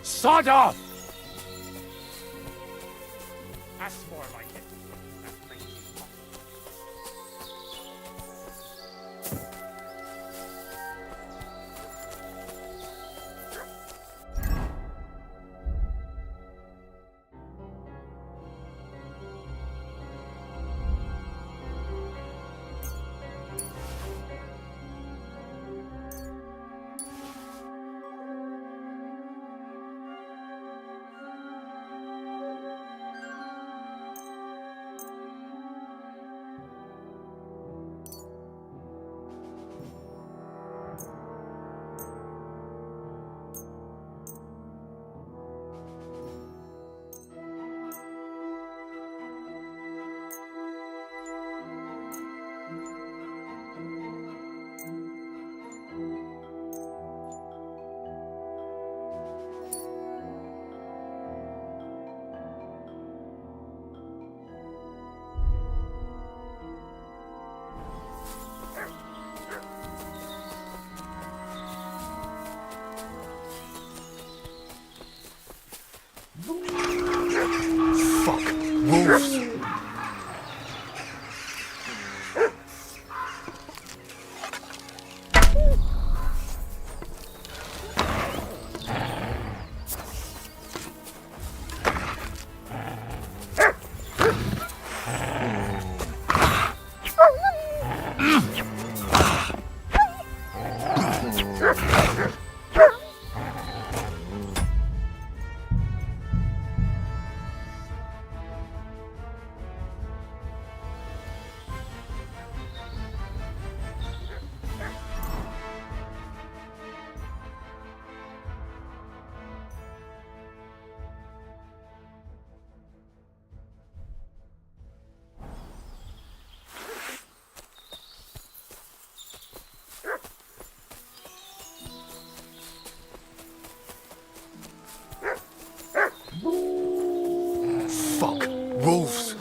Sod off! That's more like it. That makes you hot. Fuck. Wolves. Fuck. Wolves.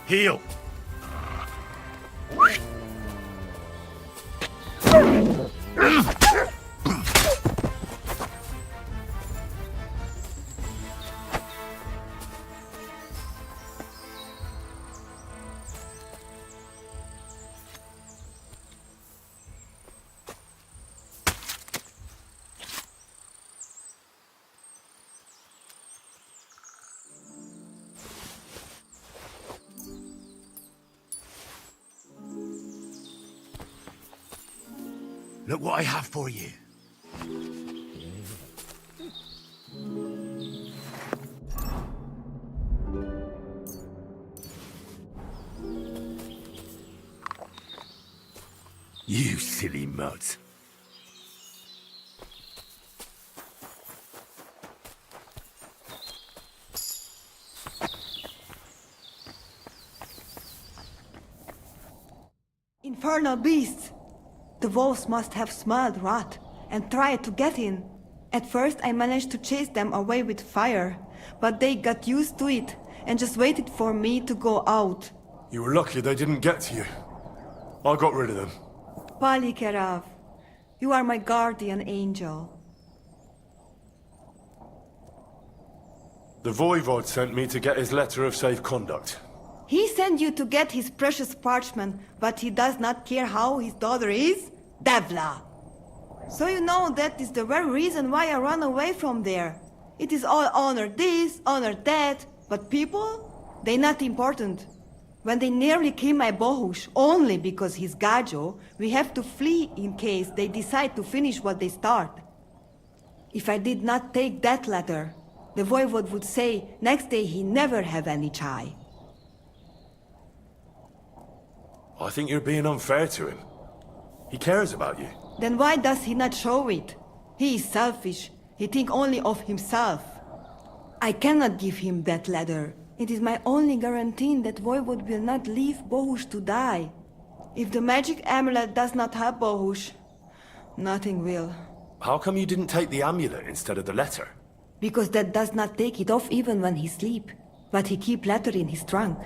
Heal. Look what I have for you. You silly mutt. Infernal beasts! The wolves must have smelled rot and tried to get in. At first I managed to chase them away with fire, but they got used to it and just waited for me to go out. You were lucky they didn't get to you. I got rid of them. Palikerav, you are my guardian angel. The Voivod sent me to get his letter of safe conduct. He sent you to get his precious parchment, but he does not care how his daughter is? Devla! So you know that is the very reason why I run away from there. It is all honor this, honor that, but people? They not important. When they nearly kill my Bohush only because he's Gajo, we have to flee in case they decide to finish what they start. If I did not take that letter, the Voivod would say next day he never have any chai. I think you're being unfair to him. He cares about you. Then why does he not show it? He is selfish. He thinks only of himself. I cannot give him that letter. It is my only guarantee that Voivod will not leave Bohush to die. If the magic amulet does not help Bohush, nothing will. How come you didn't take the amulet instead of the letter? Because that does not take it off even when he sleep. But he keep letter in his trunk.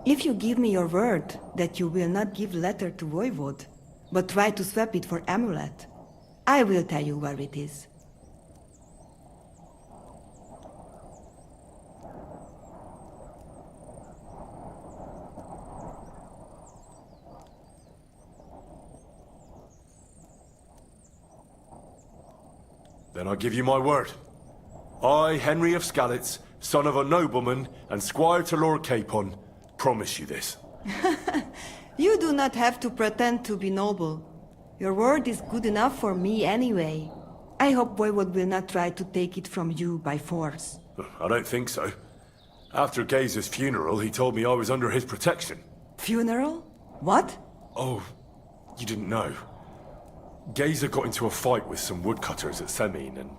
If you give me your word that you will not give letter to Voivod, but try to swap it for amulet, I will tell you where it is. Then I give you my word. I, Henry of Skalitz, son of a nobleman and squire to Lord Capon, promise you this. You do not have to pretend to be noble. Your word is good enough for me anyway. I hope Voivod will not try to take it from you by force. I don't think so. After Gaze's funeral, he told me I was under his protection. Funeral? What? Oh, you didn't know. Gaze got into a fight with some woodcutters at Semin, and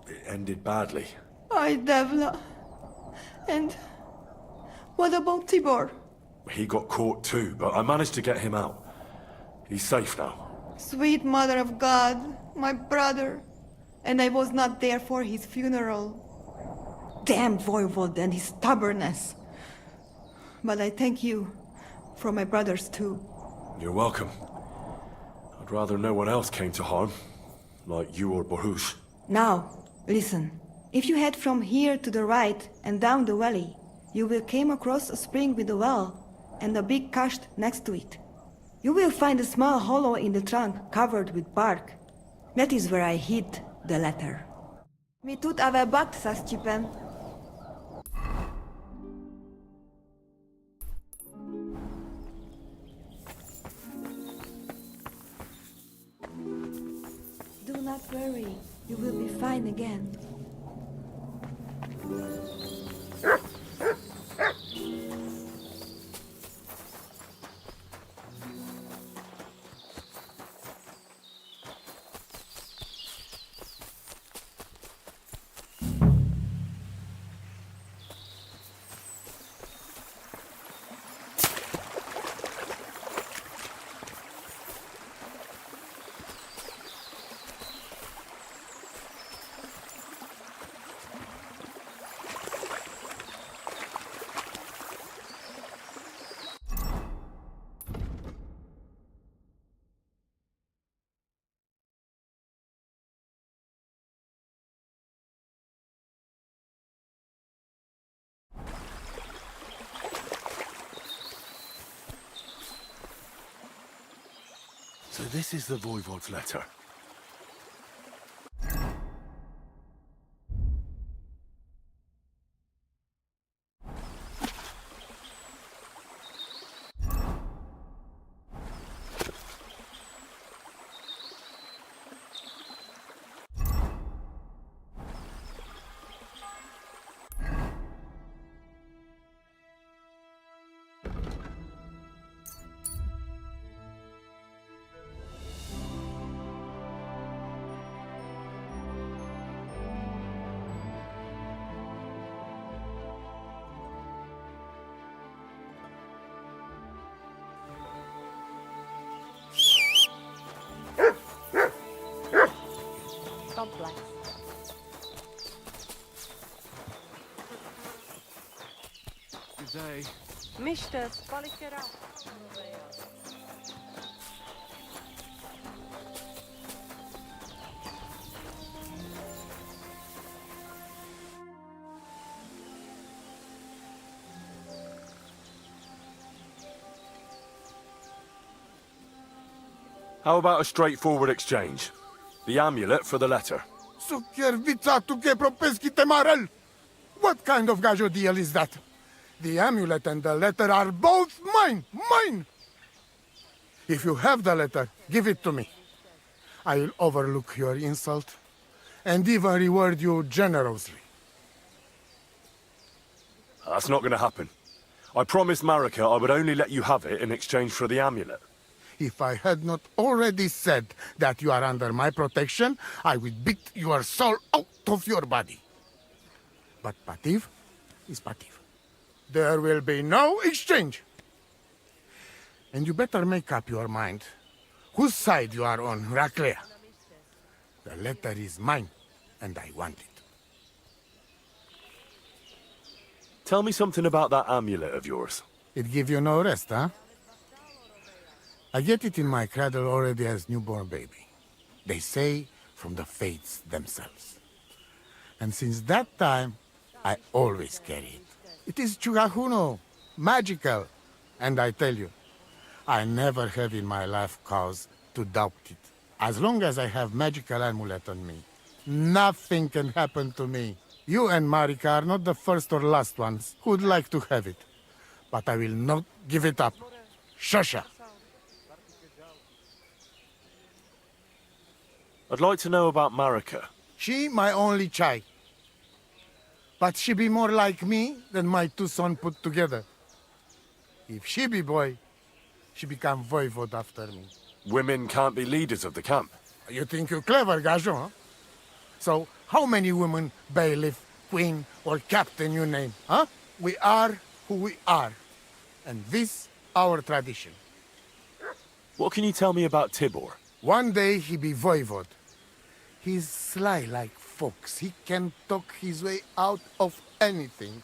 it ended badly. Ay, Devla. And what about Tibor? He got caught too, but I managed to get him out. He's safe now. Sweet Mother of God, my brother. And I was not there for his funeral. Damn Voivod and his stubbornness. But I thank you for my brothers too. You're welcome. I'd rather no one else came to harm, like you or Bohush. Now, listen. If you head from here to the right and down the valley, you will come across a spring with a well and a big cache next to it. You will find a small hollow in the trunk covered with bark. That is where I hid the letter. Mi tut ave bakt, sa Stipen. Do not worry, you will be fine again. So this is the Voivod's letter. God bless. Good day. Mister, spaliť rád. How about a straightforward exchange? The amulet for the letter. What kind of gajo deal is that? The amulet and the letter are both mine! Mine! If you have the letter, give it to me. I'll overlook your insult and even reward you generously. That's not going to happen. I promised Marika I would only let you have it in exchange for the amulet. If I had not already said that you are under my protection, I would beat your soul out of your body. But Pativ is Pativ. There will be no exchange. And you better make up your mind whose side you are on, Raclea. The letter is mine, and I want it. Tell me something about that amulet of yours. It give you no rest, huh? I get it in my cradle already as newborn baby. They say from the fates themselves. And since that time, I always carry it. It is Chugahuno, magical. And I tell you, I never have in my life cause to doubt it. As long as I have magical amulet on me, nothing can happen to me. You and Marika are not the first or last ones who would like to have it. But I will not give it up. Shosha! I'd like to know about Marika. She my only child. But she be more like me than my two sons put together. If she be boy, she become voivode after me. Women can't be leaders of the camp. You think you're clever, Gajon, huh? So, how many women, bailiff, queen, or captain you name, huh? We are who we are. And this, our tradition. What can you tell me about Tibor? One day he be voivode. He's sly like fox. He can talk his way out of anything.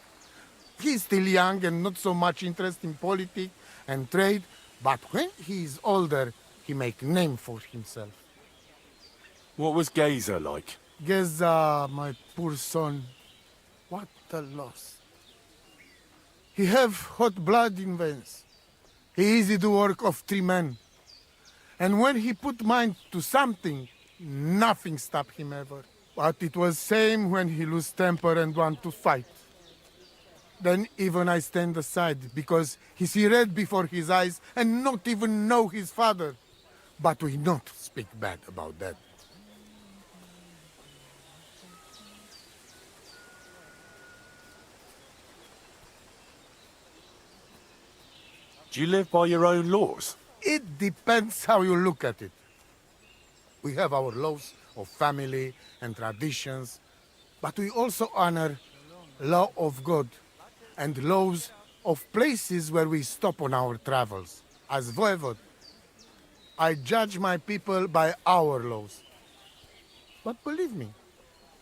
He's still young and not so much interested in politics and trade, but when he is older, he make name for himself. What was Geza like? Geza, my poor son, what a loss. He have hot blood in veins. He easy to work of 3 men. And when he put mind to something, nothing stop him ever. But it was same when he lose temper and want to fight. Then even I stand aside, because he see red before his eyes and not even know his father. But we not speak bad about that. Do you live by your own laws? It depends how you look at it. We have our laws of family and traditions, but we also honor law of God and laws of places where we stop on our travels. As voivode, I judge my people by our laws. But believe me,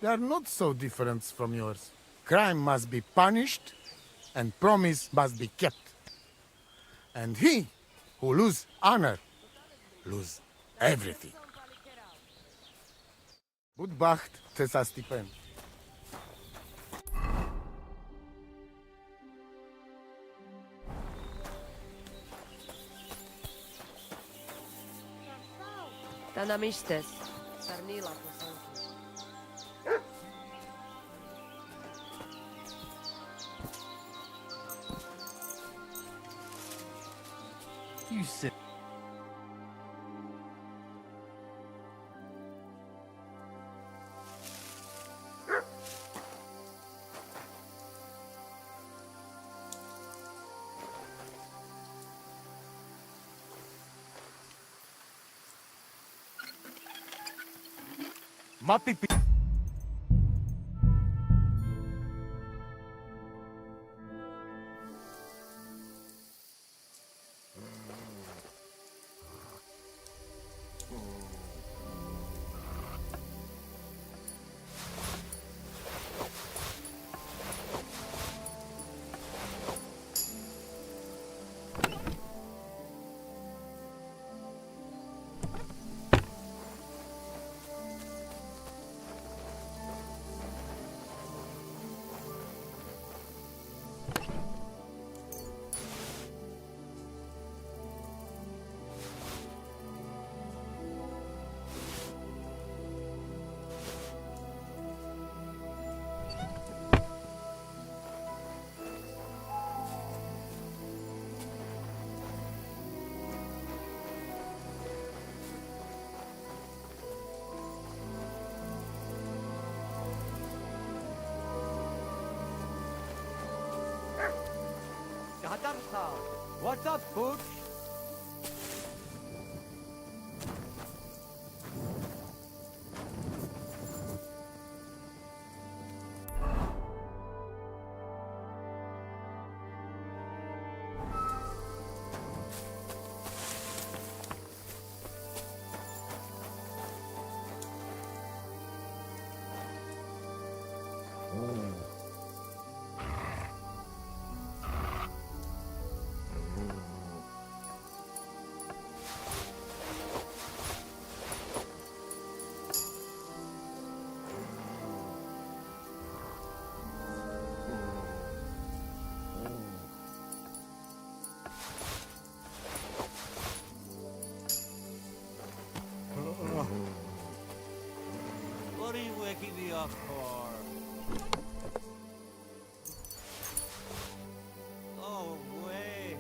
they are not so different from yours. Crime must be punished and promise must be kept. And he who lose honor, lose everything. Budbacht Cesa Stipen. Tanamistes, Sarnila Kosanki. You sit. Mapipi. town. What's up, Pooch? What are you waking me up for? Oh, way.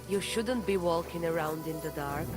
You shouldn't be walking around in the dark.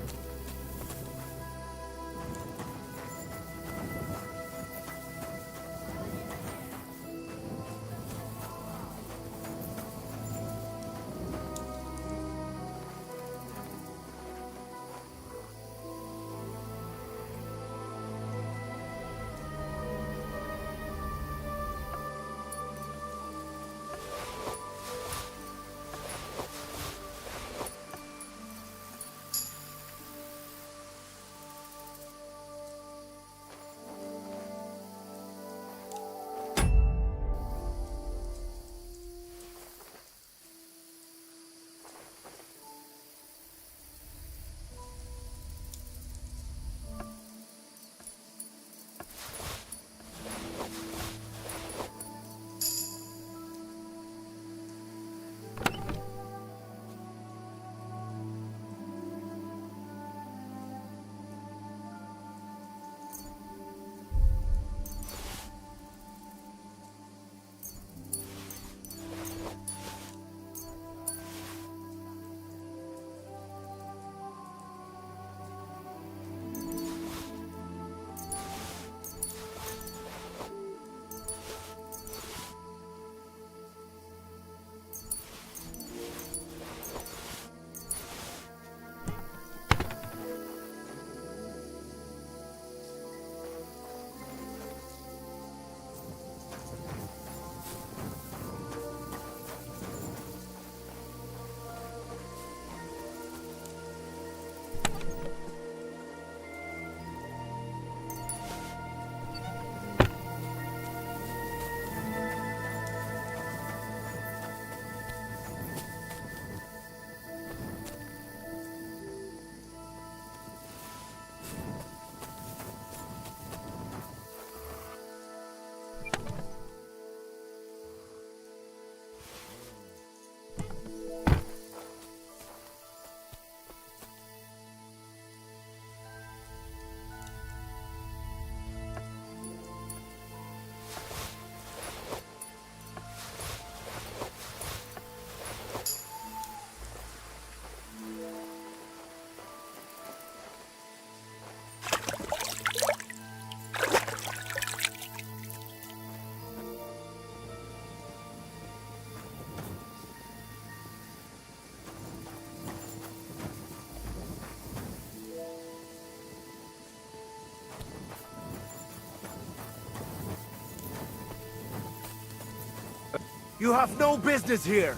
You have no business here!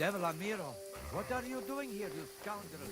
Devil Amiro, what are you doing here, you scoundrel?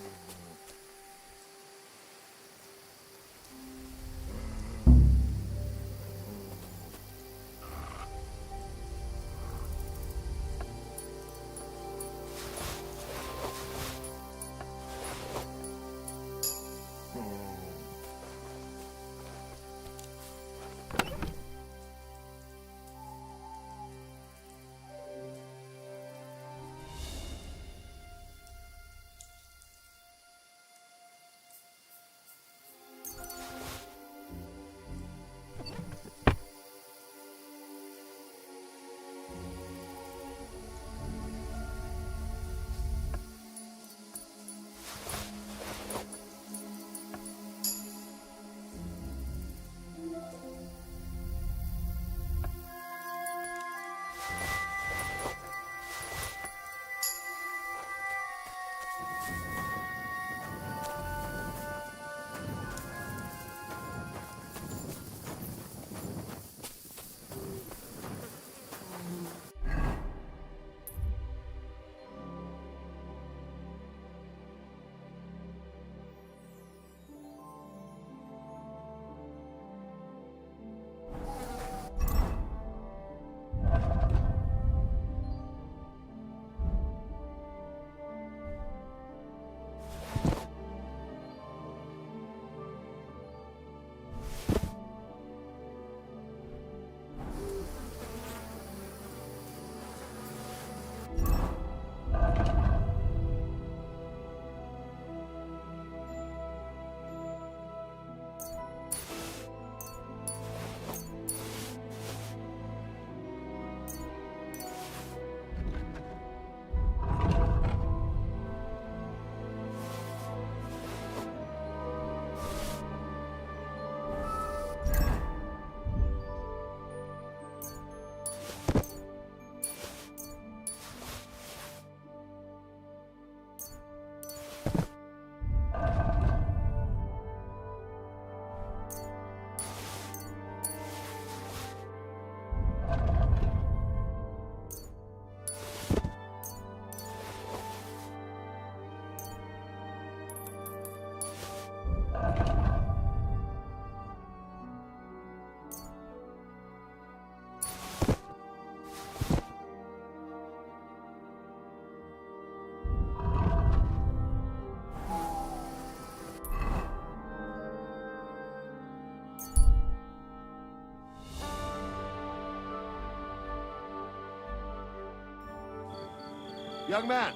Young man,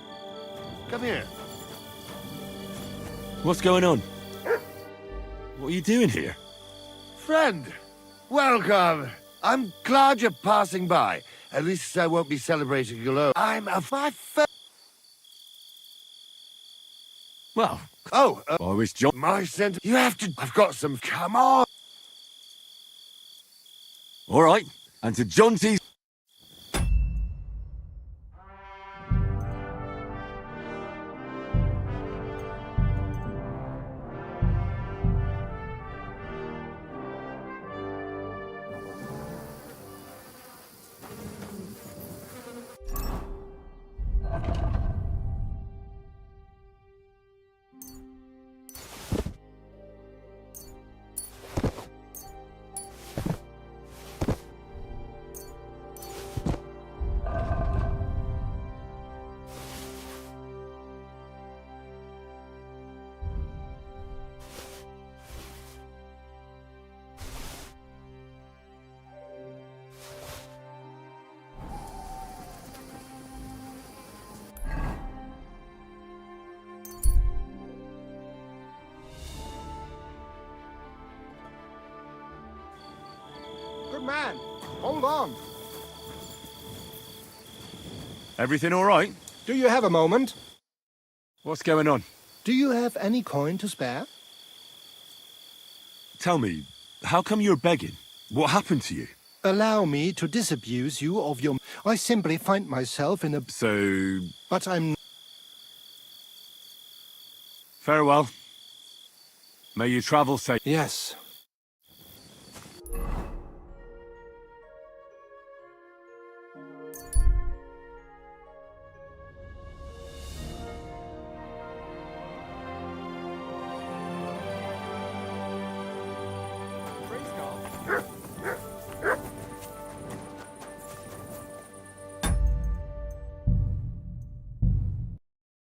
come here. What's going on? What are you doing here? Friend, welcome. I'm glad you're passing by. At least I won't be celebrating alone. I'm a my first. Well, I was John. My scent. You have to. I've got some. Come on. All right, and to John T's. Good man. Hold on. Everything all right? Do you have a moment? What's going on? Do you have any coin to spare? Tell me, how come you're begging? What happened to you? Allow me to disabuse you of your... I simply find myself in a... So... But I'm... Farewell. May you travel safe. Yes.